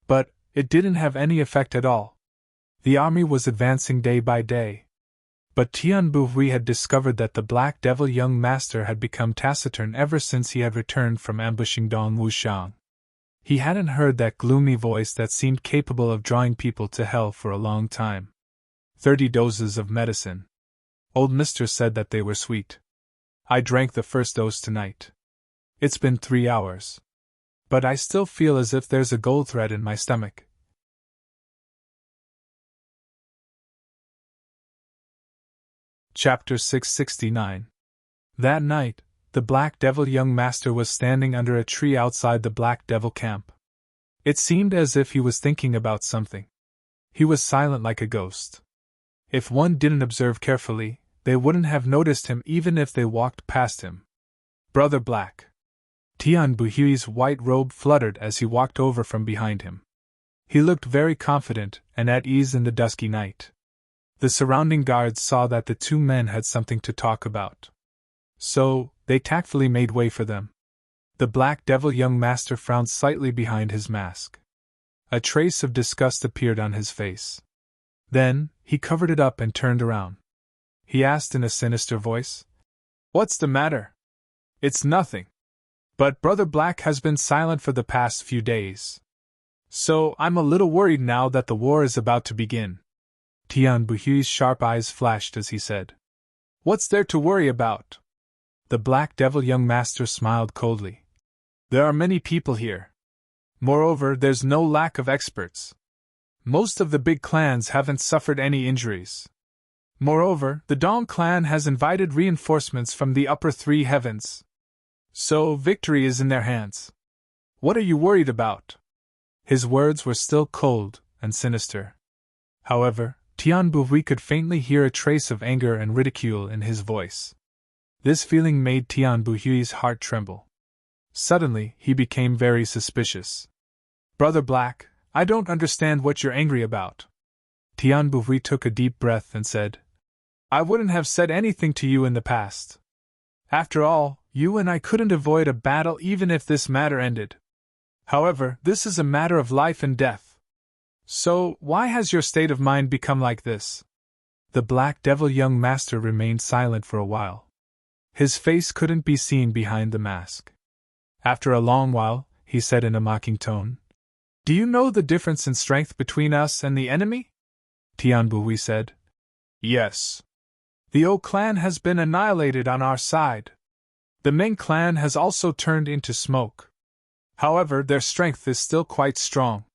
But it didn't have any effect at all. The army was advancing day by day. But Tian Buhui had discovered that the Black Devil young master had become taciturn ever since he had returned from ambushing Dong Wuxiang. He hadn't heard that gloomy voice that seemed capable of drawing people to hell for a long time. 30 doses of medicine. Old Mister said that they were sweet. I drank the first dose tonight. It's been 3 hours. But I still feel as if there's a gold thread in my stomach. Chapter 669. That night, the Black Devil young master was standing under a tree outside the Black Devil camp. It seemed as if he was thinking about something. He was silent like a ghost. If one didn't observe carefully, they wouldn't have noticed him even if they walked past him. Brother Black. Tian Buhui's white robe fluttered as he walked over from behind him. He looked very confident and at ease in the dusky night. The surrounding guards saw that the two men had something to talk about. So, they tactfully made way for them. The Black Devil young master frowned slightly behind his mask. A trace of disgust appeared on his face. Then, he covered it up and turned around. He asked in a sinister voice, "What's the matter?" "It's nothing. But Brother Black has been silent for the past few days. So, I'm a little worried now that the war is about to begin." Tian Buhui's sharp eyes flashed as he said, "What's there to worry about?" The Black Devil young master smiled coldly. "There are many people here. Moreover, there's no lack of experts. Most of the big clans haven't suffered any injuries. Moreover, the Dong clan has invited reinforcements from the upper 3 heavens. So, victory is in their hands. What are you worried about?" His words were still cold and sinister. However, Tian Buhui could faintly hear a trace of anger and ridicule in his voice. This feeling made Tian Buhui's heart tremble. Suddenly, he became very suspicious. "Brother Black, I don't understand what you're angry about." Tian Buhui took a deep breath and said, "I wouldn't have said anything to you in the past. After all, you and I couldn't avoid a battle even if this matter ended. However, this is a matter of life and death. So, why has your state of mind become like this?" The Black Devil young master remained silent for a while. His face couldn't be seen behind the mask. After a long while, he said in a mocking tone, "Do you know the difference in strength between us and the enemy?" Tian Buhui said, "Yes. The O clan has been annihilated on our side. The Meng clan has also turned into smoke. However, their strength is still quite strong.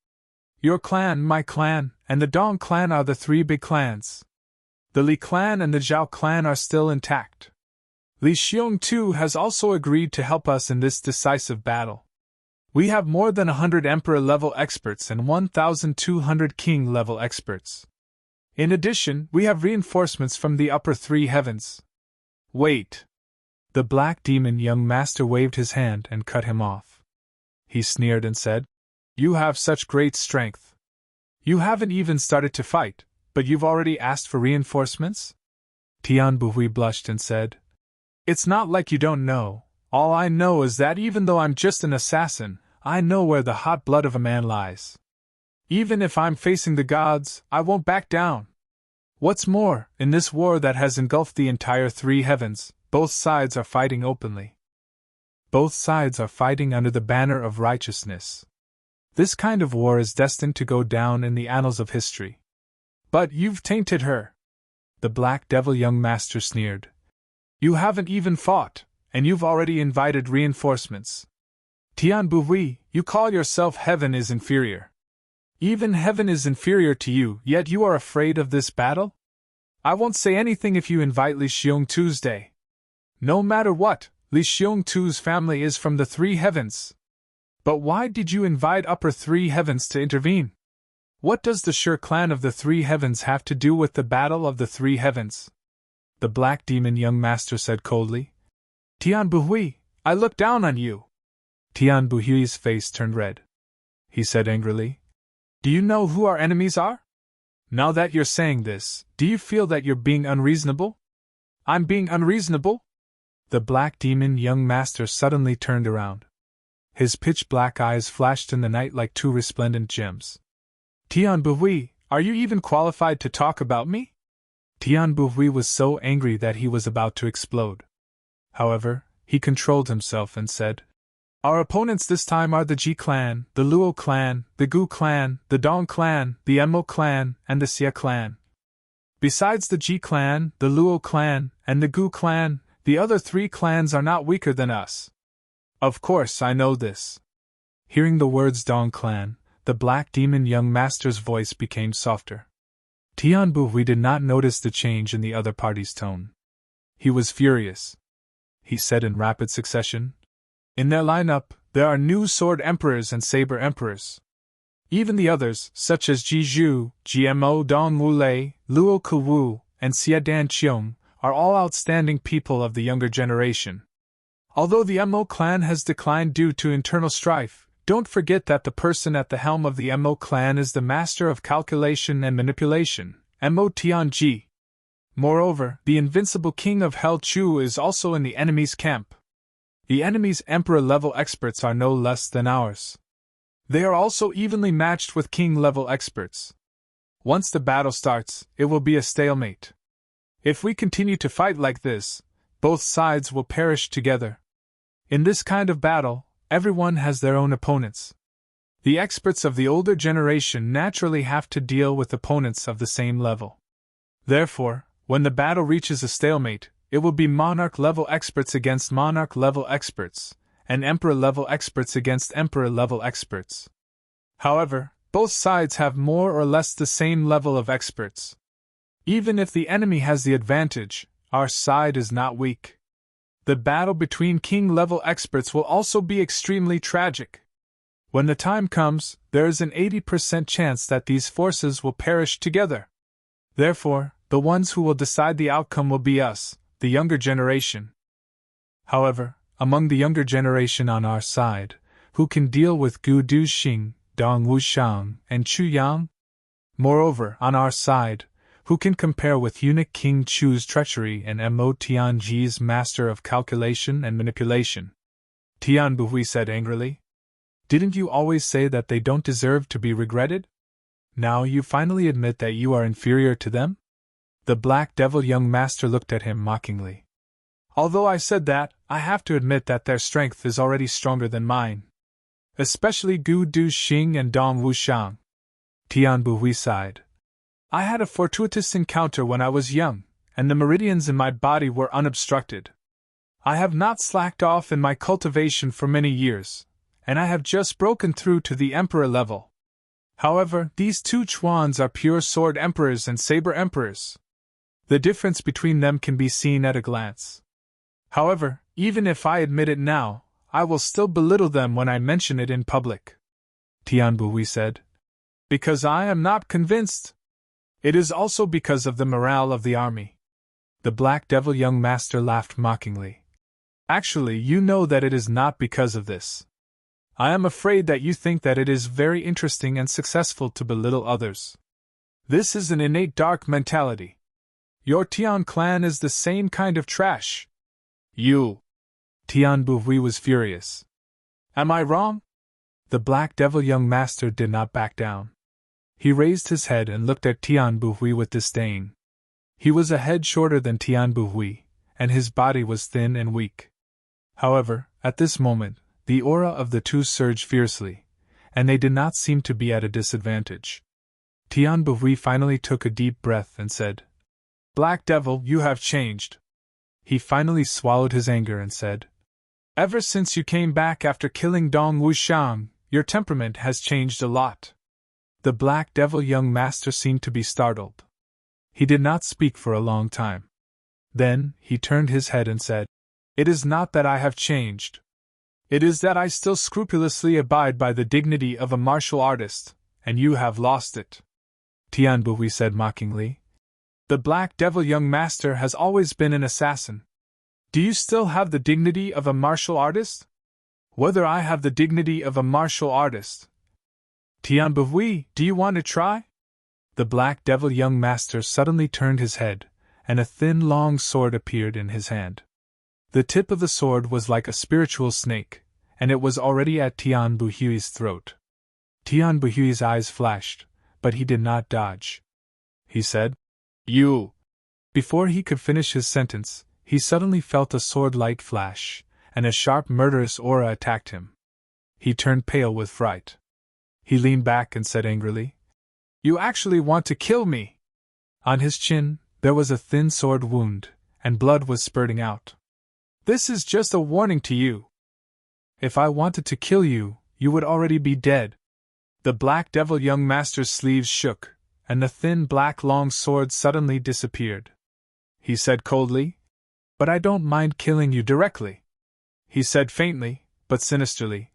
Your clan, my clan, and the Dong clan are the 3 big clans. The Li clan and the Zhao clan are still intact. Li Xiong too has also agreed to help us in this decisive battle. We have more than 100 Emperor-level experts and 1,200 King-level experts. In addition, we have reinforcements from the upper 3 heavens." "Wait." The Black Demon young master waved his hand and cut him off. He sneered and said, "You have such great strength. You haven't even started to fight, but you've already asked for reinforcements?" Tian Buhui blushed and said, "It's not like you don't know. All I know is that even though I'm just an assassin, I know where the hot blood of a man lies. Even if I'm facing the gods, I won't back down. What's more, in this war that has engulfed the entire 3 heavens, both sides are fighting openly. Both sides are fighting under the banner of righteousness. This kind of war is destined to go down in the annals of history." "But you've tainted her," the Black Devil young master sneered. "You haven't even fought, and you've already invited reinforcements. Tian Buhui, you call yourself heaven is inferior. Even heaven is inferior to you, yet you are afraid of this battle? I won't say anything if you invite Li Xiong Tuesday. No matter what, Li Xiong Tu's family is from the 3 heavens. But why did you invite upper 3 heavens to intervene? What does the Sure clan of the 3 heavens have to do with the battle of the 3 heavens?" The Black Demon young master said coldly, "Tian Buhui, I look down on you." Tian Buhui's face turned red. He said angrily, "Do you know who our enemies are?" Now that you're saying this, do you feel that you're being unreasonable? I'm being unreasonable? The black demon young master suddenly turned around. His pitch-black eyes flashed in the night like two resplendent gems. Tian Bui, are you even qualified to talk about me? Tian Bui was so angry that he was about to explode. However, he controlled himself and said, Our opponents this time are the Ji clan, the Luo clan, the Gu clan, the Dong clan, the Mo clan, and the Xia clan. Besides the Ji clan, the Luo clan, and the Gu clan, the other 3 clans are not weaker than us. Of course I know this. Hearing the words Dong clan, the black demon young master's voice became softer. Tian Bui did not notice the change in the other party's tone. He was furious. He said in rapid succession, In their lineup, there are new sword emperors and saber emperors. Even the others, such as Ji Zhu, GMO Dong Wulei, Luo Kuwu, and Xia Dan Qiong, are all outstanding people of the younger generation. Although the Mo clan has declined due to internal strife, don't forget that the person at the helm of the Mo clan is the master of calculation and manipulation, Mo Tianji. Moreover, the invincible king of Hell Chu is also in the enemy's camp. The enemy's emperor-level experts are no less than ours. They are also evenly matched with king-level experts. Once the battle starts, it will be a stalemate. If we continue to fight like this, both sides will perish together. In this kind of battle, everyone has their own opponents. The experts of the older generation naturally have to deal with opponents of the same level. Therefore, when the battle reaches a stalemate, it will be monarch-level experts against monarch-level experts, and emperor-level experts against emperor-level experts. However, both sides have more or less the same level of experts. Even if the enemy has the advantage, our side is not weak. The battle between king-level experts will also be extremely tragic. When the time comes, there is an 80% chance that these forces will perish together. Therefore, the ones who will decide the outcome will be us, the younger generation. However, among the younger generation on our side, who can deal with Gu Duxing, Dong Wushang, and Chu Yang? Moreover, on our side, who can compare with eunuch King Chu's treachery and Mo Tianji's master of calculation and manipulation? Tian Bui said angrily. Didn't you always say that they don't deserve to be regretted? Now you finally admit that you are inferior to them? The black devil young master looked at him mockingly. Although I said that, I have to admit that their strength is already stronger than mine. Especially Gu Duxing and Dong Wushang. Tian Bui sighed. I had a fortuitous encounter when I was young, and the meridians in my body were unobstructed. I have not slacked off in my cultivation for many years, and I have just broken through to the emperor level. However, these 2 Chuans are pure sword emperors and saber emperors. The difference between them can be seen at a glance. However, even if I admit it now, I will still belittle them when I mention it in public. Tian Bui said. Because I am not convinced. It is also because of the morale of the army. The black devil young master laughed mockingly. Actually, you know that it is not because of this. I am afraid that you think that it is very interesting and successful to belittle others. This is an innate dark mentality. Your Tian clan is the same kind of trash. You. Tian Bui was furious. Am I wrong? The black devil young master did not back down. He raised his head and looked at Tian Bui with disdain. He was a head shorter than Tian Bui, and his body was thin and weak. However, at this moment, the aura of the 2 surged fiercely, and they did not seem to be at a disadvantage. Tian Bui finally took a deep breath and said, Black Devil, you have changed. He finally swallowed his anger and said, Ever since you came back after killing Dong Wushang, your temperament has changed a lot. The black devil young master seemed to be startled. He did not speak for a long time. Then, he turned his head and said, It is not that I have changed. It is that I still scrupulously abide by the dignity of a martial artist, and you have lost it. Tian Bui said mockingly. The black devil young master has always been an assassin. Do you still have the dignity of a martial artist? Whether I have the dignity of a martial artist. Tian Bui, do you want to try? The Black Devil young master suddenly turned his head, and a thin long sword appeared in his hand. The tip of the sword was like a spiritual snake, and it was already at Tian Buhui's throat. Tian Buhui's eyes flashed, but he did not dodge. He said, "You!" Before he could finish his sentence, he suddenly felt a sword-like flash, and a sharp murderous aura attacked him. He turned pale with fright. He leaned back and said angrily, "You actually want to kill me!" On his chin, there was a thin sword wound, and blood was spurting out. "This is just a warning to you. If I wanted to kill you, you would already be dead." The Black Devil young master's sleeves shook, and the thin black long sword suddenly disappeared. He said coldly, "But I don't mind killing you directly." He said faintly, but sinisterly,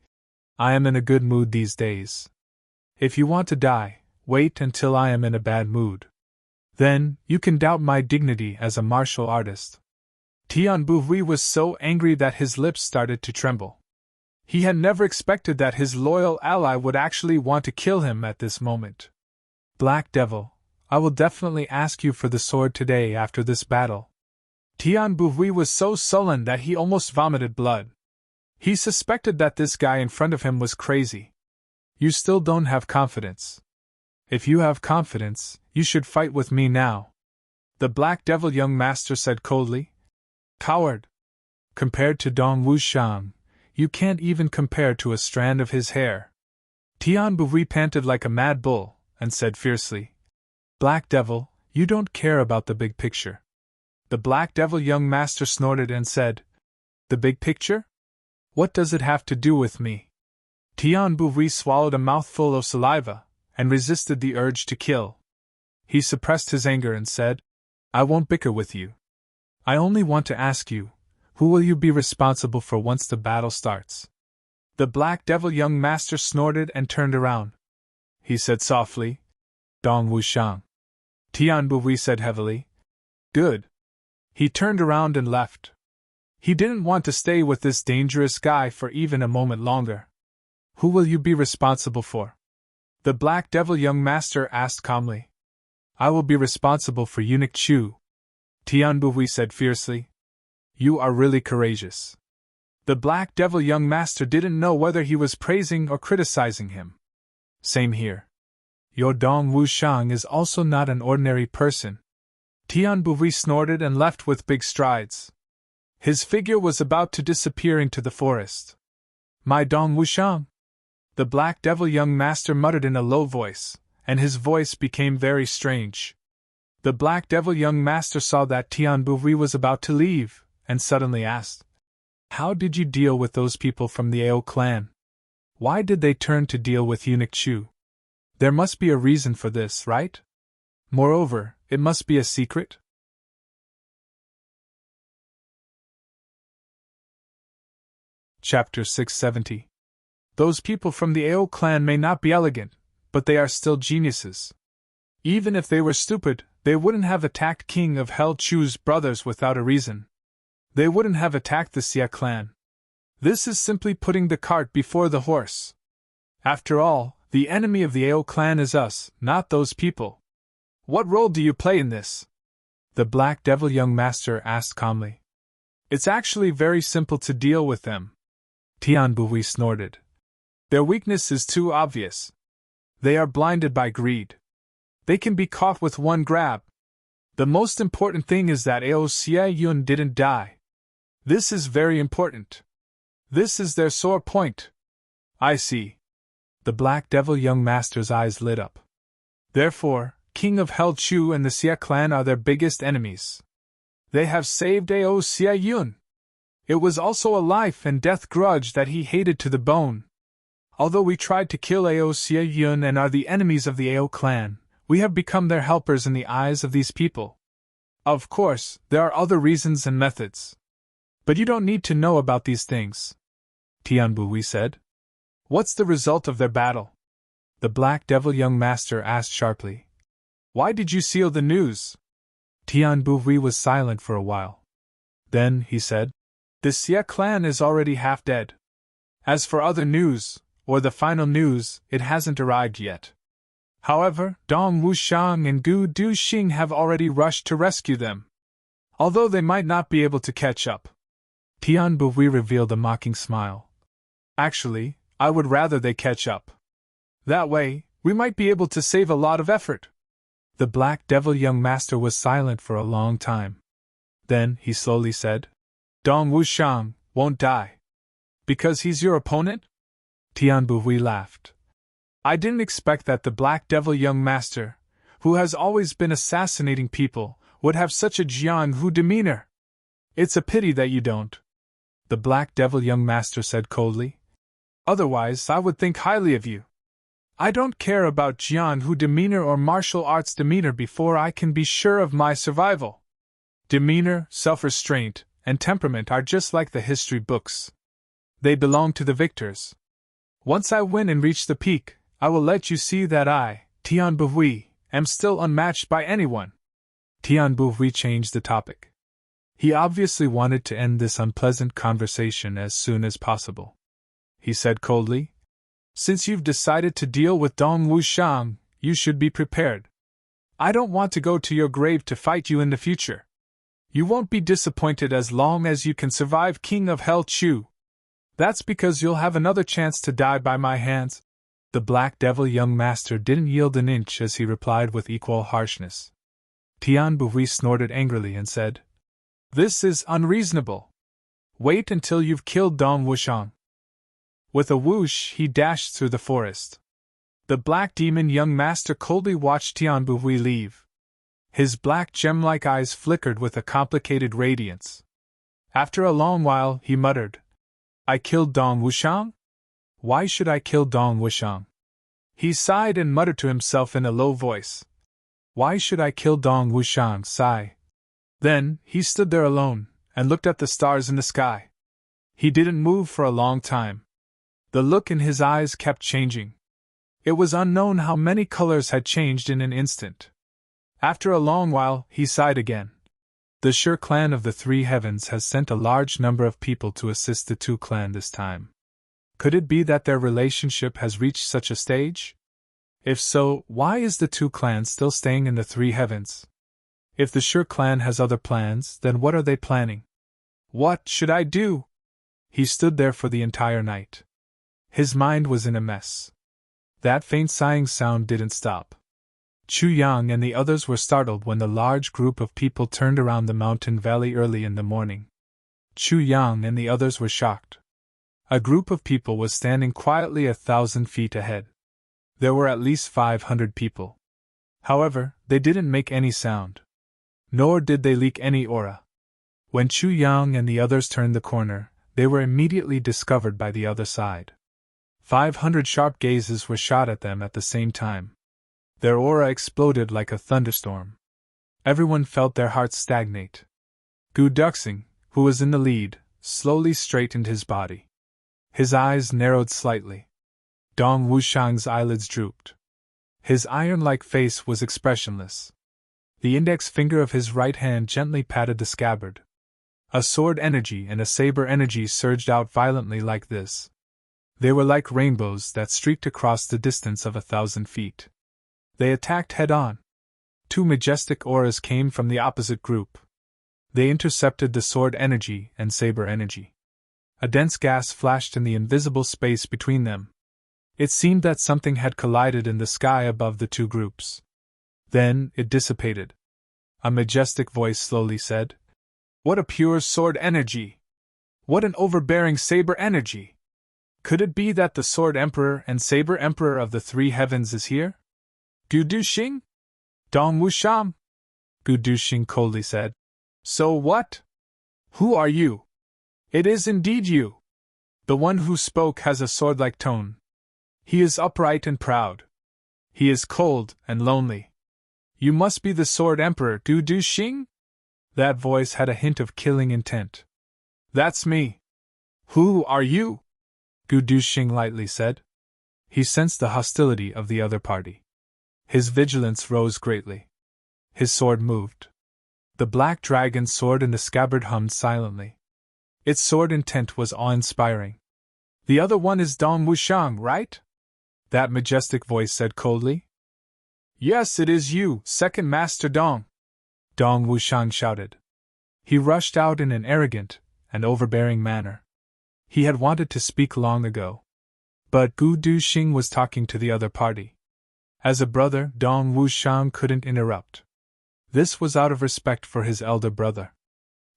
"I am in a good mood these days. If you want to die, wait until I am in a bad mood. Then, you can doubt my dignity as a martial artist." Tian Buhui was so angry that his lips started to tremble. He had never expected that his loyal ally would actually want to kill him at this moment. "Black Devil, I will definitely ask you for the sword today after this battle." Tian Buhui was so sullen that he almost vomited blood. He suspected that this guy in front of him was crazy. "You still don't have confidence. If you have confidence, you should fight with me now," the Black Devil young master said coldly. "Coward! Compared to Dong Wushang, you can't even compare to a strand of his hair." Tian Buhui panted like a mad bull, and said fiercely, "Black Devil, you don't care about the big picture." The Black Devil young master snorted and said, "The big picture? What does it have to do with me?" Tian Buhui swallowed a mouthful of saliva, and resisted the urge to kill. He suppressed his anger and said, "I won't bicker with you. I only want to ask you, who will you be responsible for once the battle starts?" The Black Devil young master snorted and turned around. He said softly, "Dong Wushang." Tian Buhui said heavily, "Good." He turned around and left. He didn't want to stay with this dangerous guy for even a moment longer. "Who will you be responsible for?" the Black Devil young master asked calmly. "I will be responsible for Eunuch Chu," Tian Buhui said fiercely. "You are really courageous." The Black Devil young master didn't know whether he was praising or criticizing him. "Same here. Your Dong Wushang is also not an ordinary person." Tian Buhui snorted and left with big strides. His figure was about to disappear into the forest. "My Dong Wushang?" the Black Devil young master muttered in a low voice, and his voice became very strange. The Black Devil young master saw that Tian Buhui was about to leave, and suddenly asked, "How did you deal with those people from the Ao clan? Why did they turn to deal with Eunuch Chu? There must be a reason for this, right? Moreover, it must be a secret?" Chapter 670. Those people from the Ao clan may not be elegant, but they are still geniuses. Even if they were stupid, they wouldn't have attacked King of Hell Chu's brothers without a reason. They wouldn't have attacked the Xia clan. This is simply putting the cart before the horse. After all, the enemy of the Ao clan is us, not those people. "What role do you play in this?" the Black Devil young master asked calmly. "It's actually very simple to deal with them." Tian Buhui snorted. "Their weakness is too obvious. They are blinded by greed. They can be caught with one grab. The most important thing is that Ao Xia Yun didn't die. This is very important. This is their sore point." "I see." The Black Devil young master's eyes lit up. "Therefore, King of Hell Chu and the Xia clan are their biggest enemies. They have saved Ao Xia Yun. It was also a life and death grudge that he hated to the bone. Although we tried to kill Ao Xia Yun and are the enemies of the Ao clan, we have become their helpers in the eyes of these people. Of course, there are other reasons and methods. But you don't need to know about these things," Tian Buhui said. "What's the result of their battle?" the Black Devil young master asked sharply. "Why did you seal the news?" Tian Buhui was silent for a while. Then he said, "The Xia clan is already half dead. As for other news, or the final news, it hasn't arrived yet. However, Dong Wushang and Gu Duxing have already rushed to rescue them, although they might not be able to catch up. Tian Bui revealed a mocking smile. Actually, I would rather they catch up. That way, we might be able to save a lot of effort. The Black Devil young master was silent for a long time. Then, he slowly said, Dong Wushang won't die. Because he's your opponent? Tian Bui laughed. I didn't expect that the Black Devil young master, who has always been assassinating people, would have such a Jiang Hu demeanor. It's a pity that you don't. The Black Devil young master said coldly. Otherwise, I would think highly of you. I don't care about Jiang Hu demeanor or martial arts demeanor before I can be sure of my survival. Demeanor, self-restraint, and temperament are just like the history books. They belong to the victors. Once I win and reach the peak, I will let you see that I, Tian Bui, am still unmatched by anyone. Tian Bui changed the topic. He obviously wanted to end this unpleasant conversation as soon as possible. He said coldly, Since you've decided to deal with Dong Wushang, you should be prepared. I don't want to go to your grave to fight you in the future. You won't be disappointed as long as you can survive King of Hell Chu. That's because you'll have another chance to die by my hands. The Black Devil young master didn't yield an inch as he replied with equal harshness. Tian Bui snorted angrily and said, This is unreasonable. Wait until you've killed Dong Wushang. With a whoosh, he dashed through the forest. The Black Demon young master coldly watched Tian Bui leave. His black gem-like eyes flickered with a complicated radiance. After a long while, he muttered, I killed Dong Wushang? Why should I kill Dong Wushang? He sighed and muttered to himself in a low voice. Why should I kill Dong Wushang? Sigh. Then, he stood there alone, and looked at the stars in the sky. He didn't move for a long time. The look in his eyes kept changing. It was unknown how many colors had changed in an instant. After a long while, he sighed again. The Sure clan of the Three Heavens has sent a large number of people to assist the Tu clan this time. Could it be that their relationship has reached such a stage? If so, why is the Tu clan still staying in the Three Heavens? If the Sure clan has other plans, then what are they planning? What should I do? He stood there for the entire night. His mind was in a mess. That faint sighing sound didn't stop. Chu Yang and the others were startled when the large group of people turned around the mountain valley early in the morning. Chu Yang and the others were shocked. A group of people was standing quietly 1,000 feet ahead. There were at least 500 people. However, they didn't make any sound. Nor did they leak any aura. When Chu Yang and the others turned the corner, they were immediately discovered by the other side. 500 sharp gazes were shot at them at the same time. Their aura exploded like a thunderstorm. Everyone felt their hearts stagnate. Gu Duxing, who was in the lead, slowly straightened his body. His eyes narrowed slightly. Dong Wushang's eyelids drooped. His iron-like face was expressionless. The index finger of his right hand gently patted the scabbard. A sword energy and a saber energy surged out violently like this. They were like rainbows that streaked across the distance of 1,000 feet. They attacked head-on. Two majestic auras came from the opposite group. They intercepted the sword energy and saber energy. A dense gas flashed in the invisible space between them. It seemed that something had collided in the sky above the two groups. Then, it dissipated. A majestic voice slowly said, What a pure sword energy! What an overbearing saber energy! Could it be that the Sword Emperor and Saber Emperor of the Three Heavens is here? Gu Duxing? Dong Wushang? Gu Duxing coldly said. So what? Who are you? It is indeed you. The one who spoke has a sword-like tone. He is upright and proud. He is cold and lonely. You must be the Sword Emperor, Gu Duxing? That voice had a hint of killing intent. That's me. Who are you? Gu Duxing lightly said. He sensed the hostility of the other party. His vigilance rose greatly. His sword moved. The black dragon's sword in the scabbard hummed silently. Its sword intent was awe-inspiring. The other one is Dong Wushang, right? That majestic voice said coldly. Yes, it is you, second Master Dong! Dong Wushang shouted. He rushed out in an arrogant and overbearing manner. He had wanted to speak long ago. But Gu Duxing was talking to the other party. As a brother, Dong Wushang couldn't interrupt. This was out of respect for his elder brother.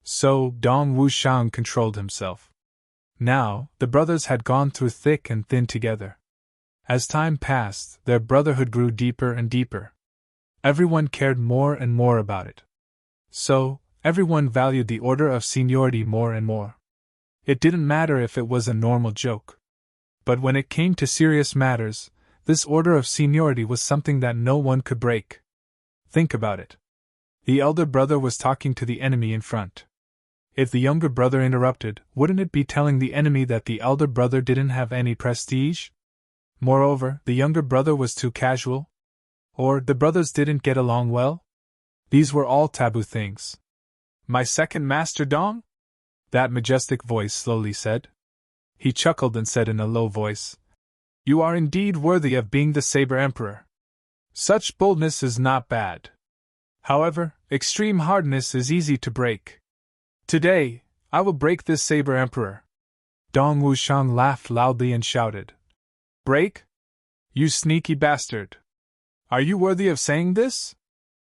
So, Dong Wushang controlled himself. Now, the brothers had gone through thick and thin together. As time passed, their brotherhood grew deeper and deeper. Everyone cared more and more about it. So, everyone valued the order of seniority more and more. It didn't matter if it was a normal joke. But when it came to serious matters, this order of seniority was something that no one could break. Think about it. The elder brother was talking to the enemy in front. If the younger brother interrupted, wouldn't it be telling the enemy that the elder brother didn't have any prestige? Moreover, the younger brother was too casual? Or the brothers didn't get along well? These were all taboo things. My second Master Dong? That majestic voice slowly said. He chuckled and said in a low voice, You are indeed worthy of being the Saber Emperor. Such boldness is not bad. However, extreme hardness is easy to break. Today, I will break this Saber Emperor. Dong Wushang laughed loudly and shouted. Break? You sneaky bastard! Are you worthy of saying this?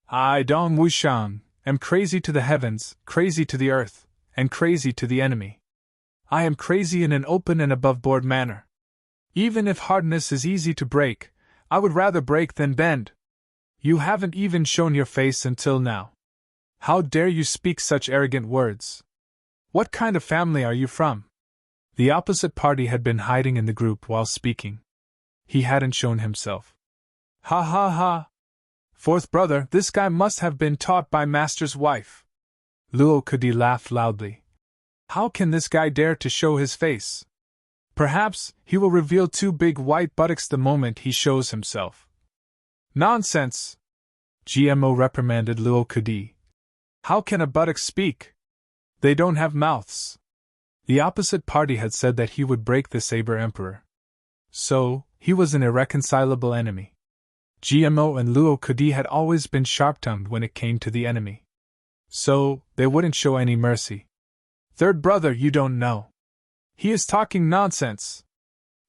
I, Dong Wushang, am crazy to the heavens, crazy to the earth, and crazy to the enemy. I am crazy in an open and above-board manner. Even if hardness is easy to break, I would rather break than bend. You haven't even shown your face until now. How dare you speak such arrogant words? What kind of family are you from? The opposite party had been hiding in the group while speaking. He hadn't shown himself. Ha ha ha! Fourth brother, this guy must have been taught by Master's wife. Luo Kudi laughed loudly. How can this guy dare to show his face? Perhaps he will reveal two big white buttocks the moment he shows himself. Nonsense! GMO reprimanded Luo Kudi. How can a buttock speak? They don't have mouths. The opposite party had said that he would break the Saber Emperor. So, he was an irreconcilable enemy. GMO and Luo Kudi had always been sharp-tongued when it came to the enemy. So, they wouldn't show any mercy. Third brother, you don't know. He is talking nonsense.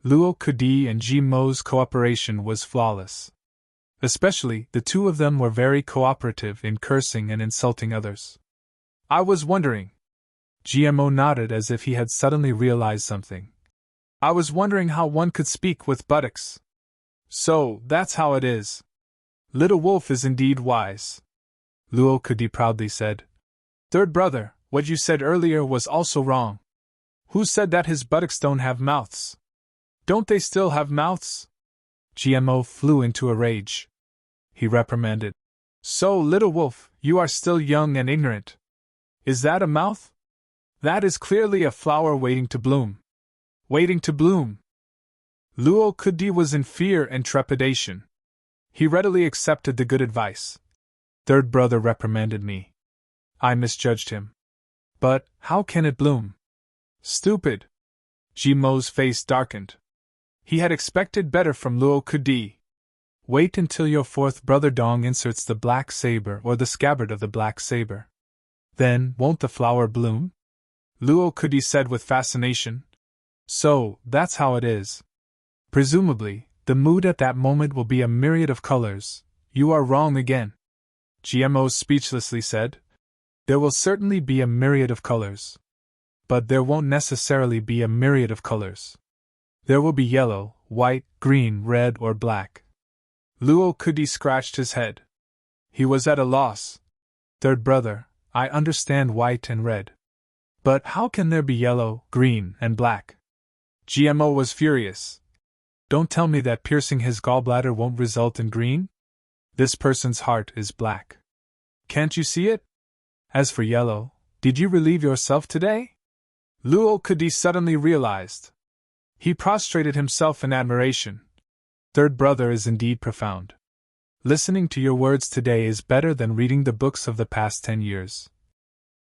Luo Kudi and GMO's cooperation was flawless. Especially, the two of them were very cooperative in cursing and insulting others. I was wondering. GMO nodded as if he had suddenly realized something. I was wondering how one could speak with buttocks. So, that's how it is. Little Wolf is indeed wise. Luo Kudi proudly said. Third brother, what you said earlier was also wrong. Who said that his buttocks don't have mouths? Don't they still have mouths? GMO flew into a rage. He reprimanded. So, Little Wolf, you are still young and ignorant. Is that a mouth? That is clearly a flower waiting to bloom. Waiting to bloom. Luo Kudi was in fear and trepidation. He readily accepted the good advice. Third brother reprimanded me. I misjudged him. But, how can it bloom? Stupid. Jimo's face darkened. He had expected better from Luo Kudi. Wait until your fourth brother Dong inserts the black saber or the scabbard of the black saber. Then, won't the flower bloom? Luo Kudi said with fascination. So, that's how it is. Presumably, the mood at that moment will be a myriad of colors. You are wrong again. GMO speechlessly said. There will certainly be a myriad of colors. But there won't necessarily be a myriad of colors. There will be yellow, white, green, red, or black. Luo Kudi scratched his head. He was at a loss. Third brother, I understand white and red. But how can there be yellow, green, and black? GMO was furious. Don't tell me that piercing his gallbladder won't result in green? This person's heart is black. Can't you see it? As for yellow, did you relieve yourself today? Luo Kudi suddenly realized. He prostrated himself in admiration. Third brother is indeed profound. Listening to your words today is better than reading the books of the past 10 years.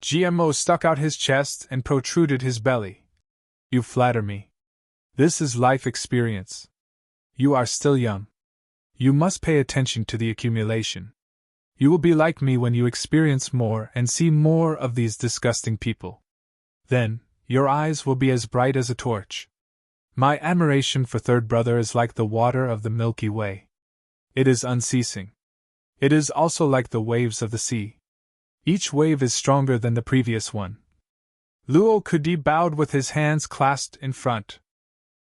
GMO stuck out his chest and protruded his belly. You flatter me. This is life experience. You are still young. You must pay attention to the accumulation. You will be like me when you experience more and see more of these disgusting people. Then, your eyes will be as bright as a torch. My admiration for third brother is like the water of the Milky Way. It is unceasing. It is also like the waves of the sea. Each wave is stronger than the previous one. Luo Kudi bowed with his hands clasped in front.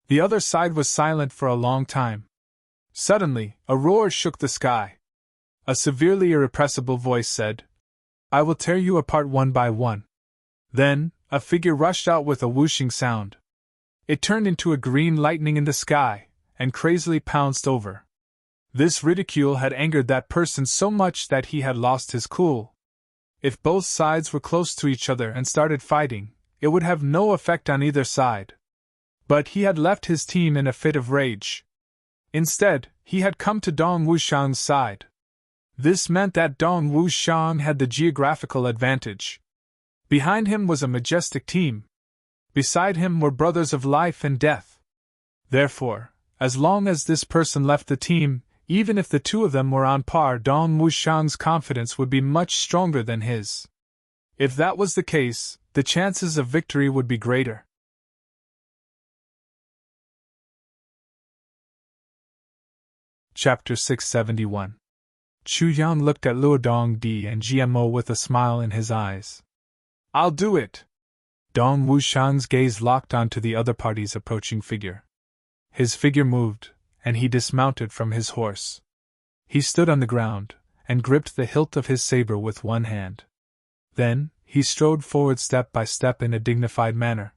The other side was silent for a long time. Suddenly, a roar shook the sky. A severely irrepressible voice said, "I will tear you apart one by one." Then, a figure rushed out with a whooshing sound. It turned into a green lightning in the sky, and crazily pounced over. This ridicule had angered that person so much that he had lost his cool. If both sides were close to each other and started fighting, it would have no effect on either side. But he had left his team in a fit of rage. Instead, he had come to Dong Wushang's side. This meant that Dong Wushang had the geographical advantage. Behind him was a majestic team. Beside him were brothers of life and death. Therefore, as long as this person left the team, even if the two of them were on par, Dong Wushang's confidence would be much stronger than his. If that was the case, the chances of victory would be greater. Chapter 671. Chu Yang looked at Luo Dongdi and GMO with a smile in his eyes. "I'll do it!" Dong Wushang's gaze locked onto the other party's approaching figure. His figure moved, and he dismounted from his horse. He stood on the ground, and gripped the hilt of his saber with one hand. Then, he strode forward step by step in a dignified manner.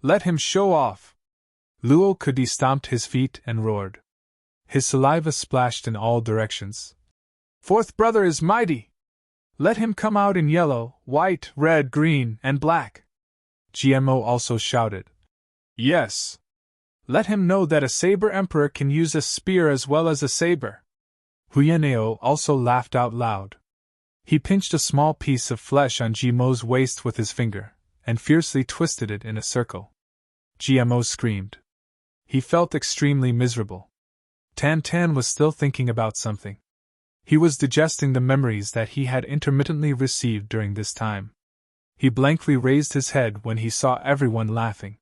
"Let him show off!" Luo Kudi stomped his feet and roared. His saliva splashed in all directions. "Fourth brother is mighty! Let him come out in yellow, white, red, green, and black!" GMO also shouted. "Yes! Let him know that a saber emperor can use a spear as well as a saber!" Huyaneo also laughed out loud. He pinched a small piece of flesh on GMO's waist with his finger, and fiercely twisted it in a circle. GMO screamed. He felt extremely miserable. Tan Tan was still thinking about something. He was digesting the memories that he had intermittently received during this time. He blankly raised his head when he saw everyone laughing.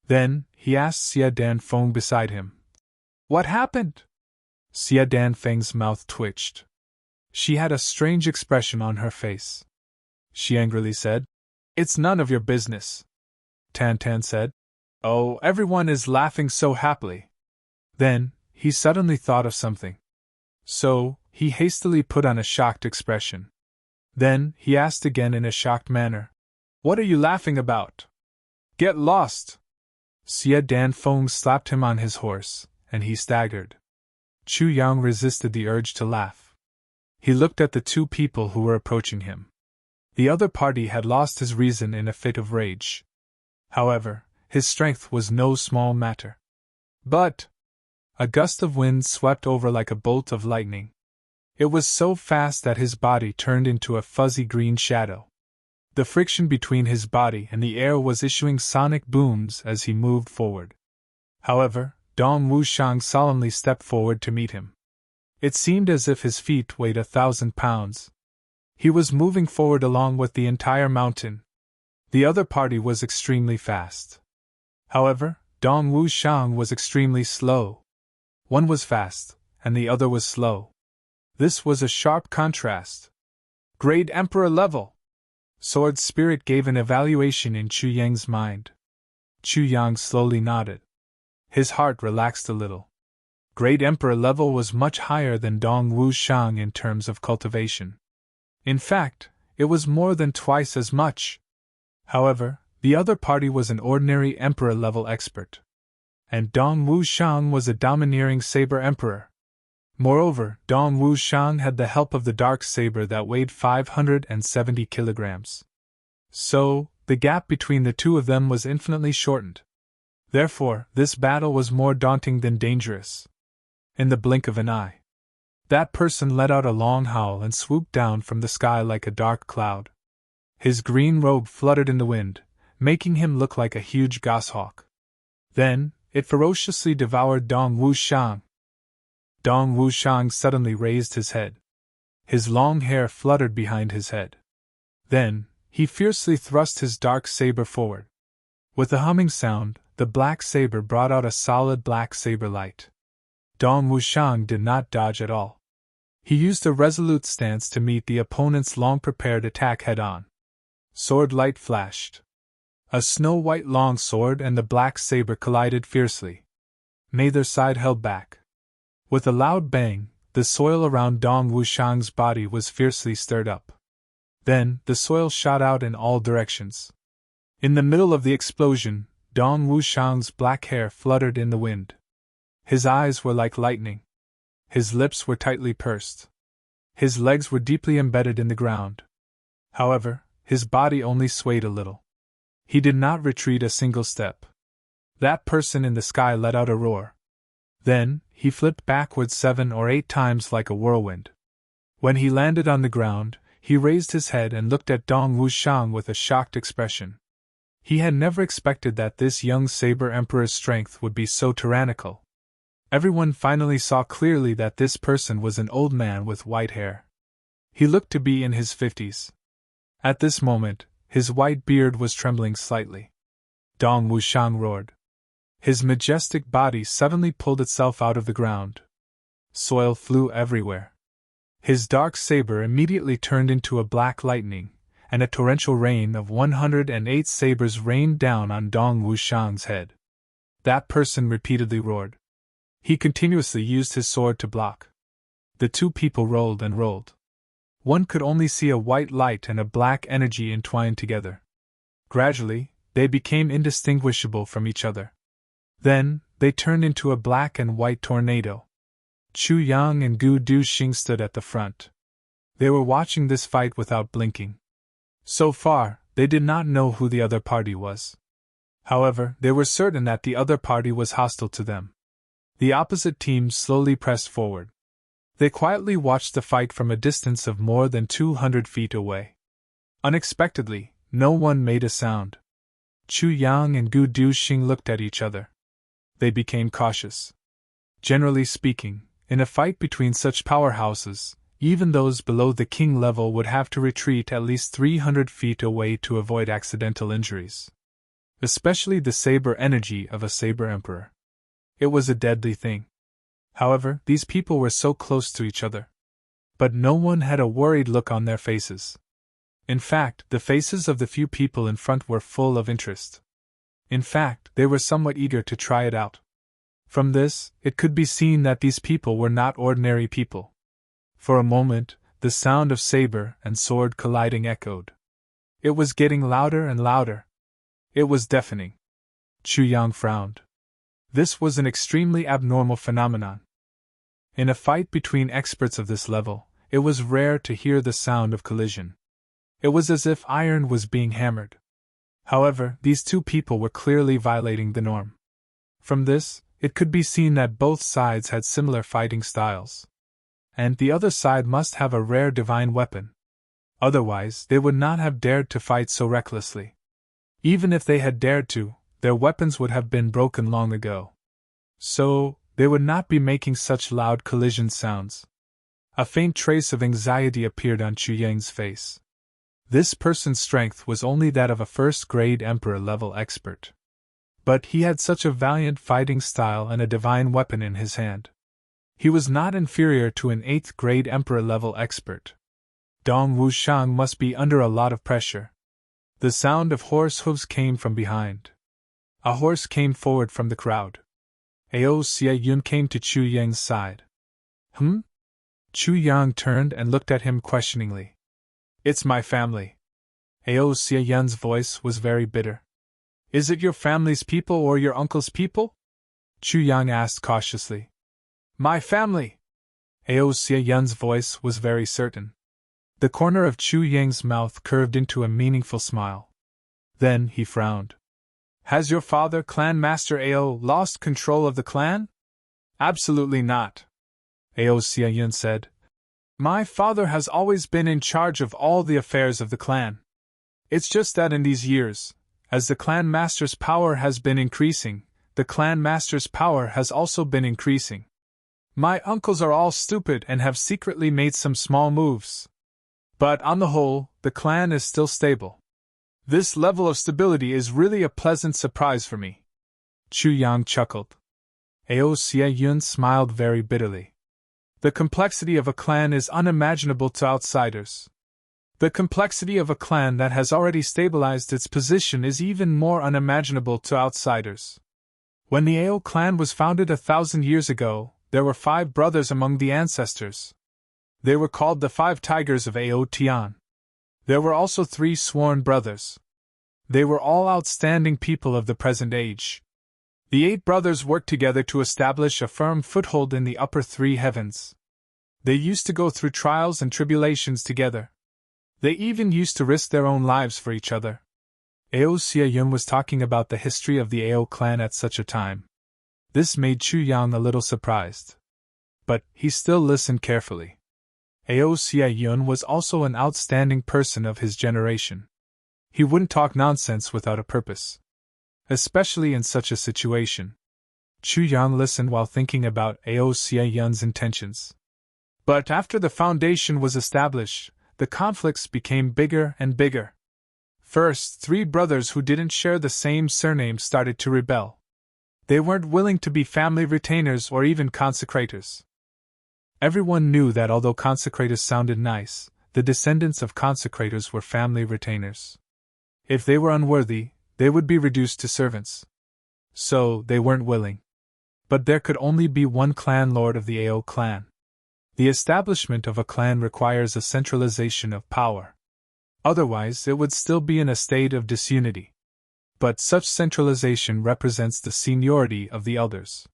Then, he asked Xia Danfeng beside him, "What happened?" Xia Danfeng's mouth twitched. She had a strange expression on her face. She angrily said, "It's none of your business." Tan Tan said, "Oh, everyone is laughing so happily." Then, he suddenly thought of something. So, he hastily put on a shocked expression. Then, he asked again in a shocked manner, "What are you laughing about? Get lost!" Xia Danfeng slapped him on his horse, and he staggered. Chu Yang resisted the urge to laugh. He looked at the two people who were approaching him. The other party had lost his reason in a fit of rage. However, his strength was no small matter. But a gust of wind swept over like a bolt of lightning. It was so fast that his body turned into a fuzzy green shadow. The friction between his body and the air was issuing sonic booms as he moved forward. However, Dong Wushang solemnly stepped forward to meet him. It seemed as if his feet weighed 1,000 pounds. He was moving forward along with the entire mountain. The other party was extremely fast. However, Dong Wushang was extremely slow. One was fast, and the other was slow. This was a sharp contrast. Great Emperor level! Sword Spirit gave an evaluation in Chu Yang's mind. Chu Yang slowly nodded. His heart relaxed a little. Great Emperor level was much higher than Dong Wushang in terms of cultivation. In fact, it was more than twice as much. However, the other party was an ordinary Emperor level expert. And Dong Wushang was a domineering saber emperor. Moreover, Dong Wushang had the help of the dark saber that weighed 570 kilograms. So, the gap between the two of them was infinitely shortened. Therefore, this battle was more daunting than dangerous. In the blink of an eye, that person let out a long howl and swooped down from the sky like a dark cloud. His green robe fluttered in the wind, making him look like a huge goshawk. Then, it ferociously devoured Dong Wushang. Dong Wushang suddenly raised his head. His long hair fluttered behind his head. Then, he fiercely thrust his dark saber forward. With a humming sound, the black saber brought out a solid black saber light. Dong Wushang did not dodge at all. He used a resolute stance to meet the opponent's long-prepared attack head-on. Sword light flashed. A snow-white long sword and the black saber collided fiercely. Neither side held back. With a loud bang, the soil around Dong Wushang's body was fiercely stirred up. Then, the soil shot out in all directions. In the middle of the explosion, Dong Wushang's black hair fluttered in the wind. His eyes were like lightning. His lips were tightly pursed. His legs were deeply embedded in the ground. However, his body only swayed a little. He did not retreat a single step. That person in the sky let out a roar. Then, he flipped backwards 7 or 8 times like a whirlwind. When he landed on the ground, he raised his head and looked at Dong Wushang with a shocked expression. He had never expected that this young Saber Emperor's strength would be so tyrannical. Everyone finally saw clearly that this person was an old man with white hair. He looked to be in his 50s. At this moment, his white beard was trembling slightly. Dong Wushang roared. His majestic body suddenly pulled itself out of the ground. Soil flew everywhere. His dark saber immediately turned into a black lightning, and a torrential rain of 108 sabers rained down on Dong Wushang's head. That person repeatedly roared. He continuously used his sword to block. The two people rolled and rolled. One could only see a white light and a black energy entwined together. Gradually, they became indistinguishable from each other. Then, they turned into a black and white tornado. Chu Yang and Gu Duxing stood at the front. They were watching this fight without blinking. So far, they did not know who the other party was. However, they were certain that the other party was hostile to them. The opposite teams slowly pressed forward. They quietly watched the fight from a distance of more than 200 feet away. Unexpectedly, no one made a sound. Chu Yang and Gu Duxing looked at each other. They became cautious. Generally speaking, in a fight between such powerhouses, even those below the king level would have to retreat at least 300 feet away to avoid accidental injuries. Especially the saber energy of a saber emperor. It was a deadly thing. However, these people were so close to each other. But no one had a worried look on their faces. In fact, the faces of the few people in front were full of interest. In fact, they were somewhat eager to try it out. From this, it could be seen that these people were not ordinary people. For a moment, the sound of saber and sword colliding echoed. It was getting louder and louder. It was deafening. Chu Yang frowned. This was an extremely abnormal phenomenon. In a fight between experts of this level, it was rare to hear the sound of collision. It was as if iron was being hammered. However, these two people were clearly violating the norm. From this, it could be seen that both sides had similar fighting styles. And the other side must have a rare divine weapon. Otherwise, they would not have dared to fight so recklessly. Even if they had dared to, their weapons would have been broken long ago. So, they would not be making such loud collision sounds. A faint trace of anxiety appeared on Chu Yang's face. This person's strength was only that of a first-grade emperor-level expert. But he had such a valiant fighting style and a divine weapon in his hand. He was not inferior to an 8th-grade emperor-level expert. Dong Wushang must be under a lot of pressure. The sound of horse hooves came from behind. A horse came forward from the crowd. Ao Xie Yun came to Chu Yang's side. Chu Yang turned and looked at him questioningly. It's my family. Ao Xie Yun's voice was very bitter. Is it your family's people or your uncle's people? Chu Yang asked cautiously. My family! Ao Xie Yun's voice was very certain. The corner of Chu Yang's mouth curved into a meaningful smile. Then he frowned. Has your father, Clan Master Ao, lost control of the clan? Absolutely not. Ao Xie Yun said. My father has always been in charge of all the affairs of the clan. It's just that in these years, as the clan master's power has been increasing, the clan master's power has also been increasing. My uncles are all stupid and have secretly made some small moves. But on the whole, the clan is still stable. This level of stability is really a pleasant surprise for me. Chu Yang chuckled. Ao Xie Yun smiled very bitterly. The complexity of a clan is unimaginable to outsiders. The complexity of a clan that has already stabilized its position is even more unimaginable to outsiders. When the Ao clan was founded 1,000 years ago, there were 5 brothers among the ancestors. They were called the 5 Tigers of Ao Tian. There were also 3 sworn brothers. They were all outstanding people of the present age. The 8 brothers worked together to establish a firm foothold in the upper 3 heavens. They used to go through trials and tribulations together. They even used to risk their own lives for each other. Ao Xie Yun was talking about the history of the Ao clan at such a time. This made Chu Yang a little surprised. But he still listened carefully. Ao Xie Yun was also an outstanding person of his generation. He wouldn't talk nonsense without a purpose. Especially in such a situation. Chu Yang listened while thinking about Ao Xie Yun's intentions. But after the foundation was established, the conflicts became bigger and bigger. First, 3 brothers who didn't share the same surname started to rebel. They weren't willing to be family retainers or even consecrators. Everyone knew that although consecrators sounded nice, the descendants of consecrators were family retainers. If they were unworthy, they would be reduced to servants. So, they weren't willing. But there could only be one clan lord of the Ao clan. The establishment of a clan requires a centralization of power. Otherwise, it would still be in a state of disunity. But such centralization represents the seniority of the elders.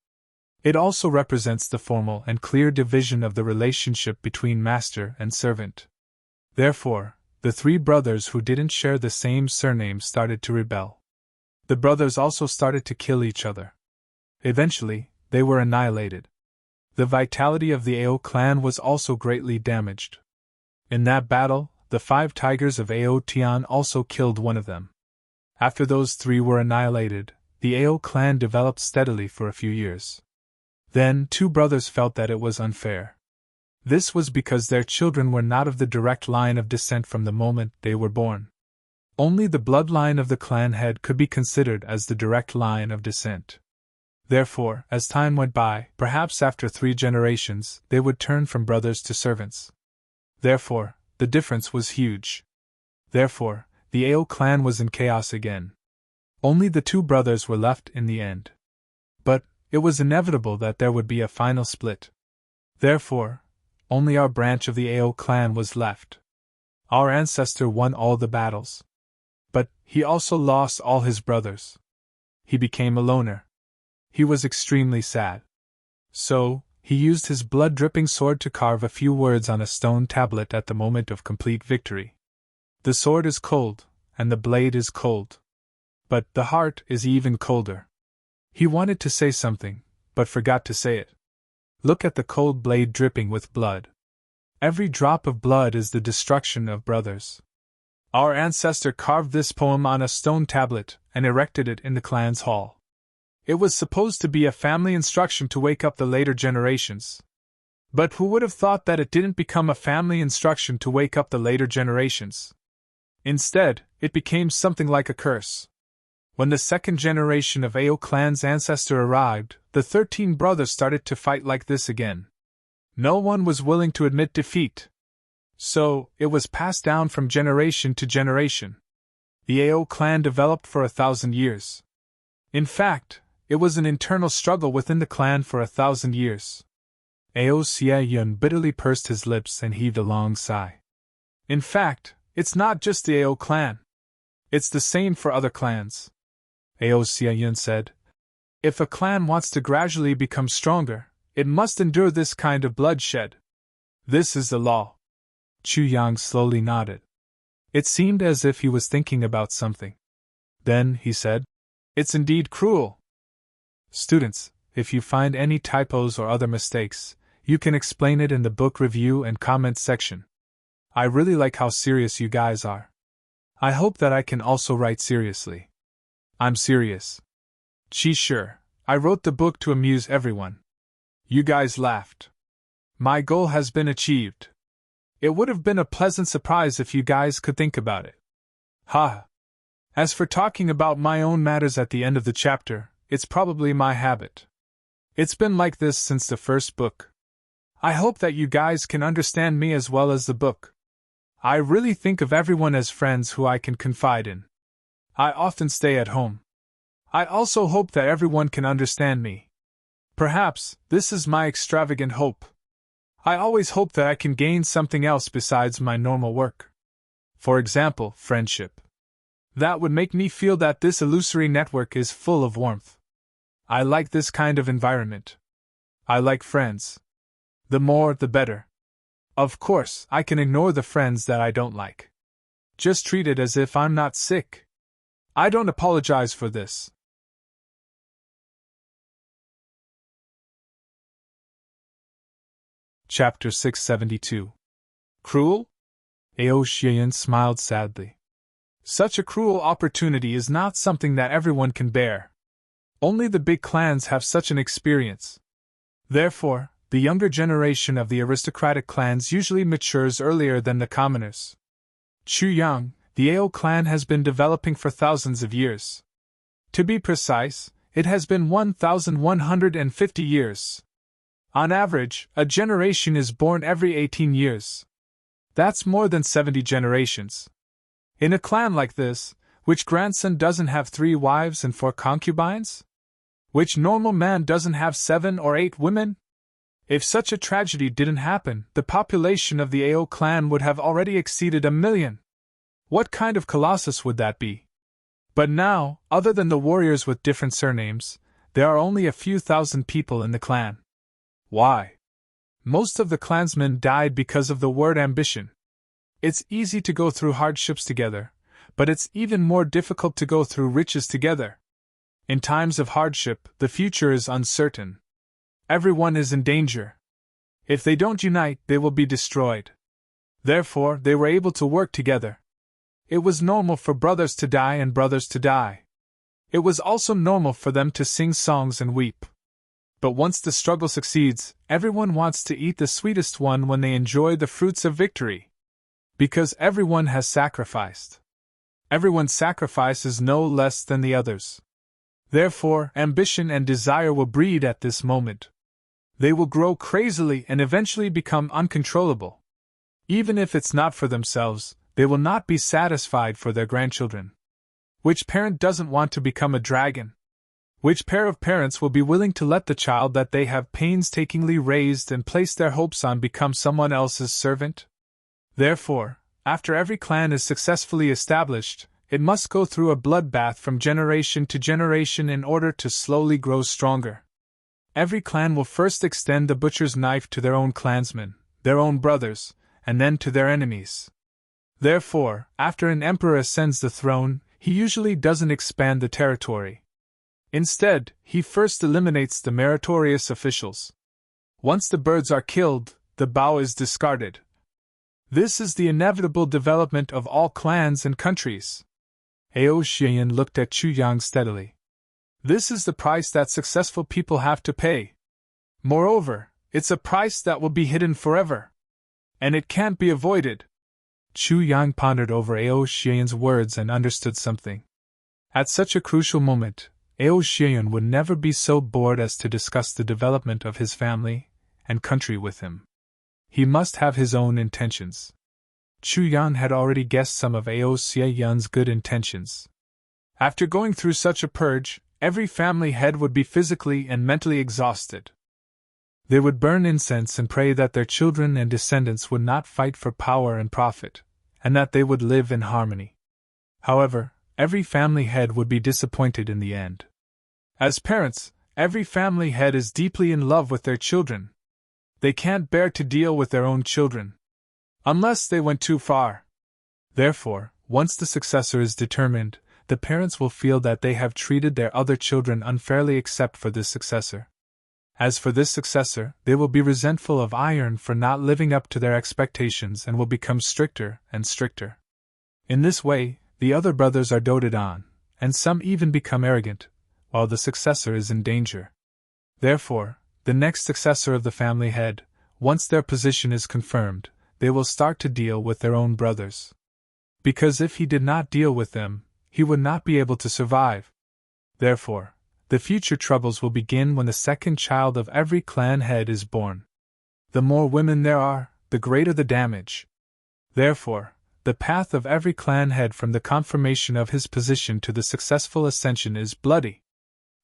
It also represents the formal and clear division of the relationship between master and servant. Therefore, the 3 brothers who didn't share the same surname started to rebel. The brothers also started to kill each other. Eventually, they were annihilated. The vitality of the Ao clan was also greatly damaged. In that battle, the 5 Tigers of Ao Tian also killed one of them. After those 3 were annihilated, the Ao clan developed steadily for a few years. Then 2 brothers felt that it was unfair. This was because their children were not of the direct line of descent from the moment they were born. Only the bloodline of the clan head could be considered as the direct line of descent. Therefore, as time went by, perhaps after 3 generations, they would turn from brothers to servants. Therefore, the difference was huge. Therefore, the Ao clan was in chaos again. Only the 2 brothers were left in the end. But it was inevitable that there would be a final split. Therefore, only our branch of the Ao clan was left. Our ancestor won all the battles. But he also lost all his brothers. He became a loner. He was extremely sad. So, he used his blood-dripping sword to carve a few words on a stone tablet at the moment of complete victory. The sword is cold, and the blade is cold. But the heart is even colder. He wanted to say something, but forgot to say it. Look at the cold blade dripping with blood. Every drop of blood is the destruction of brothers. Our ancestor carved this poem on a stone tablet and erected it in the clan's hall. It was supposed to be a family instruction to wake up the later generations. But who would have thought that it didn't become a family instruction to wake up the later generations? Instead, it became something like a curse. When the 2nd generation of Ao clan's ancestor arrived, the 13 brothers started to fight like this again. No one was willing to admit defeat. So, it was passed down from generation to generation. The Ao clan developed for 1,000 years. In fact, it was an internal struggle within the clan for 1,000 years. Ao Xie Yun bitterly pursed his lips and heaved a long sigh. In fact, it's not just the Ao clan. It's the same for other clans. Ao Xie Yun said. If a clan wants to gradually become stronger, it must endure this kind of bloodshed. This is the law. Chu Yang slowly nodded. It seemed as if he was thinking about something. Then, he said, it's indeed cruel. Students, if you find any typos or other mistakes, you can explain it in the book review and comment section. I really like how serious you guys are. I hope that I can also write seriously. I'm serious. Gee, sure, I wrote the book to amuse everyone. You guys laughed. My goal has been achieved. It would have been a pleasant surprise if you guys could think about it. Ha! As for talking about my own matters at the end of the chapter, it's probably my habit. It's been like this since the first book. I hope that you guys can understand me as well as the book. I really think of everyone as friends who I can confide in. I often stay at home. I also hope that everyone can understand me. Perhaps this is my extravagant hope. I always hope that I can gain something else besides my normal work. For example, friendship. That would make me feel that this illusory network is full of warmth. I like this kind of environment. I like friends. The more, the better. Of course, I can ignore the friends that I don't like. Just treat it as if I'm not sick. I don't apologize for this. Chapter 672. Cruel? Aoshian smiled sadly. Such a cruel opportunity is not something that everyone can bear. Only the big clans have such an experience. Therefore, the younger generation of the aristocratic clans usually matures earlier than the commoners. Chuyang, the Ao clan has been developing for thousands of years. To be precise, it has been 1,150 years. On average, a generation is born every 18 years. That's more than 70 generations. In a clan like this, which grandson doesn't have 3 wives and 4 concubines? Which normal man doesn't have 7 or 8 women? If such a tragedy didn't happen, the population of the Ao clan would have already exceeded 1 million. What kind of colossus would that be? But now, other than the warriors with different surnames, there are only a few thousand people in the clan. Why? Most of the clansmen died because of the word ambition. It's easy to go through hardships together, but it's even more difficult to go through riches together. In times of hardship, the future is uncertain. Everyone is in danger. If they don't unite, they will be destroyed. Therefore, they were able to work together. It was normal for brothers to die and brothers to die. It was also normal for them to sing songs and weep. But once the struggle succeeds, everyone wants to eat the sweetest one when they enjoy the fruits of victory. Because everyone has sacrificed. Everyone's sacrifice is no less than the others. Therefore, ambition and desire will breed at this moment. They will grow crazily and eventually become uncontrollable. Even if it's not for themselves, they will not be satisfied for their grandchildren. Which parent doesn't want to become a dragon? Which pair of parents will be willing to let the child that they have painstakingly raised and placed their hopes on become someone else's servant? Therefore, after every clan is successfully established, it must go through a bloodbath from generation to generation in order to slowly grow stronger. Every clan will first extend the butcher's knife to their own clansmen, their own brothers, and then to their enemies. Therefore, after an emperor ascends the throne, he usually doesn't expand the territory. Instead, he first eliminates the meritorious officials. Once the birds are killed, the bow is discarded. This is the inevitable development of all clans and countries. Ao Xian looked at Chu Yang steadily. This is the price that successful people have to pay. Moreover, it's a price that will be hidden forever. And it can't be avoided. Chu Yang pondered over Ao Xian's words and understood something. At such a crucial moment, Ao Xian would never be so bored as to discuss the development of his family and country with him. He must have his own intentions. Chu Yan had already guessed some of Ao Xian's good intentions. After going through such a purge, every family head would be physically and mentally exhausted. They would burn incense and pray that their children and descendants would not fight for power and profit, and that they would live in harmony. However, every family head would be disappointed in the end. As parents, every family head is deeply in love with their children. They can't bear to deal with their own children. Unless they went too far. Therefore, once the successor is determined, the parents will feel that they have treated their other children unfairly except for this successor. As for this successor, they will be resentful of iron for not living up to their expectations and will become stricter and stricter. In this way, the other brothers are doted on, and some even become arrogant, while the successor is in danger. Therefore, the next successor of the family head, once their position is confirmed, they will start to deal with their own brothers. Because if he did not deal with them, he would not be able to survive. Therefore, the future troubles will begin when the second child of every clan head is born. The more women there are, the greater the damage. Therefore, the path of every clan head from the confirmation of his position to the successful ascension is bloody.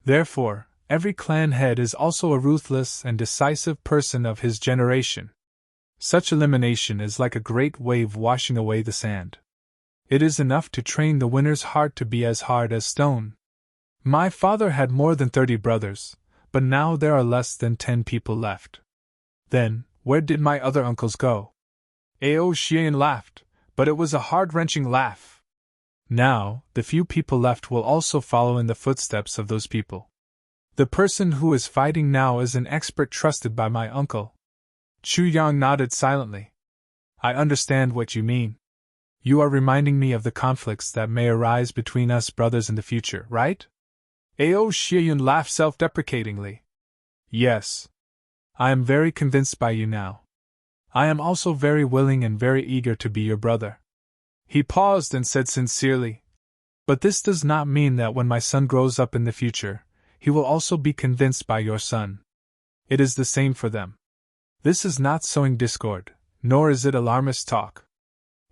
Therefore, every clan head is also a ruthless and decisive person of his generation. Such elimination is like a great wave washing away the sand. It is enough to train the winner's heart to be as hard as stone. My father had more than 30 brothers, but now there are less than 10 people left. Then, where did my other uncles go? Ao Xian laughed, but it was a heart-wrenching laugh. Now, the few people left will also follow in the footsteps of those people. The person who is fighting now is an expert trusted by my uncle. Chu Yang nodded silently. I understand what you mean. You are reminding me of the conflicts that may arise between us brothers in the future, right? Ao Xian laughed self-deprecatingly. Yes. I am very convinced by you now. I am also very willing and very eager to be your brother. He paused and said sincerely, but this does not mean that when my son grows up in the future, he will also be convinced by your son. It is the same for them. This is not sowing discord, nor is it alarmist talk.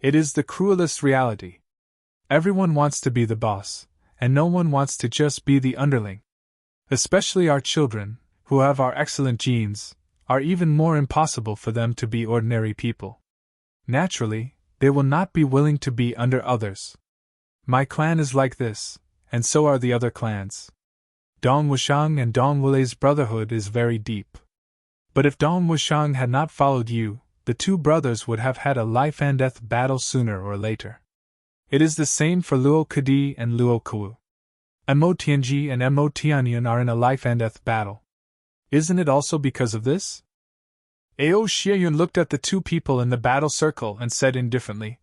It is the cruelest reality. Everyone wants to be the boss, and no one wants to just be the underling. Especially our children, who have our excellent genes, are even more impossible for them to be ordinary people. Naturally, they will not be willing to be under others. My clan is like this, and so are the other clans. Dong Wushang and Dong Wulei's brotherhood is very deep. But if Dong Wushang had not followed you, the two brothers would have had a life-and-death battle sooner or later. It is the same for Luo Kadi and Luo Ku. Mo Tianji and Mo Tianyun are in a life-and-death battle. Isn't it also because of this? Ao Xieyun looked at the two people in the battle circle and said indifferently,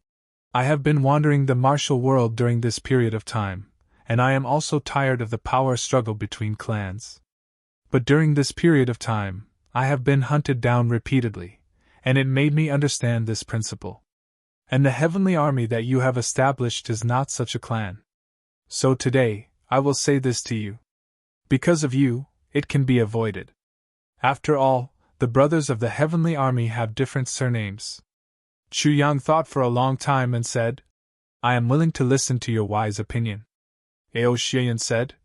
I have been wandering the martial world during this period of time, and I am also tired of the power struggle between clans. But during this period of time, I have been hunted down repeatedly, and it made me understand this principle. And the heavenly army that you have established is not such a clan. So today, I will say this to you. Because of you, it can be avoided. After all, the brothers of the heavenly army have different surnames. Chu Yang thought for a long time and said, I am willing to listen to your wise opinion. Ao Xian said,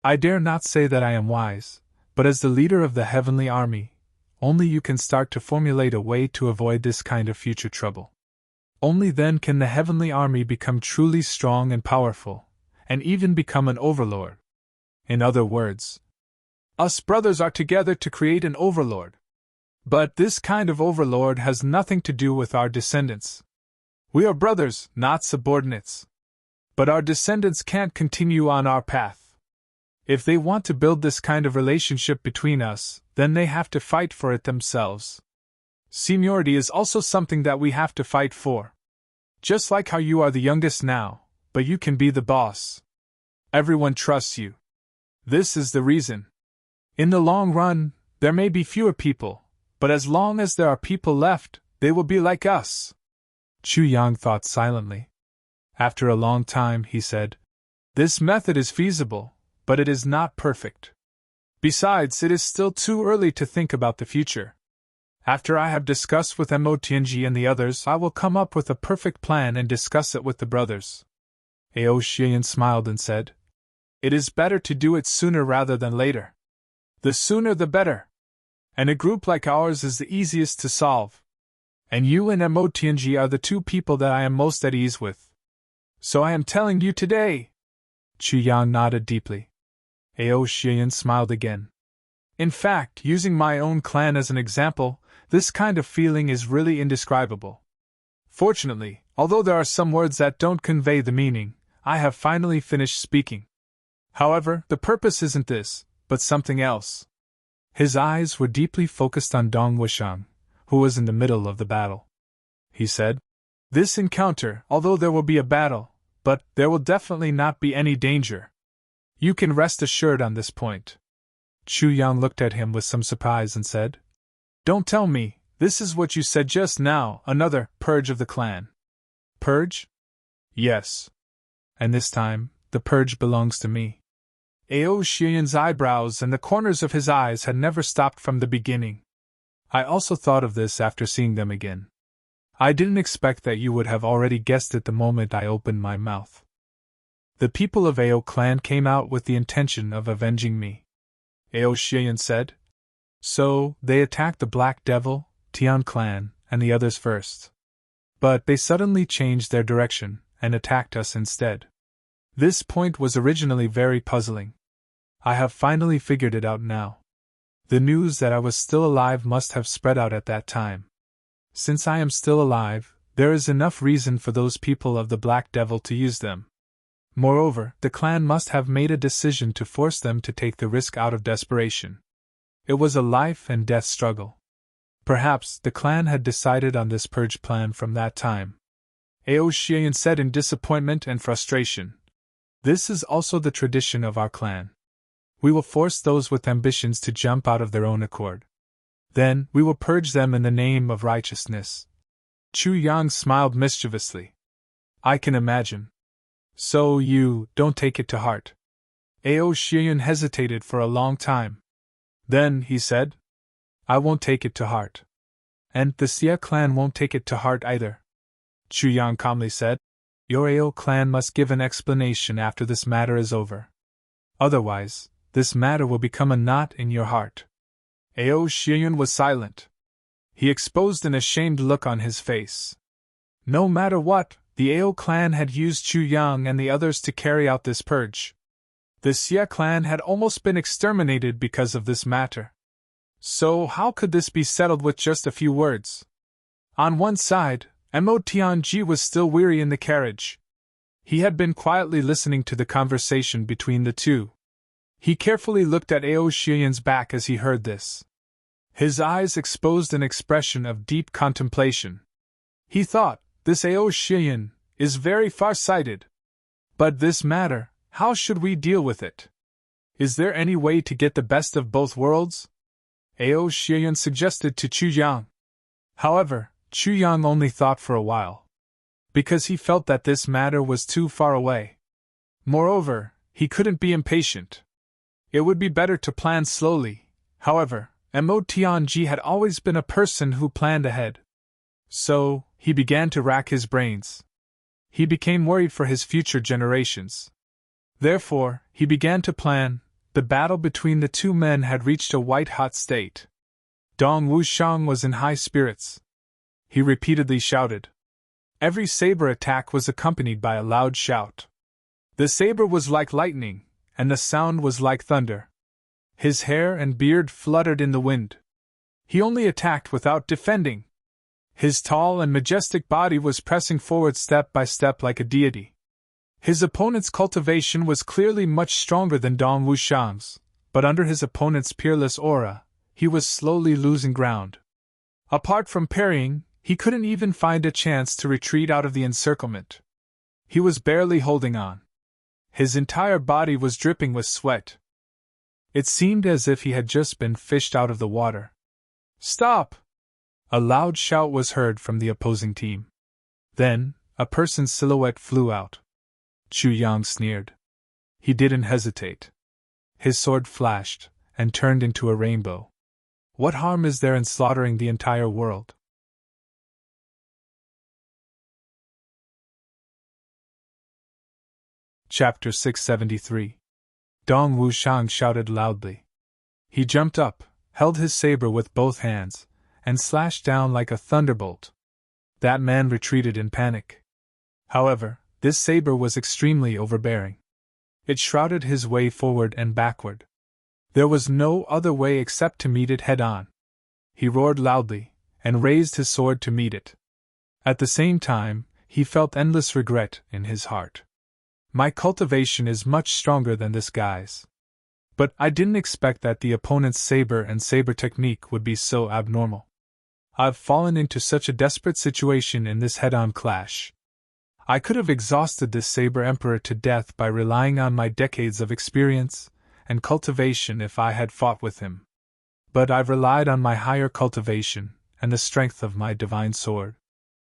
I dare not say that I am wise, but as the leader of the heavenly army, only you can start to formulate a way to avoid this kind of future trouble. Only then can the heavenly army become truly strong and powerful, and even become an overlord. In other words, us brothers are together to create an overlord. But this kind of overlord has nothing to do with our descendants. We are brothers, not subordinates. But our descendants can't continue on our path. If they want to build this kind of relationship between us, then they have to fight for it themselves. Seniority is also something that we have to fight for. Just like how you are the youngest now, but you can be the boss. Everyone trusts you. This is the reason. In the long run, there may be fewer people, but as long as there are people left, they will be like us. Chu Yang thought silently. After a long time, he said, This method is feasible, but it is not perfect. Besides, it is still too early to think about the future. After I have discussed with Mo Tianji and the others, I will come up with a perfect plan and discuss it with the brothers. Ao Xian smiled and said, It is better to do it sooner rather than later. The sooner the better. And a group like ours is the easiest to solve. And you and Mo Tianji are the two people that I am most at ease with. So I am telling you today. Chu Yang nodded deeply. Ao Xian smiled again. In fact, using my own clan as an example, this kind of feeling is really indescribable. Fortunately, although there are some words that don't convey the meaning, I have finally finished speaking. However, the purpose isn't this, but something else. His eyes were deeply focused on Dong Wushang, who was in the middle of the battle. He said, This encounter, although there will be a battle, but there will definitely not be any danger. You can rest assured on this point. Chu Yang looked at him with some surprise and said, "Don't tell me, this is what you said just now, another purge of the clan." "Purge?" "Yes. And this time, the purge belongs to me." Ao Shiyan's eyebrows and the corners of his eyes had never stopped from the beginning. I also thought of this after seeing them again. I didn't expect that you would have already guessed it the moment I opened my mouth. The people of Ao clan came out with the intention of avenging me, Ao Shiyan said. So, they attacked the Black Devil, Tian clan, and the others first. But they suddenly changed their direction, and attacked us instead. This point was originally very puzzling. I have finally figured it out now. The news that I was still alive must have spread out at that time. Since I am still alive, there is enough reason for those people of the Black Devil to use them. Moreover, the clan must have made a decision to force them to take the risk out of desperation. It was a life and death struggle. Perhaps the clan had decided on this purge plan from that time. Ao Shiyan said in disappointment and frustration. This is also the tradition of our clan. We will force those with ambitions to jump out of their own accord. Then, we will purge them in the name of righteousness. Chu Yang smiled mischievously. I can imagine. So you don't take it to heart. Ao Shiyan hesitated for a long time. Then, he said, I won't take it to heart. And the Xia clan won't take it to heart either. Chu Yang calmly said, Your Ao clan must give an explanation after this matter is over. Otherwise, this matter will become a knot in your heart. Ao Shiyan was silent. He exposed an ashamed look on his face. No matter what, the Ao clan had used Chu Yang and the others to carry out this purge. The Xia clan had almost been exterminated because of this matter. So how could this be settled with just a few words? On one side, Mo Tianji was still weary in the carriage. He had been quietly listening to the conversation between the two. He carefully looked at Ao Shiyan's back as he heard this. His eyes exposed an expression of deep contemplation. He thought, this Ao Shiyan is very far-sighted. But this matter, how should we deal with it? Is there any way to get the best of both worlds? Ao Shiyan suggested to Chu Yang. However, Chu Yang only thought for a while. Because he felt that this matter was too far away. Moreover, he couldn't be impatient. It would be better to plan slowly. However, Mo Tianji had always been a person who planned ahead. So, he began to rack his brains. He became worried for his future generations. Therefore, he began to plan. The battle between the two men had reached a white-hot state. Dong Wushang was in high spirits. He repeatedly shouted. Every saber attack was accompanied by a loud shout. The saber was like lightning, and the sound was like thunder. His hair and beard fluttered in the wind. He only attacked without defending. His tall and majestic body was pressing forward step by step like a deity. His opponent's cultivation was clearly much stronger than Dong Wushang's, but under his opponent's peerless aura, he was slowly losing ground. Apart from parrying, he couldn't even find a chance to retreat out of the encirclement. He was barely holding on. His entire body was dripping with sweat. It seemed as if he had just been fished out of the water. Stop! A loud shout was heard from the opposing team. Then, a person's silhouette flew out. Chu Yang sneered. He didn't hesitate. His sword flashed, and turned into a rainbow. What harm is there in slaughtering the entire world? Chapter 673. Dong Wushang shouted loudly. He jumped up, held his saber with both hands, and slashed down like a thunderbolt. That man retreated in panic. However, this saber was extremely overbearing. It shrouded his way forward and backward. There was no other way except to meet it head-on. He roared loudly, and raised his sword to meet it. At the same time, he felt endless regret in his heart. My cultivation is much stronger than this guy's. But I didn't expect that the opponent's saber and saber technique would be so abnormal. I've fallen into such a desperate situation in this head-on clash. I could have exhausted this saber emperor to death by relying on my decades of experience, and cultivation if I had fought with him. But I've relied on my higher cultivation and the strength of my divine sword.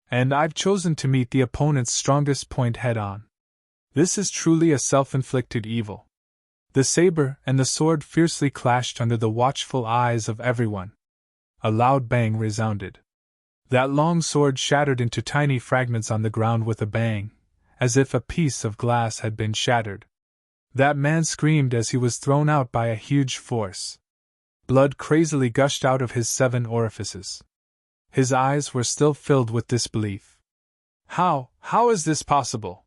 And I've chosen to meet the opponent's strongest point head-on. This is truly a self-inflicted evil. The saber and the sword fiercely clashed under the watchful eyes of everyone. A loud bang resounded. That long sword shattered into tiny fragments on the ground with a bang, as if a piece of glass had been shattered. That man screamed as he was thrown out by a huge force. Blood crazily gushed out of his 7 orifices. His eyes were still filled with disbelief. How is this possible?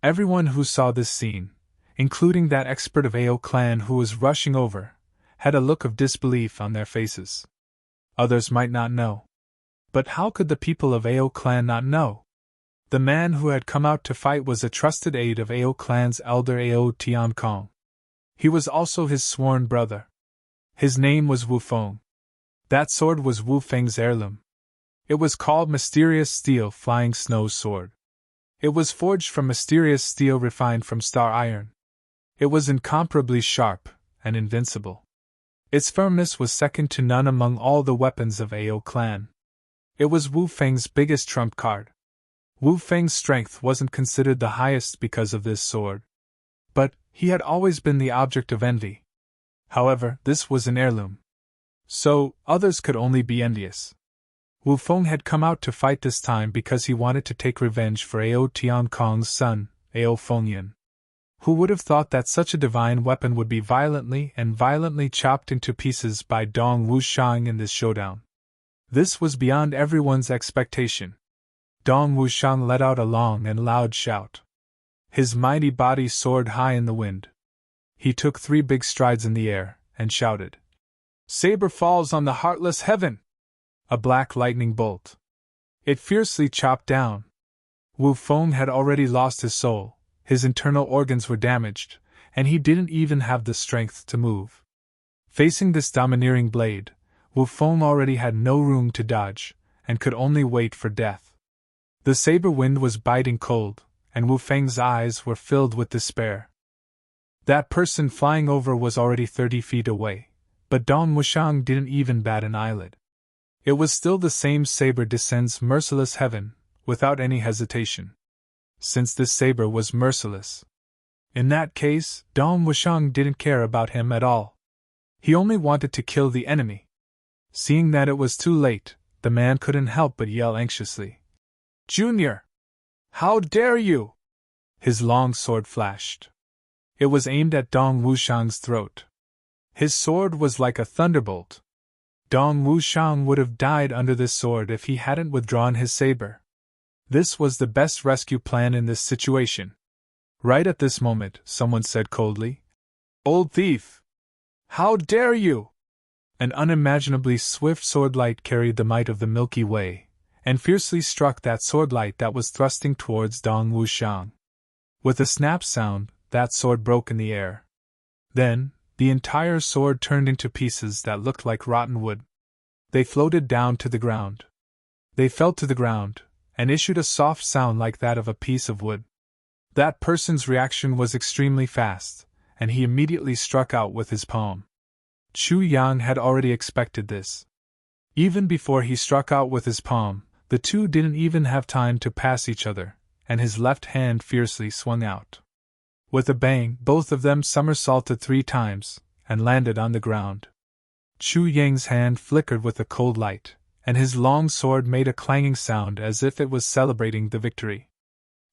Everyone who saw this scene, including that expert of Ao clan who was rushing over, had a look of disbelief on their faces. Others might not know. But how could the people of Ao clan not know? The man who had come out to fight was a trusted aide of Ao clan's elder Ao Tian Kong. He was also his sworn brother. His name was Wu Feng. That sword was Wu Feng's heirloom. It was called Mysterious Steel Flying Snow Sword. It was forged from mysterious steel refined from star iron. It was incomparably sharp and invincible. Its firmness was second to none among all the weapons of Ao clan. It was Wu Feng's biggest trump card. Wu Feng's strength wasn't considered the highest because of this sword. But he had always been the object of envy. However, this was an heirloom. So, others could only be envious. Wu Feng had come out to fight this time because he wanted to take revenge for Ao Tian Kong's son, Ao Fengyan. Who would have thought that such a divine weapon would be violently chopped into pieces by Dong Wushang in this showdown? This was beyond everyone's expectation. Dong Wushang let out a long and loud shout. His mighty body soared high in the wind. He took 3 big strides in the air, and shouted, "Saber falls on the heartless heaven!" A black lightning bolt. It fiercely chopped down. Wu Feng had already lost his soul, his internal organs were damaged, and he didn't even have the strength to move. Facing this domineering blade, Wu Feng already had no room to dodge, and could only wait for death. The saber wind was biting cold, and Wu Feng's eyes were filled with despair. That person flying over was already 30 feet away, but Dong Wushang didn't even bat an eyelid. It was still the same saber descends merciless heaven, without any hesitation. Since this saber was merciless. In that case, Dong Wushang didn't care about him at all. He only wanted to kill the enemy. Seeing that it was too late, the man couldn't help but yell anxiously, "Junior! How dare you!" His long sword flashed. It was aimed at Dong Wushang's throat. His sword was like a thunderbolt. Dong Wushang would have died under this sword if he hadn't withdrawn his saber. This was the best rescue plan in this situation. Right at this moment, someone said coldly, "Old thief! How dare you!" An unimaginably swift swordlight carried the might of the Milky Way, and fiercely struck that swordlight that was thrusting towards Dong Wushang. With a snap sound, that sword broke in the air. Then, the entire sword turned into pieces that looked like rotten wood. They floated down to the ground. They fell to the ground, and issued a soft sound like that of a piece of wood. That person's reaction was extremely fast, and he immediately struck out with his palm. Chu Yang had already expected this. Even before he struck out with his palm, the two didn't even have time to pass each other, and his left hand fiercely swung out. With a bang, both of them somersaulted 3 times, and landed on the ground. Chu Yang's hand flickered with a cold light, and his long sword made a clanging sound as if it was celebrating the victory.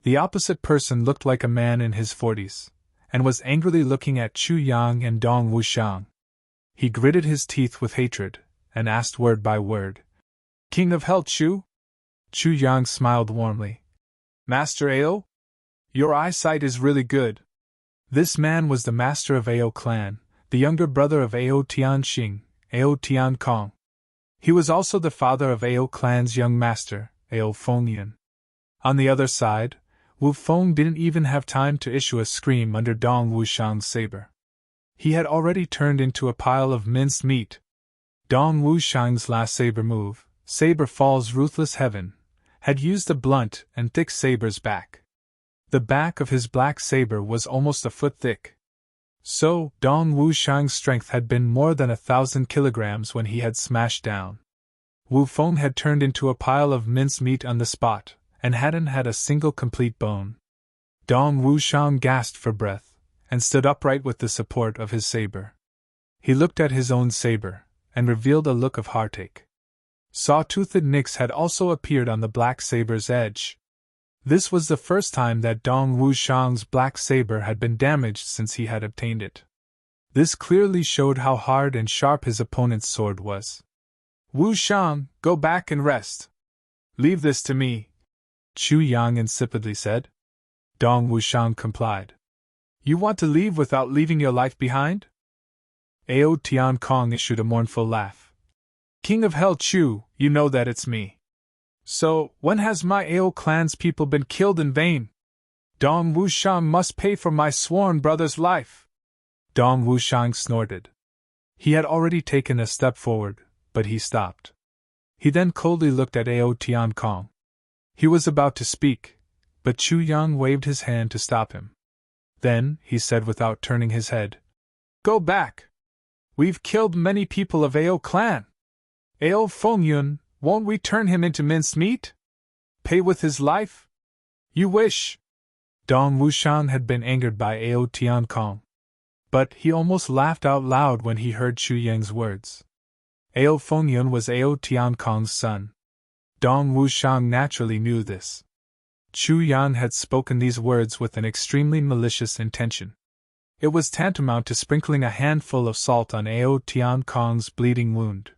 The opposite person looked like a man in his 40s, and was angrily looking at Chu Yang and Dong Wushang. He gritted his teeth with hatred, and asked word by word, "King of Hell Chu?" Chu Yang smiled warmly. "Master Ao? Your eyesight is really good." This man was the master of Ao clan, the younger brother of Ao Tianxing, Ao Tian Kong. He was also the father of Ao clan's young master, Ao Fengyan. On the other side, Wu Feng didn't even have time to issue a scream under Dong Wushang's saber. He had already turned into a pile of minced meat. Dong Wushang's last saber move, Saber Falls Ruthless Heaven, had used a blunt and thick saber's back. The back of his black saber was almost a foot thick. So, Dong Wuxiang's strength had been more than 1,000 kilograms when he had smashed down. Wu Feng had turned into a pile of mincemeat on the spot, and hadn't had a single complete bone. Dong Wuxiang gasped for breath, and stood upright with the support of his saber. He looked at his own saber, and revealed a look of heartache. Saw-toothed nicks had also appeared on the black saber's edge. This was the first time that Dong Wuxiang's black saber had been damaged since he had obtained it. This clearly showed how hard and sharp his opponent's sword was. "Wuxiang, go back and rest. Leave this to me," Chu Yang insipidly said. Dong Wuxiang complied. "You want to leave without leaving your life behind?" Ao Tian Kong issued a mournful laugh. "King of Hell Chu, you know that it's me. So, when has my Ao clan's people been killed in vain? Dong Wuxiang must pay for my sworn brother's life." Dong Wuxiang snorted. He had already taken a step forward, but he stopped. He then coldly looked at Ao Tian Kong. He was about to speak, but Chu Yang waved his hand to stop him. Then, he said without turning his head, "Go back. We've killed many people of Ao clan. Ao Fengyun, won't we turn him into minced meat? Pay with his life? You wish." Dong Wuxiang had been angered by Ao Tian Kong, but he almost laughed out loud when he heard Chu Yang's words. Ao Fengyun was Ao Tian Kong's son. Dong Wuxiang naturally knew this. Chu Yan had spoken these words with an extremely malicious intention. It was tantamount to sprinkling a handful of salt on Ao Tian Kong's bleeding wound.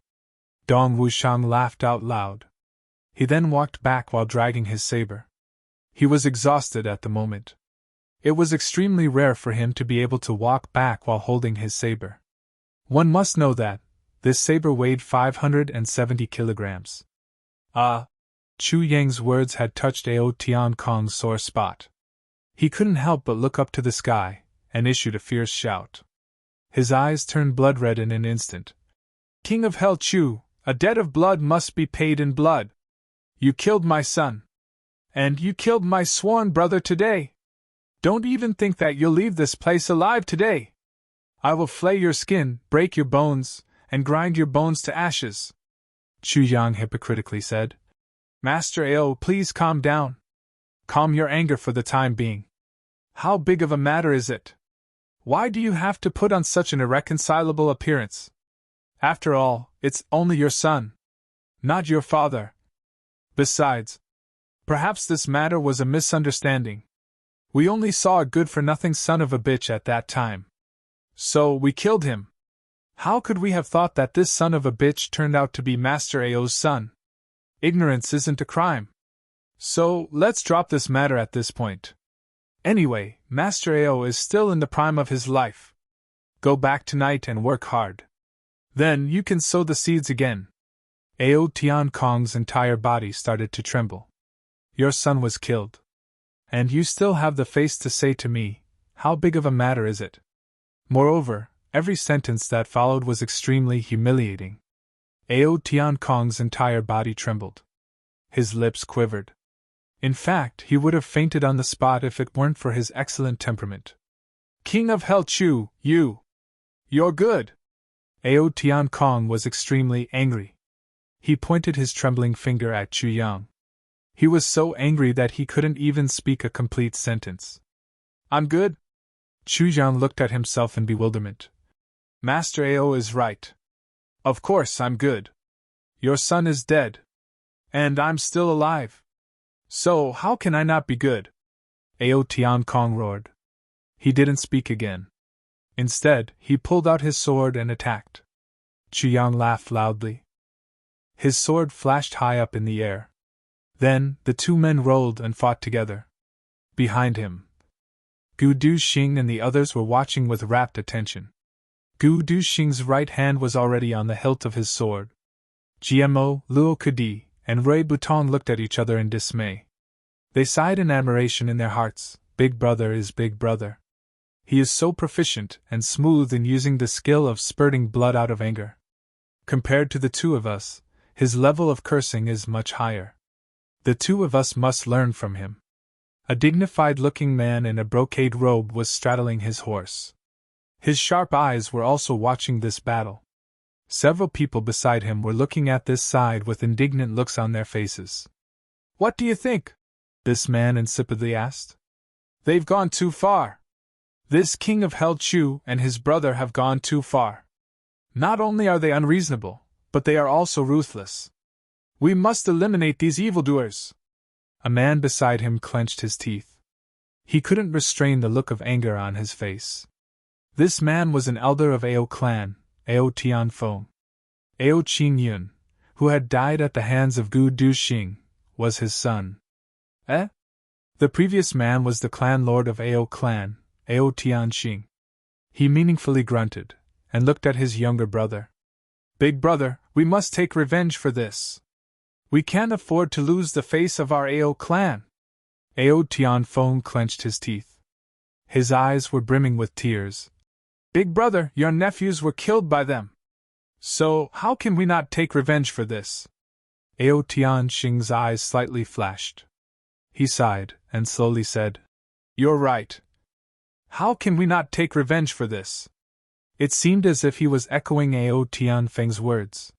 Dong Wuxiang laughed out loud. He then walked back while dragging his saber. He was exhausted at the moment. It was extremely rare for him to be able to walk back while holding his saber. One must know that this saber weighed 570 kilograms. Chu Yang's words had touched Ao Tian Kong's sore spot. He couldn't help but look up to the sky, and issued a fierce shout. His eyes turned blood-red in an instant. "King of Hell Chu, a debt of blood must be paid in blood. You killed my son. And you killed my sworn brother today. Don't even think that you'll leave this place alive today. I will flay your skin, break your bones, and grind your bones to ashes," Chu Yang hypocritically said. "Master Ao, please calm down. Calm your anger for the time being. How big of a matter is it? Why do you have to put on such an irreconcilable appearance? After all, it's only your son, not your father. Besides, perhaps this matter was a misunderstanding. We only saw a good-for-nothing son of a bitch at that time. So we killed him. How could we have thought that this son of a bitch turned out to be Master Ao's son? Ignorance isn't a crime. So, let's drop this matter at this point. Anyway, Master Ao is still in the prime of his life. Go back tonight and work hard. Then you can sow the seeds again." Ao Tian Kong's entire body started to tremble. "Your son was killed. And you still have the face to say to me, how big of a matter is it?" Moreover, every sentence that followed was extremely humiliating. Ao Tian Kong's entire body trembled. His lips quivered. In fact, he would have fainted on the spot if it weren't for his excellent temperament. "King of Hell Chu, you're good!" Ao Tian Kong was extremely angry. He pointed his trembling finger at Chu Yang. He was so angry that he couldn't even speak a complete sentence. "I'm good?" Chu Yang looked at himself in bewilderment. "Master Ao is right. Of course I'm good. Your son is dead. And I'm still alive. So how can I not be good?" Ao Tian Kong roared. He didn't speak again. Instead, he pulled out his sword and attacked. Chu Yang laughed loudly. His sword flashed high up in the air. Then, the two men rolled and fought together. Behind him, Gu Duxing and the others were watching with rapt attention. Gu Duxing's right hand was already on the hilt of his sword. GMO, Luo Kadi, and Rui Butong looked at each other in dismay. They sighed in admiration in their hearts. Big brother is big brother. He is so proficient and smooth in using the skill of spurting blood out of anger. Compared to the two of us, his level of cursing is much higher. The two of us must learn from him. A dignified-looking man in a brocade robe was straddling his horse. His sharp eyes were also watching this battle. Several people beside him were looking at this side with indignant looks on their faces. "What do you think?" this man insipidly asked. "They've gone too far. This king of Hell Chu and his brother have gone too far. Not only are they unreasonable, but they are also ruthless. We must eliminate these evildoers." A man beside him clenched his teeth. He couldn't restrain the look of anger on his face. This man was an elder of Ao clan, Ao Tianfeng. Ao Qingyun, who had died at the hands of Gu Duxing, was his son. Eh? The previous man was the clan lord of Ao clan, Ao Tianxing. He meaningfully grunted, and looked at his younger brother. "Big brother, we must take revenge for this. We can't afford to lose the face of our Ao clan." Ao Tianfeng clenched his teeth. His eyes were brimming with tears. "Big brother, your nephews were killed by them. So, how can we not take revenge for this?" Ao Tianxing's eyes slightly flashed. He sighed, and slowly said, "You're right. How can we not take revenge for this?" It seemed as if he was echoing Ao Tianfeng's words.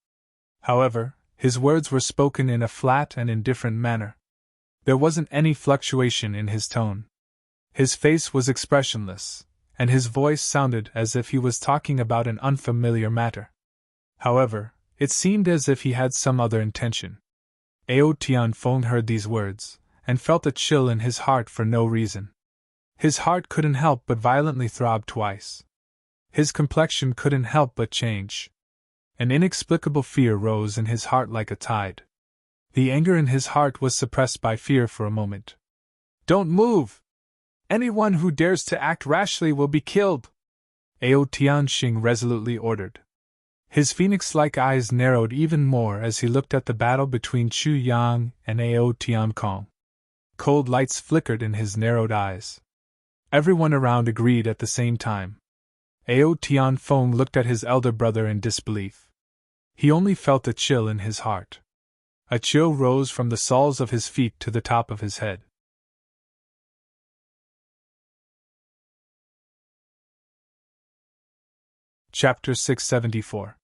However, his words were spoken in a flat and indifferent manner. There wasn't any fluctuation in his tone. His face was expressionless, and his voice sounded as if he was talking about an unfamiliar matter. However, it seemed as if he had some other intention. Ao Tianfeng heard these words, and felt a chill in his heart for no reason. His heart couldn't help but violently throb twice. His complexion couldn't help but change. An inexplicable fear rose in his heart like a tide. The anger in his heart was suppressed by fear for a moment. "Don't move! Anyone who dares to act rashly will be killed," Ao Tianxing resolutely ordered. His phoenix-like eyes narrowed even more as he looked at the battle between Chu Yang and Ao Tiankong. Cold lights flickered in his narrowed eyes. Everyone around agreed at the same time. Ao Tianfeng looked at his elder brother in disbelief. He only felt a chill in his heart. A chill rose from the soles of his feet to the top of his head. Chapter 674.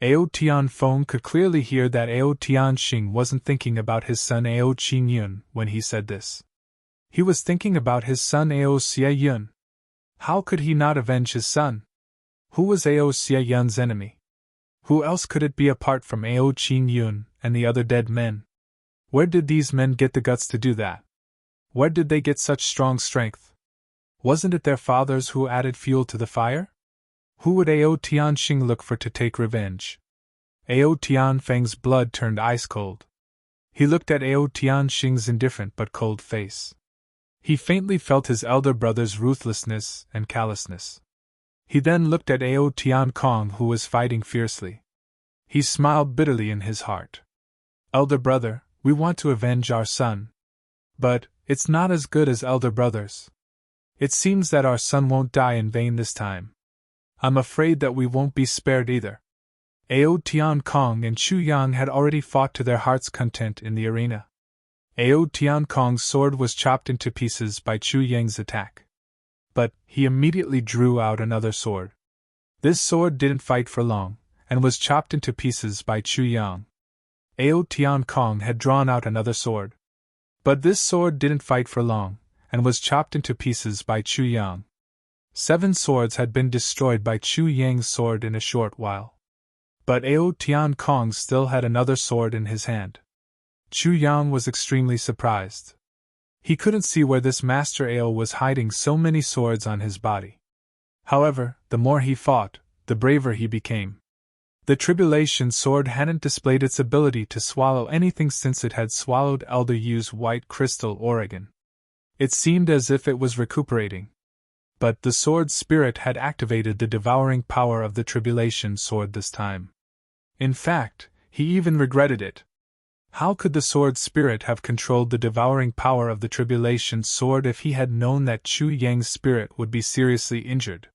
Ao Tianfeng could clearly hear that Ao Tianxing wasn't thinking about his son Ao Qingyun when he said this. He was thinking about his son Ao Xieyun. How could he not avenge his son? Who was Ao Xieyun's enemy? Who else could it be apart from Ao Qingyun and the other dead men? Where did these men get the guts to do that? Where did they get such strong strength? Wasn't it their fathers who added fuel to the fire? Who would Ao Tianxing look for to take revenge? Ao Tianfeng's blood turned ice cold. He looked at Ao Tianxing's indifferent but cold face. He faintly felt his elder brother's ruthlessness and callousness. He then looked at Ao Tiankong, who was fighting fiercely. He smiled bitterly in his heart. "Elder brother, we want to avenge our son. But, it's not as good as elder brothers. It seems that our son won't die in vain this time. I'm afraid that we won't be spared either." Ao Tiankong and Chu Yang had already fought to their heart's content in the arena. Ao Tiankong's sword was chopped into pieces by Chu Yang's attack. But, he immediately drew out another sword. This sword didn't fight for long, and was chopped into pieces by Chu Yang. Ao Tiankong had drawn out another sword. But this sword didn't fight for long, and was chopped into pieces by Chu Yang. 7 swords had been destroyed by Chu Yang's sword in a short while. But Ao Tiankong still had another sword in his hand. Chu Yang was extremely surprised. He couldn't see where this Master Ao was hiding so many swords on his body. However, the more he fought, the braver he became. The Tribulation Sword hadn't displayed its ability to swallow anything since it had swallowed Elder Yu's white crystal Oregon. It seemed as if it was recuperating. But the sword's spirit had activated the devouring power of the Tribulation Sword this time. In fact, he even regretted it. How could the sword's spirit have controlled the devouring power of the Tribulation Sword if he had known that Chu Yang's spirit would be seriously injured?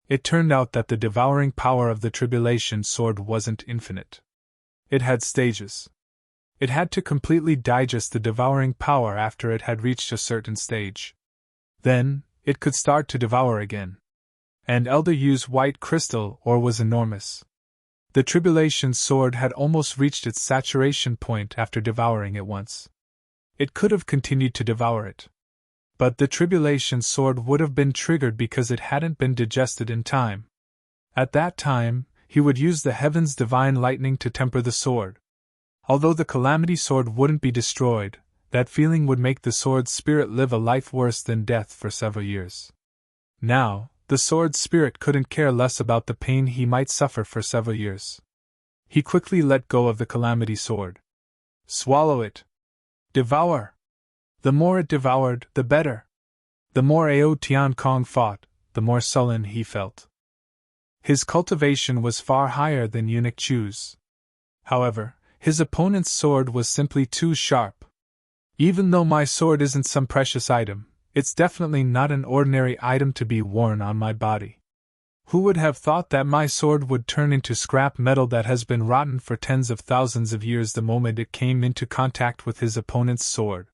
It turned out that the devouring power of the Tribulation Sword wasn't infinite. It had stages. It had to completely digest the devouring power after it had reached a certain stage. Then, it could start to devour again. and Elder Yu's white crystal ore was enormous. The tribulation sword had almost reached its saturation point after devouring it once. It could have continued to devour it. But the tribulation sword would have been triggered because it hadn't been digested in time. At that time, he would use the heaven's divine lightning to temper the sword. Although the calamity sword wouldn't be destroyed, that feeling would make the sword's spirit live a life worse than death for several years. Now, the sword's spirit couldn't care less about the pain he might suffer for several years. He quickly let go of the calamity sword. Swallow it. Devour. The more it devoured, the better. The more Ao Tian Kong fought, the more sullen he felt. His cultivation was far higher than Eunuch Chu's. However, his opponent's sword was simply too sharp. Even though my sword isn't some precious item, it's definitely not an ordinary item to be worn on my body. Who would have thought that my sword would turn into scrap metal that has been rotten for tens of thousands of years the moment it came into contact with his opponent's sword?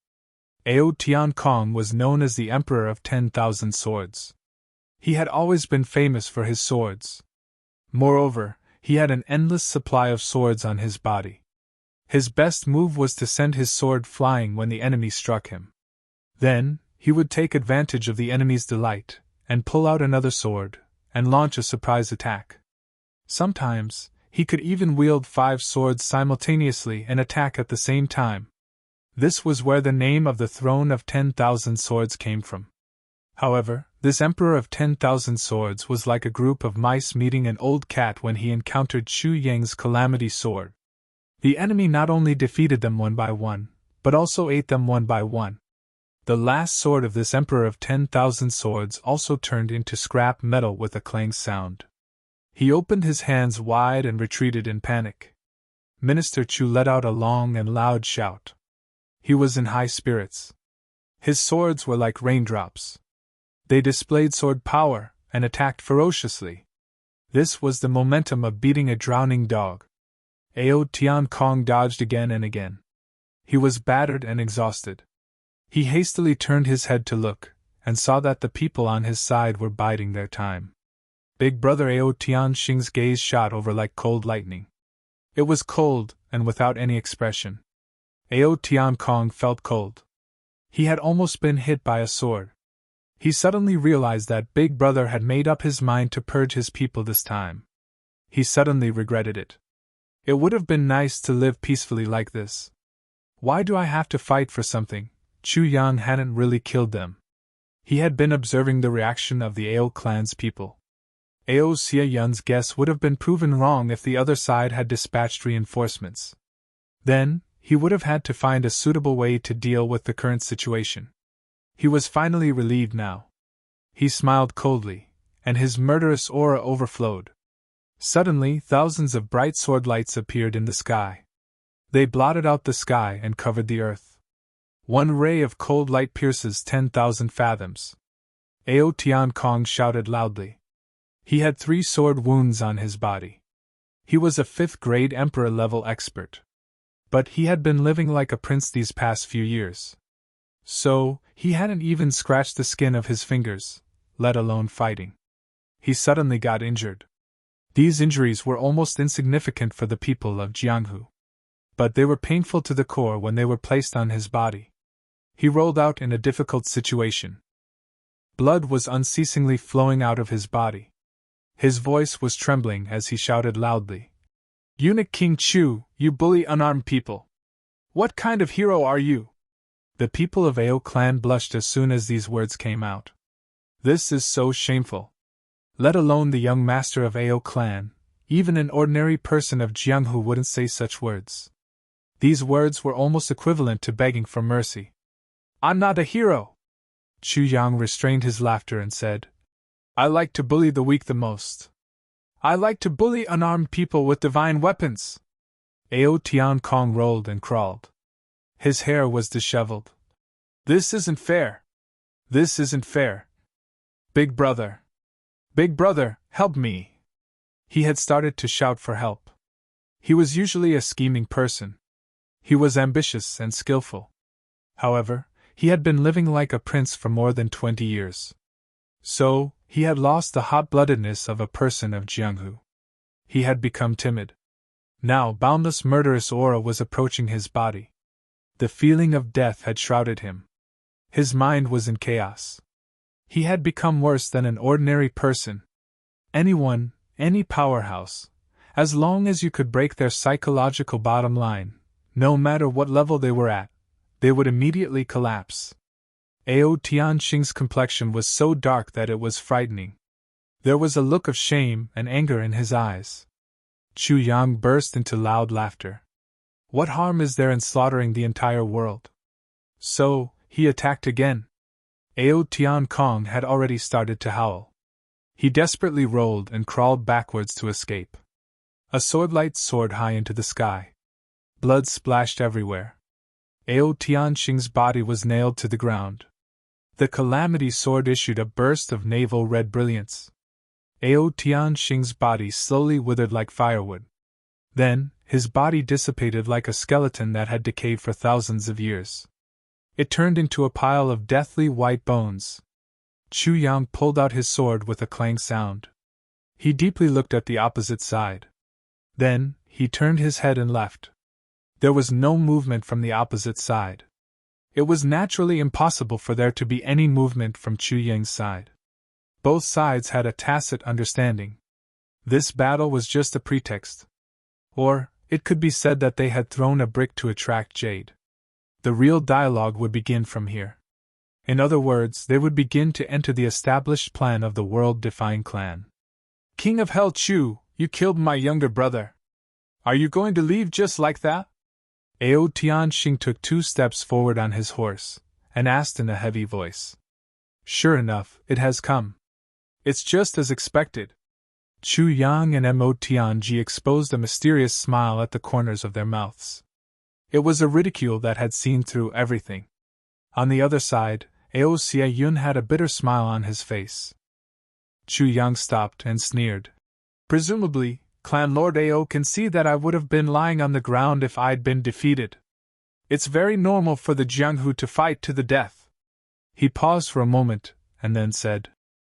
Ao Tian Kong was known as the Emperor of 10,000 Swords. He had always been famous for his swords. Moreover, he had an endless supply of swords on his body. His best move was to send his sword flying when the enemy struck him. Then, he would take advantage of the enemy's delight, and pull out another sword, and launch a surprise attack. Sometimes, he could even wield 5 swords simultaneously and attack at the same time. This was where the name of the Throne of 10,000 Swords came from. However, this Emperor of 10,000 Swords was like a group of mice meeting an old cat when he encountered Chu Yang's calamity sword. The enemy not only defeated them one by one, but also ate them one by one. The last sword of this Emperor of 10,000 Swords also turned into scrap metal with a clang sound. He opened his hands wide and retreated in panic. Minister Chu let out a long and loud shout. He was in high spirits. His swords were like raindrops. They displayed sword power and attacked ferociously. This was the momentum of beating a drowning dog. Ao Tian Kong dodged again and again. He was battered and exhausted. He hastily turned his head to look, and saw that the people on his side were biding their time. Big Brother Ao Tian Xing's gaze shot over like cold lightning. It was cold, and without any expression. Ao Tian Kong felt cold. He had almost been hit by a sword. He suddenly realized that Big Brother had made up his mind to purge his people this time. He suddenly regretted it. It would have been nice to live peacefully like this. Why do I have to fight for something? Chu Yang hadn't really killed them. He had been observing the reaction of the Ao clan's people. Ao Xia Yun's guess would have been proven wrong if the other side had dispatched reinforcements. Then, he would have had to find a suitable way to deal with the current situation. He was finally relieved now. He smiled coldly, and his murderous aura overflowed. Suddenly, thousands of bright sword lights appeared in the sky. They blotted out the sky and covered the earth. One ray of cold light pierces 10,000 fathoms. Ao Tian Kong shouted loudly. He had 3 sword wounds on his body. He was a 5th-grade Emperor-level expert. But he had been living like a prince these past few years. So, he hadn't even scratched the skin of his fingers, let alone fighting. He suddenly got injured. These injuries were almost insignificant for the people of Jianghu. But they were painful to the core when they were placed on his body. He rolled out in a difficult situation. Blood was unceasingly flowing out of his body. His voice was trembling as he shouted loudly. Eunuch King Chu, you bully unarmed people! What kind of hero are you? The people of Ao clan blushed as soon as these words came out. This is so shameful. Let alone the young master of Ao clan, even an ordinary person of Jianghu wouldn't say such words. These words were almost equivalent to begging for mercy. I'm not a hero! Chu Yang restrained his laughter and said, I like to bully the weak the most. I like to bully unarmed people with divine weapons. Ao Tian Kong rolled and crawled. His hair was disheveled. This isn't fair. This isn't fair. Big Brother! Big Brother, help me! He had started to shout for help. He was usually a scheming person. He was ambitious and skillful. However, he had been living like a prince for more than 20 years. So, He had lost the hot-bloodedness of a person of Jianghu. He had become timid. Now boundless murderous aura was approaching his body. The feeling of death had shrouded him. His mind was in chaos. He had become worse than an ordinary person. Anyone, any powerhouse, as long as you could break their psychological bottom line, no matter what level they were at, they would immediately collapse. Ao Tianxing's complexion was so dark that it was frightening. There was a look of shame and anger in his eyes. Chu Yang burst into loud laughter. What harm is there in slaughtering the entire world? So, he attacked again. Ao Tian Kong had already started to howl. He desperately rolled and crawled backwards to escape. A swordlight soared high into the sky. Blood splashed everywhere. Ao Tianxing's body was nailed to the ground. The calamity sword issued a burst of navel red brilliance. Ao Tianxing's body slowly withered like firewood. Then, his body dissipated like a skeleton that had decayed for thousands of years. It turned into a pile of deathly white bones. Chu Yang pulled out his sword with a clang sound. He deeply looked at the opposite side. Then, he turned his head and left. There was no movement from the opposite side. It was naturally impossible for there to be any movement from Chu Yang's side. Both sides had a tacit understanding. This battle was just a pretext. Or, it could be said that they had thrown a brick to attract jade. The real dialogue would begin from here. In other words, they would begin to enter the established plan of the world-defying clan. King of Hell Chu, you killed my younger brother. Are you going to leave just like that? Ao Tianxing took 2 steps forward on his horse, and asked in a heavy voice. Sure enough, it has come. It's just as expected. Chu Yang and Mo Tianji exposed a mysterious smile at the corners of their mouths. It was a ridicule that had seen through everything. On the other side, Ao Xie Yun had a bitter smile on his face. Chu Yang stopped and sneered. Presumably, Clan Lord Ao can see that I would have been lying on the ground if I'd been defeated. It's very normal for the Jianghu to fight to the death. He paused for a moment, and then said,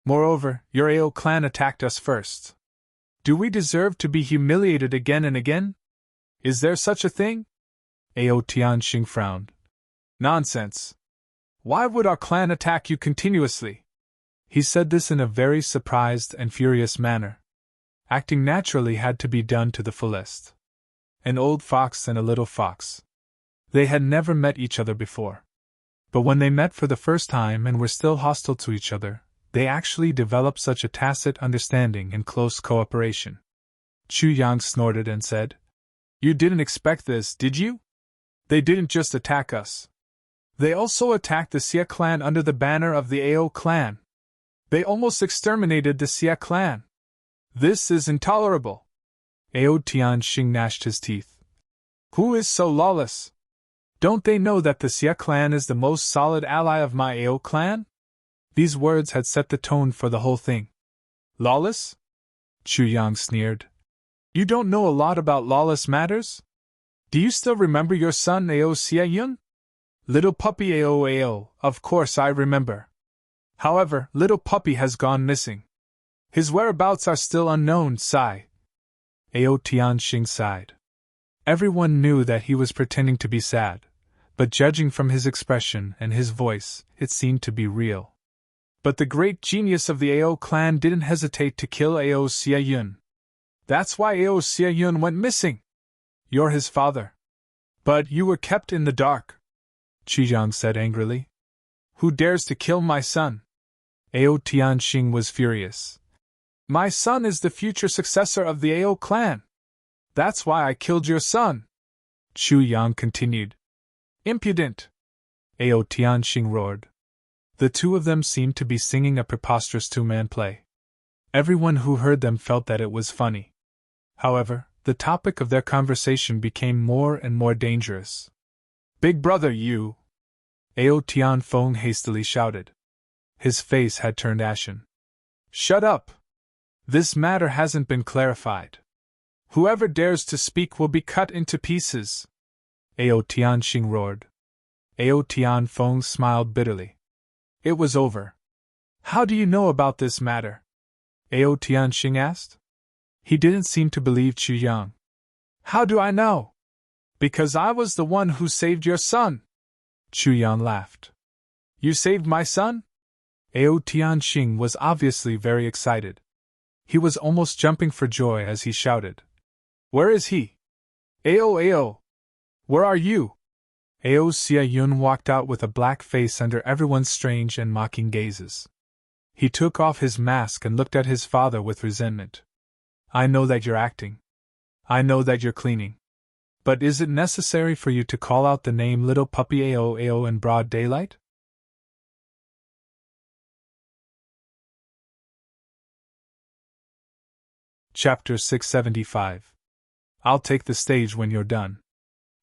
Moreover, your Ao clan attacked us first. Do we deserve to be humiliated again and again? Is there such a thing? Ao Tianxing frowned. Nonsense. Why would our clan attack you continuously? He said this in a very surprised and furious manner. Acting naturally had to be done to the fullest. An old fox and a little fox. They had never met each other before. But when they met for the first time and were still hostile to each other, they actually developed such a tacit understanding and close cooperation. Chu Yang snorted and said, You didn't expect this, did you? They didn't just attack us. They also attacked the Xia clan under the banner of the Ao clan. They almost exterminated the Xia clan. This is intolerable. Ao Tianxing gnashed his teeth. Who is so lawless? Don't they know that the Xia clan is the most solid ally of my Ao clan? These words had set the tone for the whole thing. Lawless? Chu Yang sneered. You don't know a lot about lawless matters? Do you still remember your son Ao Xie Yun? Little puppy Ao, of course I remember. However, little puppy has gone missing. His whereabouts are still unknown, sigh. Ao Tianxing sighed. Everyone knew that he was pretending to be sad, but judging from his expression and his voice, it seemed to be real. But the great genius of the Ao clan didn't hesitate to kill Ao Xie Yun. That's why Ao Xie Yun went missing. You're his father. But you were kept in the dark, Chu Yang said angrily. Who dares to kill my son? Ao Tianxing was furious. My son is the future successor of the Ao clan. That's why I killed your son. Chu Yang continued. Impudent! Ao Tianxing roared. The two of them seemed to be singing a preposterous two-man play. Everyone who heard them felt that it was funny. However, the topic of their conversation became more and more dangerous. Big brother, you! Ao Tianfeng hastily shouted. His face had turned ashen. Shut up! This matter hasn't been clarified. Whoever dares to speak will be cut into pieces. Ao Tianxing roared. Ao Tianfeng smiled bitterly. It was over. How do you know about this matter? Ao Tianxing asked. He didn't seem to believe Chu Yang. How do I know? Because I was the one who saved your son. Chu Yang laughed. You saved my son? Ao Tianxing was obviously very excited. He was almost jumping for joy as he shouted. Where is he? Ao! Where are you? Ao Xia Yun walked out with a black face under everyone's strange and mocking gazes. He took off his mask and looked at his father with resentment. I know that you're acting. I know that you're cleaning. But is it necessary for you to call out the name little puppy Ao in broad daylight? Chapter 675. I'll take the stage when you're done.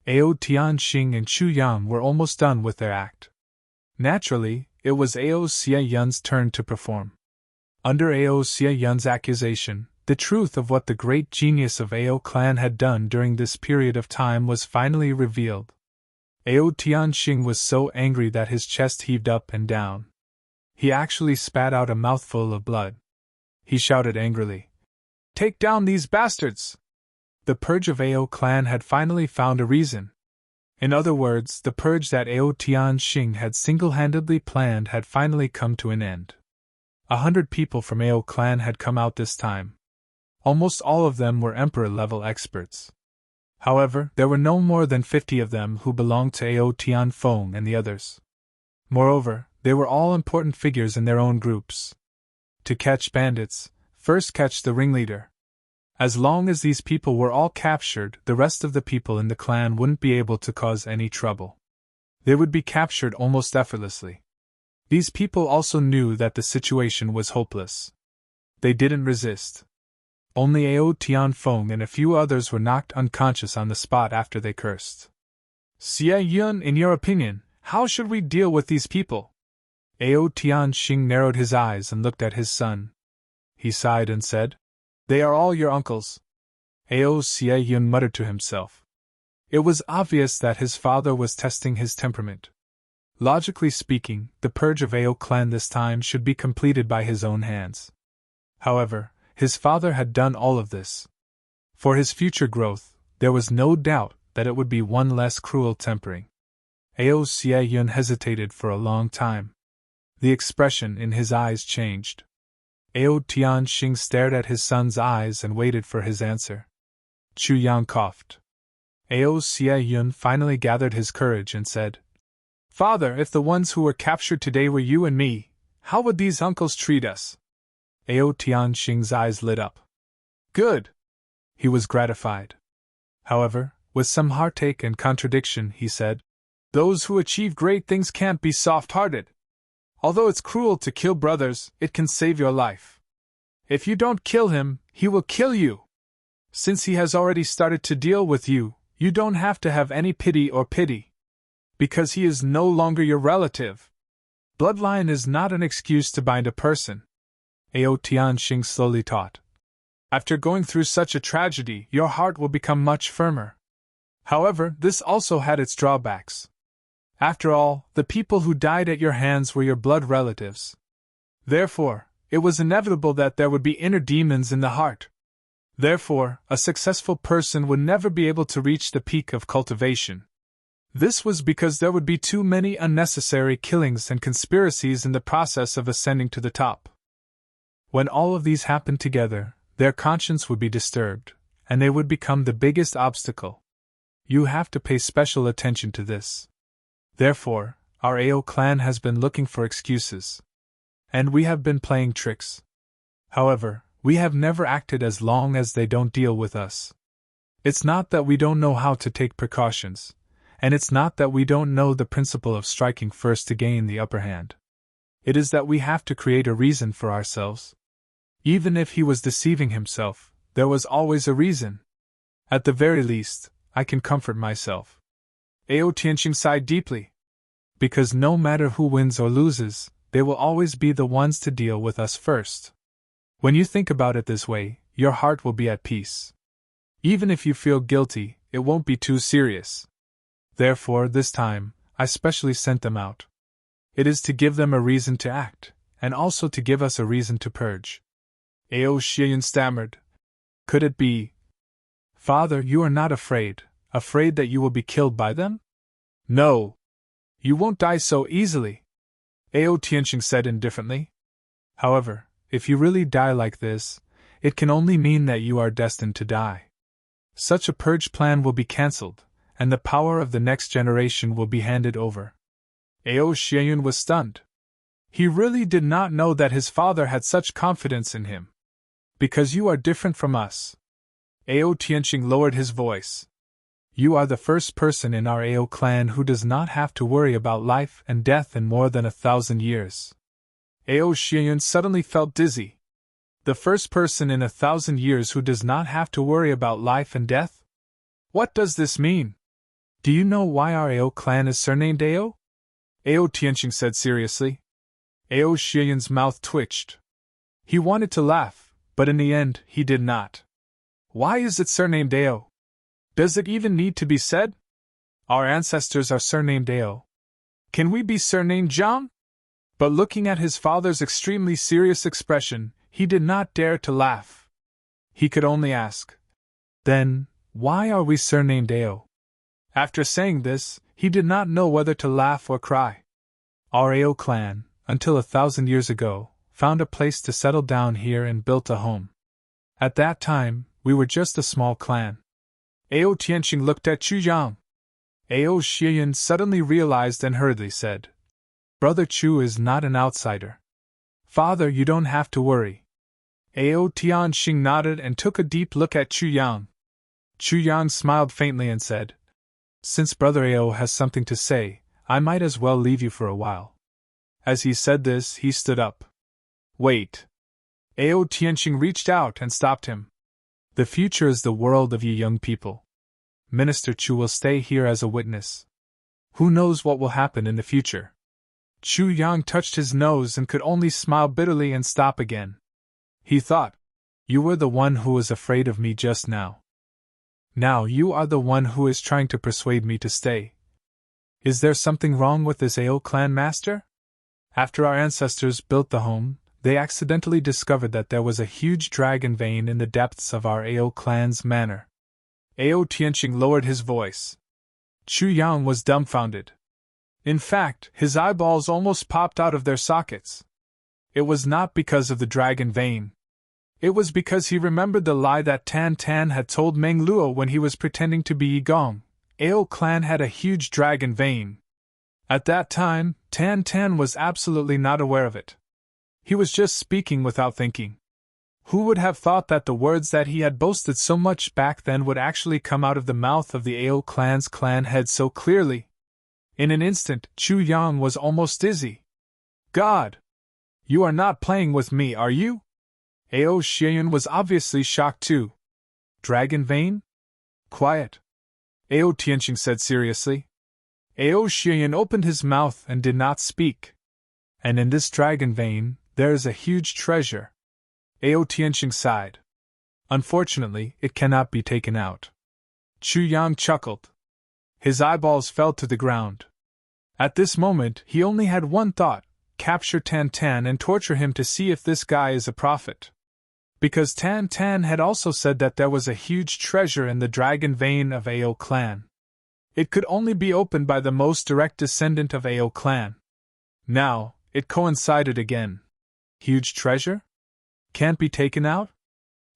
Ao Tianxing and Chu Yang were almost done with their act. Naturally, it was Ao Xia Yun's turn to perform. Under Ao Xia Yun's accusation, the truth of what the great genius of Ao clan had done during this period of time was finally revealed. Ao Tianxing was so angry that his chest heaved up and down. He actually spat out a mouthful of blood. He shouted angrily, Take down these bastards! The purge of Ao clan had finally found a reason. In other words, the purge that Ao Tianxing had single-handedly planned had finally come to an end. 100 people from Ao clan had come out this time. Almost all of them were emperor-level experts. However, there were no more than 50 of them who belonged to Ao Tianfeng and the others. Moreover, they were all important figures in their own groups. To catch bandits, first catch the ringleader. As long as these people were all captured, the rest of the people in the clan wouldn't be able to cause any trouble. They would be captured almost effortlessly. These people also knew that the situation was hopeless. They didn't resist. Only Ao Tianfeng and a few others were knocked unconscious on the spot after they cursed. Xia Yun, in your opinion, how should we deal with these people? Ao Tianxing narrowed his eyes and looked at his son. He sighed and said, They are all your uncles. Ao Xia Yun muttered to himself. It was obvious that his father was testing his temperament. Logically speaking, the purge of Ao clan this time should be completed by his own hands. However, his father had done all of this. For his future growth, there was no doubt that it would be one less cruel tempering. Ao Xia Yun hesitated for a long time. The expression in his eyes changed. Ao Tianxing stared at his son's eyes and waited for his answer. Chu Yang coughed. Ao Xia Yun finally gathered his courage and said, Father, if the ones who were captured today were you and me, how would these uncles treat us? Ao Tianxing's eyes lit up. Good! He was gratified. However, with some heartache and contradiction, he said, Those who achieve great things can't be soft-hearted. Although it's cruel to kill brothers, it can save your life. If you don't kill him, he will kill you. Since he has already started to deal with you, you don't have to have any pity. Because he is no longer your relative. Bloodline is not an excuse to bind a person. Ao Tianxing slowly taught. After going through such a tragedy, your heart will become much firmer. However, this also had its drawbacks. After all, the people who died at your hands were your blood relatives. Therefore, it was inevitable that there would be inner demons in the heart. Therefore, a successful person would never be able to reach the peak of cultivation. This was because there would be too many unnecessary killings and conspiracies in the process of ascending to the top. When all of these happened together, their conscience would be disturbed, and they would become the biggest obstacle. You have to pay special attention to this. Therefore, our Ao clan has been looking for excuses. And we have been playing tricks. However, we have never acted as long as they don't deal with us. It's not that we don't know how to take precautions, and it's not that we don't know the principle of striking first to gain the upper hand. It is that we have to create a reason for ourselves. Even if he was deceiving himself, there was always a reason. At the very least, I can comfort myself. Ao Tianxing sighed deeply. Because no matter who wins or loses, they will always be the ones to deal with us first. When you think about it this way, your heart will be at peace. Even if you feel guilty, it won't be too serious. Therefore, this time, I specially sent them out. It is to give them a reason to act, and also to give us a reason to purge. Ao Shiyan stammered. Could it be? Father, you are not afraid that you will be killed by them? No. You won't die so easily, Ao Tianqing said indifferently. However, if you really die like this, it can only mean that you are destined to die. Such a purge plan will be cancelled, and the power of the next generation will be handed over. Ao Shiyan was stunned. He really did not know that his father had such confidence in him. Because you are different from us. Ao Tianqing lowered his voice. You are the first person in our Ao clan who does not have to worry about life and death in more than 1,000 years. Ao Shiyan suddenly felt dizzy. The first person in 1,000 years who does not have to worry about life and death? What does this mean? Do you know why our Ao clan is surnamed Ao? Ao Tianqing said seriously. Ao Shiyan's mouth twitched. He wanted to laugh, but in the end, he did not. Why is it surnamed Ao? Does it even need to be said? Our ancestors are surnamed Ao. Can we be surnamed Zhang? But looking at his father's extremely serious expression, he did not dare to laugh. He could only ask, then, why are we surnamed Ao? After saying this, he did not know whether to laugh or cry. Our Ao clan, until 1,000 years ago, found a place to settle down here and built a home. At that time, we were just a small clan. Ao Tianqing looked at Chu Yang. Ao Shiyan suddenly realized and hurriedly said, Brother Chu is not an outsider. Father, you don't have to worry. Ao Tianqing nodded and took a deep look at Chu Yang. Chu Yang smiled faintly and said, Since Brother Ao has something to say, I might as well leave you for a while. As he said this, he stood up. Wait. Ao Tianqing reached out and stopped him. The future is the world of you young people. Minister Chu will stay here as a witness. Who knows what will happen in the future? Chu Yang touched his nose and could only smile bitterly and stop again. He thought, You were the one who was afraid of me just now. Now you are the one who is trying to persuade me to stay. Is there something wrong with this Ao clan master? After our ancestors built the home, they accidentally discovered that there was a huge dragon vein in the depths of our Ao clan's manor. Ao Tianqing lowered his voice. Chu Yang was dumbfounded. In fact, his eyeballs almost popped out of their sockets. It was not because of the dragon vein. It was because he remembered the lie that Tan Tan had told Meng Luo when he was pretending to be Yi Gong. Ao clan had a huge dragon vein. At that time, Tan Tan was absolutely not aware of it. He was just speaking without thinking. Who would have thought that the words that he had boasted so much back then would actually come out of the mouth of the Ao clan's clan head so clearly? In an instant, Chu Yang was almost dizzy. God! You are not playing with me, are you? Ao Shiyan was obviously shocked too. Dragon vein? Quiet. Ao Tianqing said seriously. Ao Shiyan opened his mouth and did not speak. And in this dragon vein, there is a huge treasure. Ao Tianqing sighed. Unfortunately, it cannot be taken out. Chu Yang chuckled. His eyeballs fell to the ground. At this moment, he only had one thought: capture Tan Tan and torture him to see if this guy is a prophet. Because Tan Tan had also said that there was a huge treasure in the dragon vein of Ao clan. It could only be opened by the most direct descendant of Ao clan. Now, it coincided again. Huge treasure? Can't be taken out?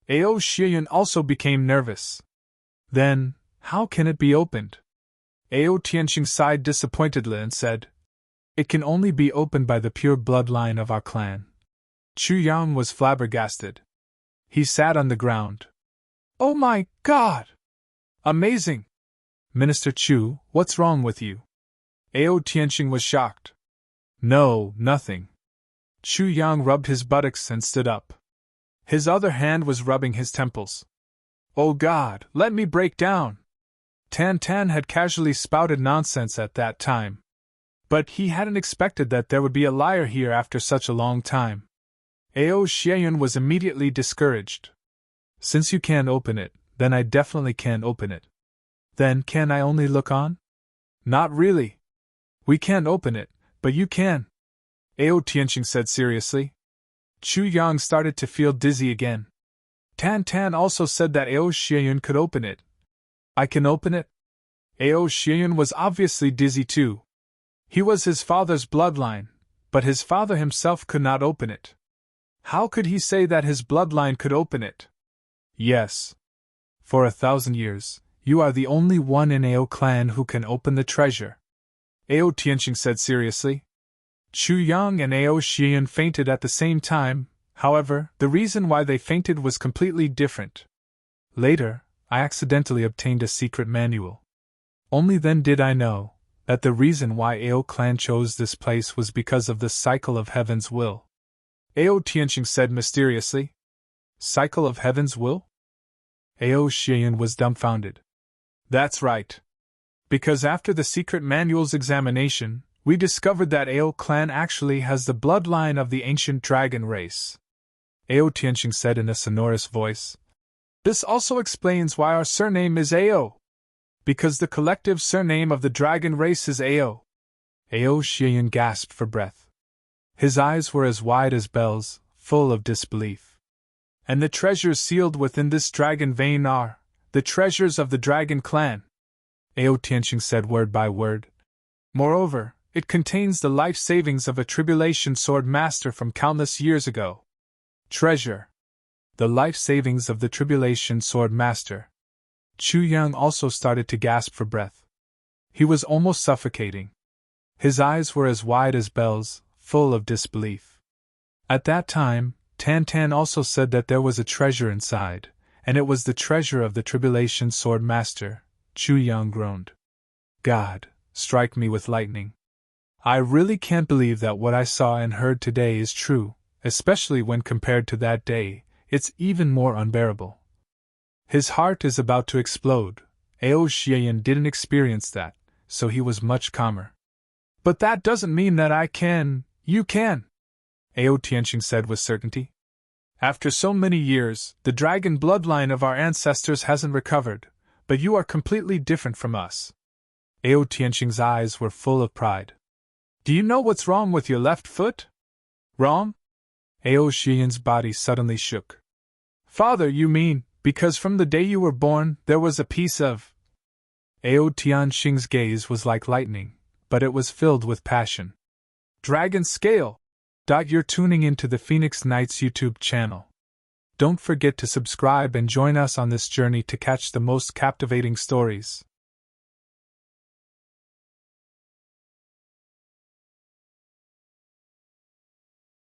Ao Shiyan also became nervous. Then, how can it be opened? Ao Tianqing sighed disappointedly and said, It can only be opened by the pure bloodline of our clan. Chu Yang was flabbergasted. He sat on the ground. Oh my God! Amazing! Minister Chu, what's wrong with you? Ao Tianqing was shocked. No, nothing. Chu Yang rubbed his buttocks and stood up. His other hand was rubbing his temples. Oh God, let me break down! Tan Tan had casually spouted nonsense at that time. But he hadn't expected that there would be a liar here after such a long time. Ao Shiyan was immediately discouraged. Since you can't open it, then I definitely can't open it. Then can I only look on? Not really. We can't open it, but you can. Ao Tianqing said seriously. Chu Yang started to feel dizzy again. Tan Tan also said that Ao Xieyun could open it. I can open it? Ao Xieyun was obviously dizzy too. He was his father's bloodline, but his father himself could not open it. How could he say that his bloodline could open it? Yes. For 1,000 years, you are the only one in Ao clan who can open the treasure. Ao Tianqing said seriously. Chu Yang and Ao Xieyun fainted at the same time. However, the reason why they fainted was completely different. Later, I accidentally obtained a secret manual. Only then did I know that the reason why Ao clan chose this place was because of the cycle of heaven's will. Ao Tianqing said mysteriously. Cycle of heaven's will? Ao Xieyun was dumbfounded. That's right. Because after the secret manual's examination, we discovered that Ao clan actually has the bloodline of the ancient dragon race. Ao Tianqing said in a sonorous voice. This also explains why our surname is Ao. Because the collective surname of the dragon race is Ao. Ao Xieyun gasped for breath. His eyes were as wide as bells, full of disbelief. And the treasures sealed within this dragon vein are the treasures of the dragon clan. Ao Tianqing said word by word. Moreover, it contains the life savings of a tribulation sword master from countless years ago. Treasure. The life savings of the tribulation sword master. Chu Yang also started to gasp for breath. He was almost suffocating. His eyes were as wide as bells, full of disbelief. At that time, Tan Tan also said that there was a treasure inside, and it was the treasure of the tribulation sword master. Chu Yang groaned. God, strike me with lightning. I really can't believe that what I saw and heard today is true, especially when compared to that day. It's even more unbearable. His heart is about to explode. Ao Xieyun didn't experience that, so he was much calmer. But that doesn't mean that I can. You can, Ao Tianqing said with certainty. After so many years, the dragon bloodline of our ancestors hasn't recovered, but you are completely different from us. Ao Tianqing's eyes were full of pride. Do you know what's wrong with your left foot? Wrong? Ao Xieyun's body suddenly shook. Father, you mean, because from the day you were born, there was a piece of... Ao Tianqing's gaze was like lightning, but it was filled with passion. Dragon Scale! You're tuning into the Phoenix Knights YouTube channel. Don't forget to subscribe and join us on this journey to catch the most captivating stories.